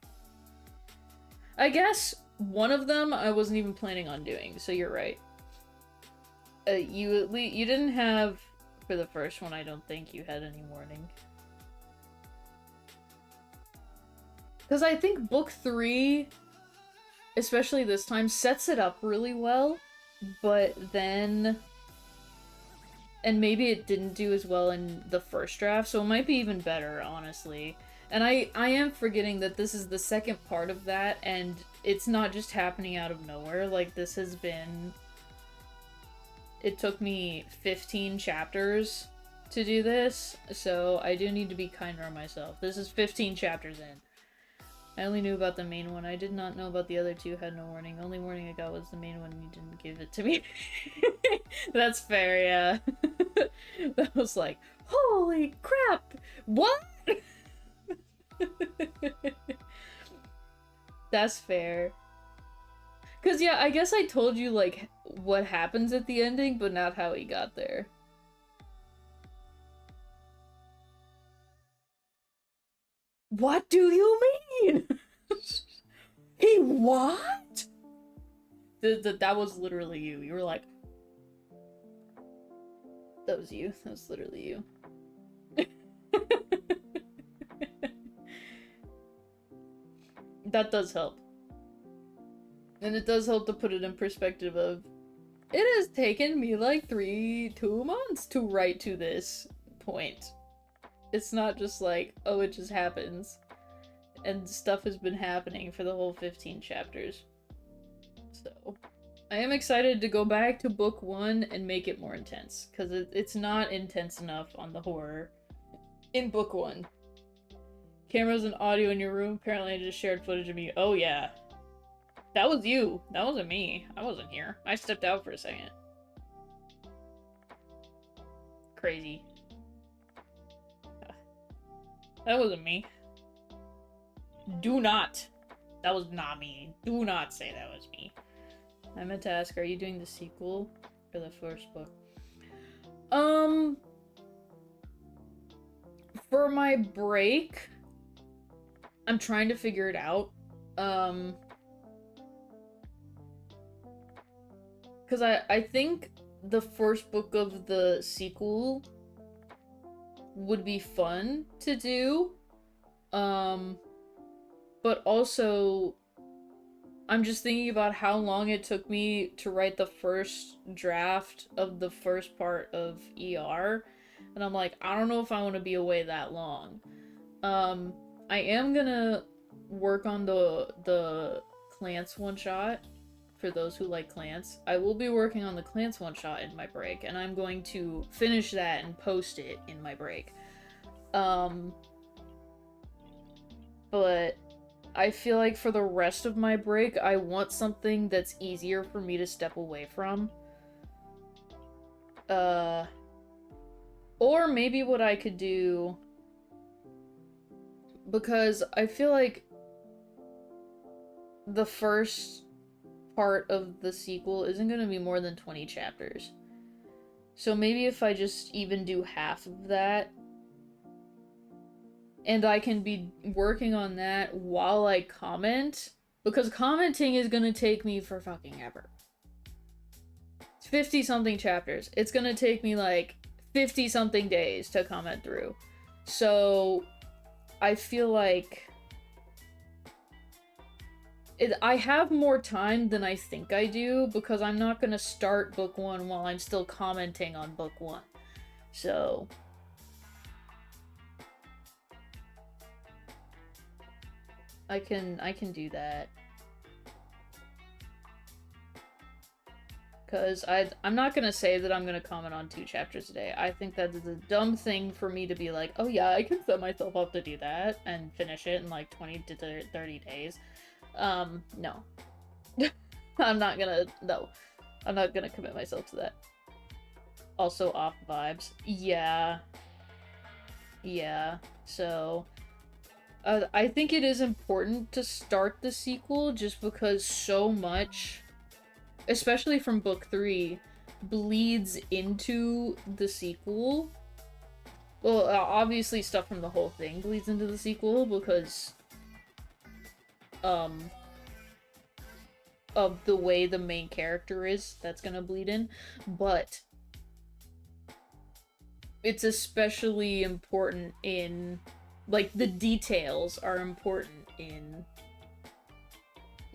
I guess one of them I wasn't even planning on doing, so you're right. You didn't have, for the first one, I don't think you had any warning. Because I think book 3, especially this time, sets it up really well, but then... And maybe it didn't do as well in the first draft, so it might be even better, honestly. And I am forgetting that this is the second part of that, and it's not just happening out of nowhere. Like, this has been... It took me 15 chapters to do this, so I do need to be kinder on myself. This is 15 chapters in. I only knew about the main one. I did not know about the other two, had no warning. The only warning I got was the main one, and you didn't give it to me. That's fair, yeah. That was like, holy crap! What? That's fair. Cause yeah, I guess I told you like what happens at the ending, but not how he got there. What do you mean? He what? That was literally you. You were like, that was you. That was literally you. That does help. And it does help to put it in perspective of, it has taken me like 2 months to write to this point. It's not just like, oh, it just happens. And stuff has been happening for the whole 15 chapters. So, I am excited to go back to book 1 and make it more intense. Because it's not intense enough on the horror in book 1. Cameras and audio in your room. Apparently I just shared footage of me. Oh yeah. That was you. That wasn't me. I wasn't here. I stepped out for a second. Crazy. That wasn't me. Do not. That was not me. Do not say that was me. I meant to ask, are you doing the sequel or the first book? For my break, I'm trying to figure it out. Because I think the first book of the sequel would be fun to do. But also, I'm just thinking about how long it took me to write the first draft of the first part of ER. And I'm like, I don't know if I want to be away that long. I am gonna work on the Clance one-shot. For those who like Clance, I will be working on the Clance one-shot in my break, and I'm going to finish that and post it in my break. But I feel like for the rest of my break, I want something that's easier for me to step away from. Or maybe what I could do, because I feel like the first part of the sequel isn't going to be more than 20 chapters. So maybe if I just even do half of that, and I can be working on that while I comment, because commenting is going to take me for fucking ever. It's 50-something chapters. It's going to take me like 50-something days to comment through. So I feel like I have more time than I think I do, because I'm not gonna start book 1 while I'm still commenting on book 1. So... I can do that. Because I'm not gonna say that I'm gonna comment on 2 chapters a day. I think that is a dumb thing for me to be like, oh yeah, I can set myself up to do that and finish it in like 20 to 30 days. No. I'm not gonna commit myself to that. Also off vibes. Yeah. Yeah, so... I think it is important to start the sequel just because so much, especially from book 3, bleeds into the sequel. Well, obviously stuff from the whole thing bleeds into the sequel because, of the way the main character is, that's gonna bleed in, but it's especially important in, like, the details are important in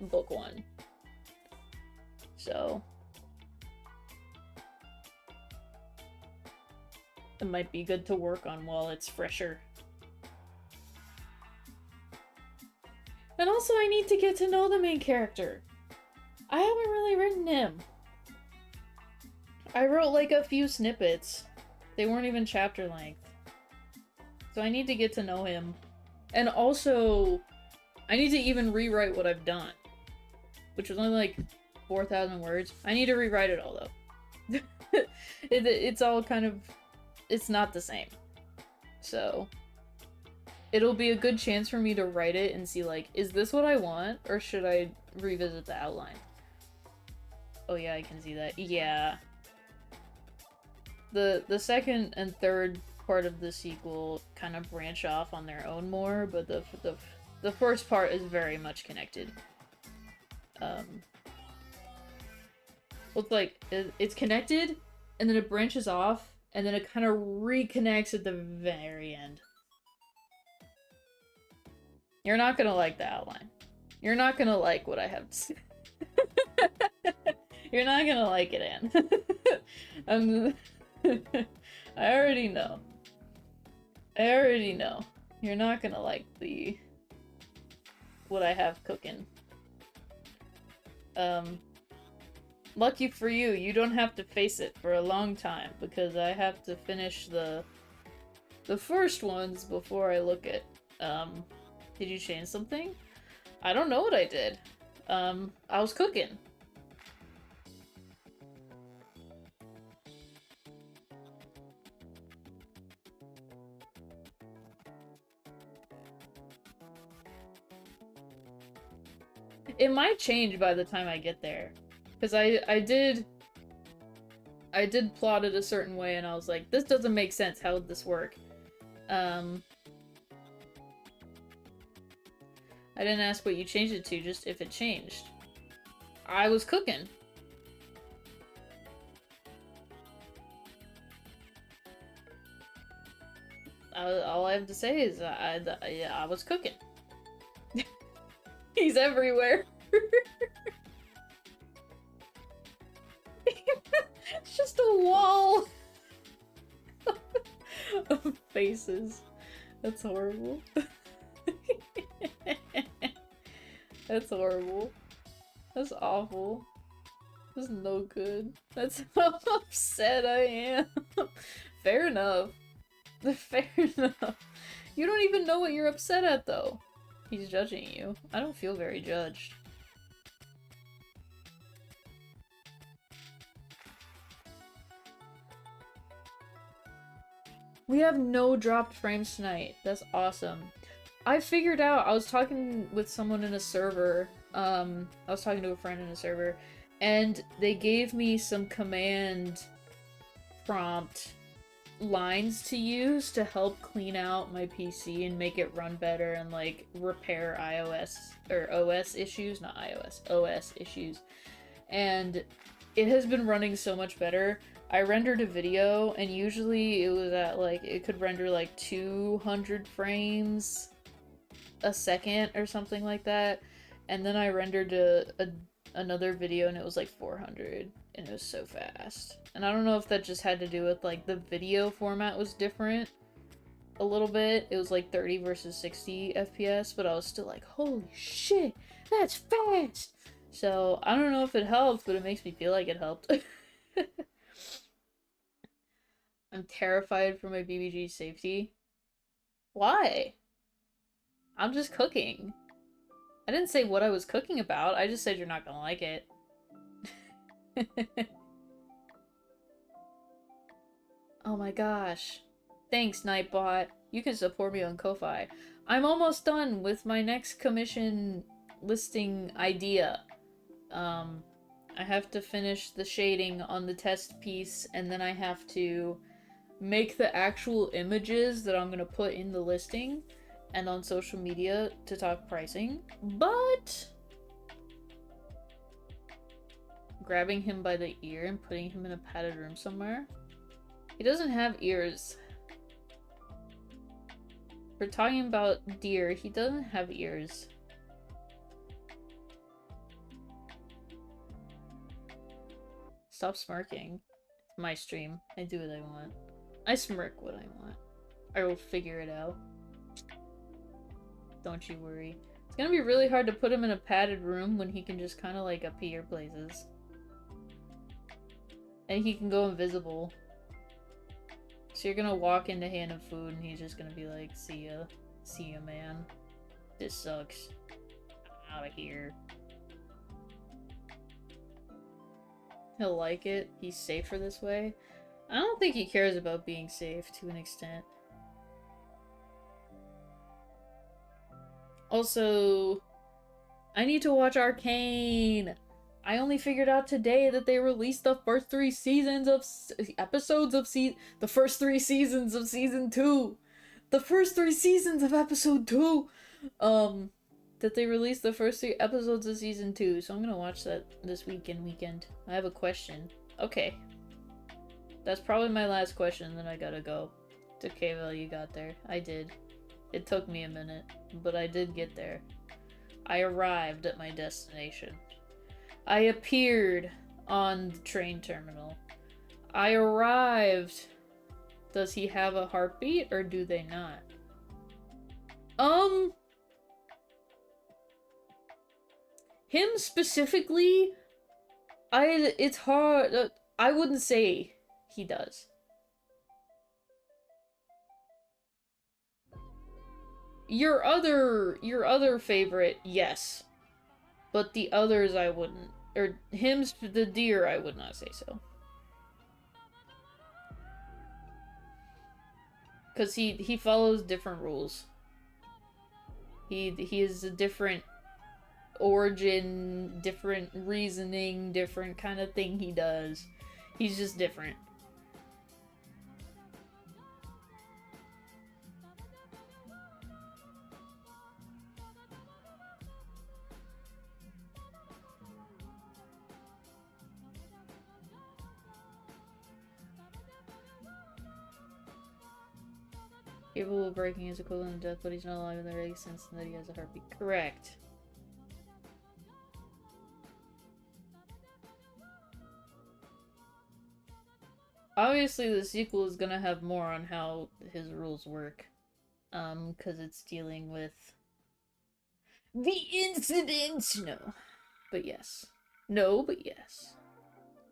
book 1. So... it might be good to work on while it's fresher. And also I need to get to know the main character. I haven't really written him. I wrote like a few snippets. They weren't even chapter length. So I need to get to know him. And also, I need to even rewrite what I've done. Which was only like 4,000 words. I need to rewrite it all though. It's all kind of... it's not the same. So, it'll be a good chance for me to write it and see, like, is this what I want? Or should I revisit the outline? Oh yeah, I can see that. Yeah. The second and third part of the sequel kind of branch off on their own more, but the first part is very much connected. Well, it's like, it's connected, and then it branches off, and then it kind of reconnects at the very end. You're not gonna like the outline. You're not gonna like what I have to say. You're not gonna like it, Anne. I already know. I already know. You're not gonna like what I have cooking. Lucky for you, you don't have to face it for a long time, because I have to finish the first ones before I look at, did you change something? I don't know what I did. I was cooking. It might change by the time I get there. Because I did plot it a certain way, and I was like, this doesn't make sense, how would this work? I didn't ask what you changed it to, just if it changed. I was cooking. All I have to say is I was cooking. He's everywhere. It's just a wall of faces. That's horrible. That's horrible. That's awful. That's no good. That's how upset I am. Fair enough. Fair enough. You don't even know what you're upset at, though. He's judging you. I don't feel very judged. We have no dropped frames tonight. That's awesome. I figured out, I was talking with someone in a server, I was talking to a friend in a server, and they gave me some command prompt lines to use to help clean out my PC and make it run better and, like, repair iOS, or OS issues, not iOS, OS issues. And it has been running so much better. I rendered a video, and usually it was at, like, it could render, like, 200 frames a second or something like that. And then I rendered another video and it was like 400 and it was so fast. And I don't know if that just had to do with like the video format was different a little bit. It was like 30 versus 60 FPS, but I was still like, holy shit, that's fast! So I don't know if it helped, but it makes me feel like it helped. I'm terrified for my BBG's safety. Why? I'm just cooking. I didn't say what I was cooking about, I just said you're not gonna like it. Oh my gosh. Thanks, Nightbot. You can support me on Ko-Fi. I'm almost done with my next commission listing idea. I have to finish the shading on the test piece, and then I have to make the actual images that I'm gonna put in the listing and on social media to talk pricing. But grabbing him by the ear and putting him in a padded room somewhere. He doesn't have ears. We're talking about deer. He doesn't have ears. Stop smirking. It's my stream. I do what I want. I smirk what I want. I will figure it out. Don't you worry. It's gonna be really hard to put him in a padded room when he can just kind of like appear places. And he can go invisible. So you're gonna walk into hand him food and he's just gonna be like, see ya. See ya, man. This sucks. I'm out of here. He'll like it. He's safer this way. I don't think he cares about being safe to an extent. Also, I need to watch Arcane. I only figured out today that they released the first 3 seasons of episodes of the first 3 seasons of season 2. The first 3 seasons of episode 2. That they released the first 3 episodes of season 2. So I'm gonna watch that this weekend. I have a question. Okay. That's probably my last question, then I gotta go. It's okay, Vel, you got there. I did. It took me a minute, but I did get there. I arrived at my destination. I appeared on the train terminal. I arrived. Does he have a heartbeat, or do they not? Him specifically, it's hard. I wouldn't say he does. Your other favorite, yes. But the others I wouldn't. Or him's the deer, I would not say so. Cause he follows different rules. He is a different origin, different reasoning, different kind of thing he does. He's just different. Capable of breaking his equivalent of death, but he's not alive in the regular sense and that he has a heartbeat. Correct. Obviously, the sequel is gonna have more on how his rules work. Because it's dealing with the incident! No. But yes. No, but yes.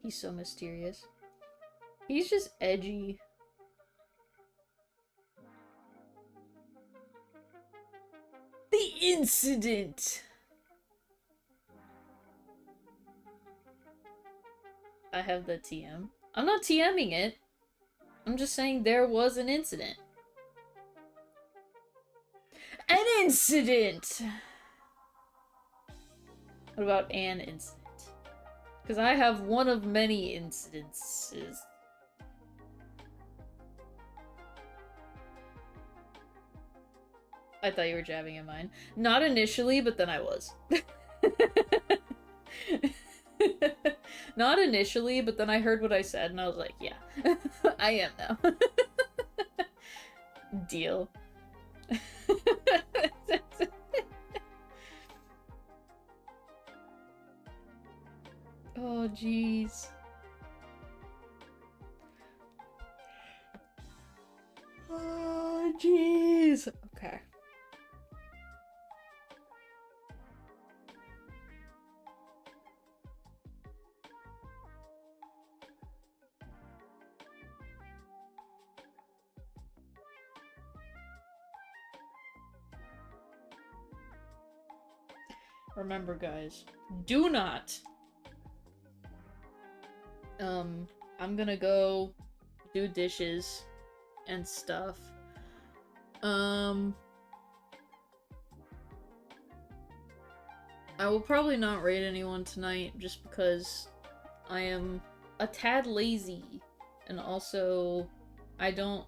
He's so mysterious. He's just edgy. The incident! I have the TM. I'm not TMing it. I'm just saying there was an incident. An incident! What about an incident? Because I have one of many incidences. I thought you were jabbing at mine. Not initially, but then I was. Not initially, but then I heard what I said and I was like, yeah, I am now. Deal. jeez. Oh, jeez. Okay. Remember, guys, do not. I'm gonna go do dishes and stuff. I will probably not raid anyone tonight just because I am a tad lazy, and also I don't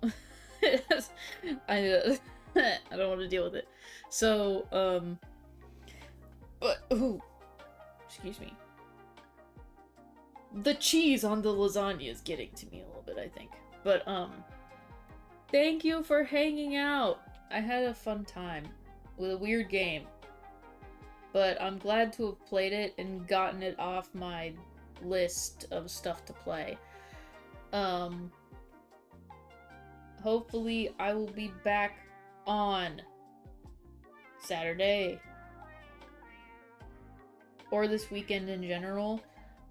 I don't want to deal with it. So, but ooh, excuse me. The cheese on the lasagna is getting to me a little bit, I think. But thank you for hanging out. I had a fun time with a weird game. But I'm glad to have played it and gotten it off my list of stuff to play. Hopefully I will be back on Saturday. Or this weekend in general.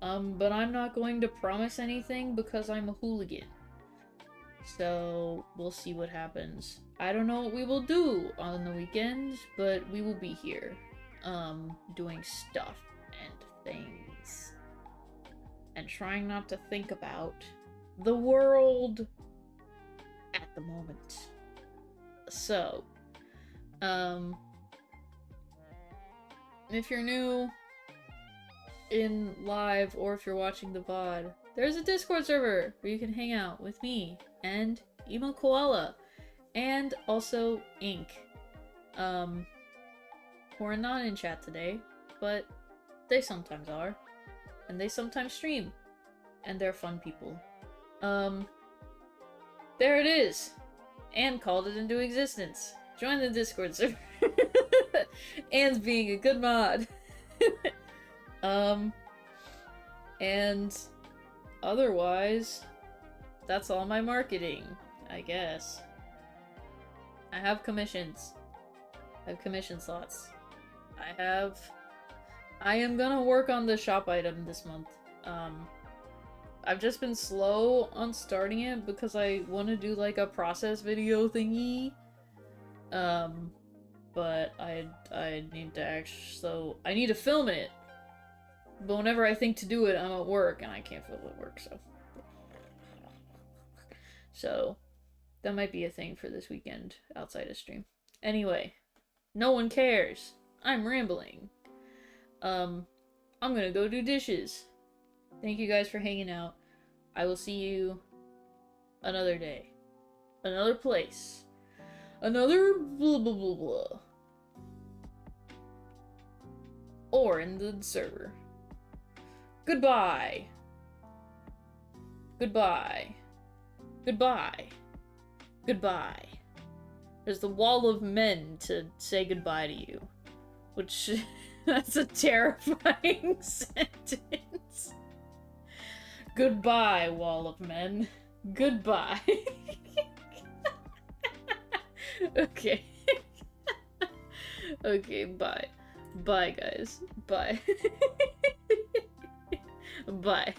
But I'm not going to promise anything because I'm a hooligan. So, we'll see what happens. I don't know what we will do on the weekends, but we will be here. Doing stuff and things. And trying not to think about the world at the moment. So, if you're new in live or if you're watching the VOD, there's a Discord server where you can hang out with me and Emo Koala and also Ink. Who are not in chat today, but they sometimes are. And they sometimes stream. And they're fun people. There it is! Anne called it into existence. Join the Discord server. Anne's being a good mod. And otherwise, that's all my marketing, I guess. I have commissions. I have commission slots. I am gonna work on the shop item this month. I've just been slow on starting it because I want to do like a process video thingy. But I need to I need to film it. But whenever I think to do it, I'm at work and I can't film at work, so. So, that might be a thing for this weekend outside of stream. Anyway, no one cares. I'm rambling. I'm gonna go do dishes. Thank you guys for hanging out. I will see you another day. Another place. Another blah blah blah blah. Or in the server. Goodbye. Goodbye. Goodbye. Goodbye. There's the wall of men to say goodbye to you. Which, that's a terrifying sentence. Goodbye, wall of men. Goodbye. Okay. Okay, bye. Bye, guys. Bye. Bye.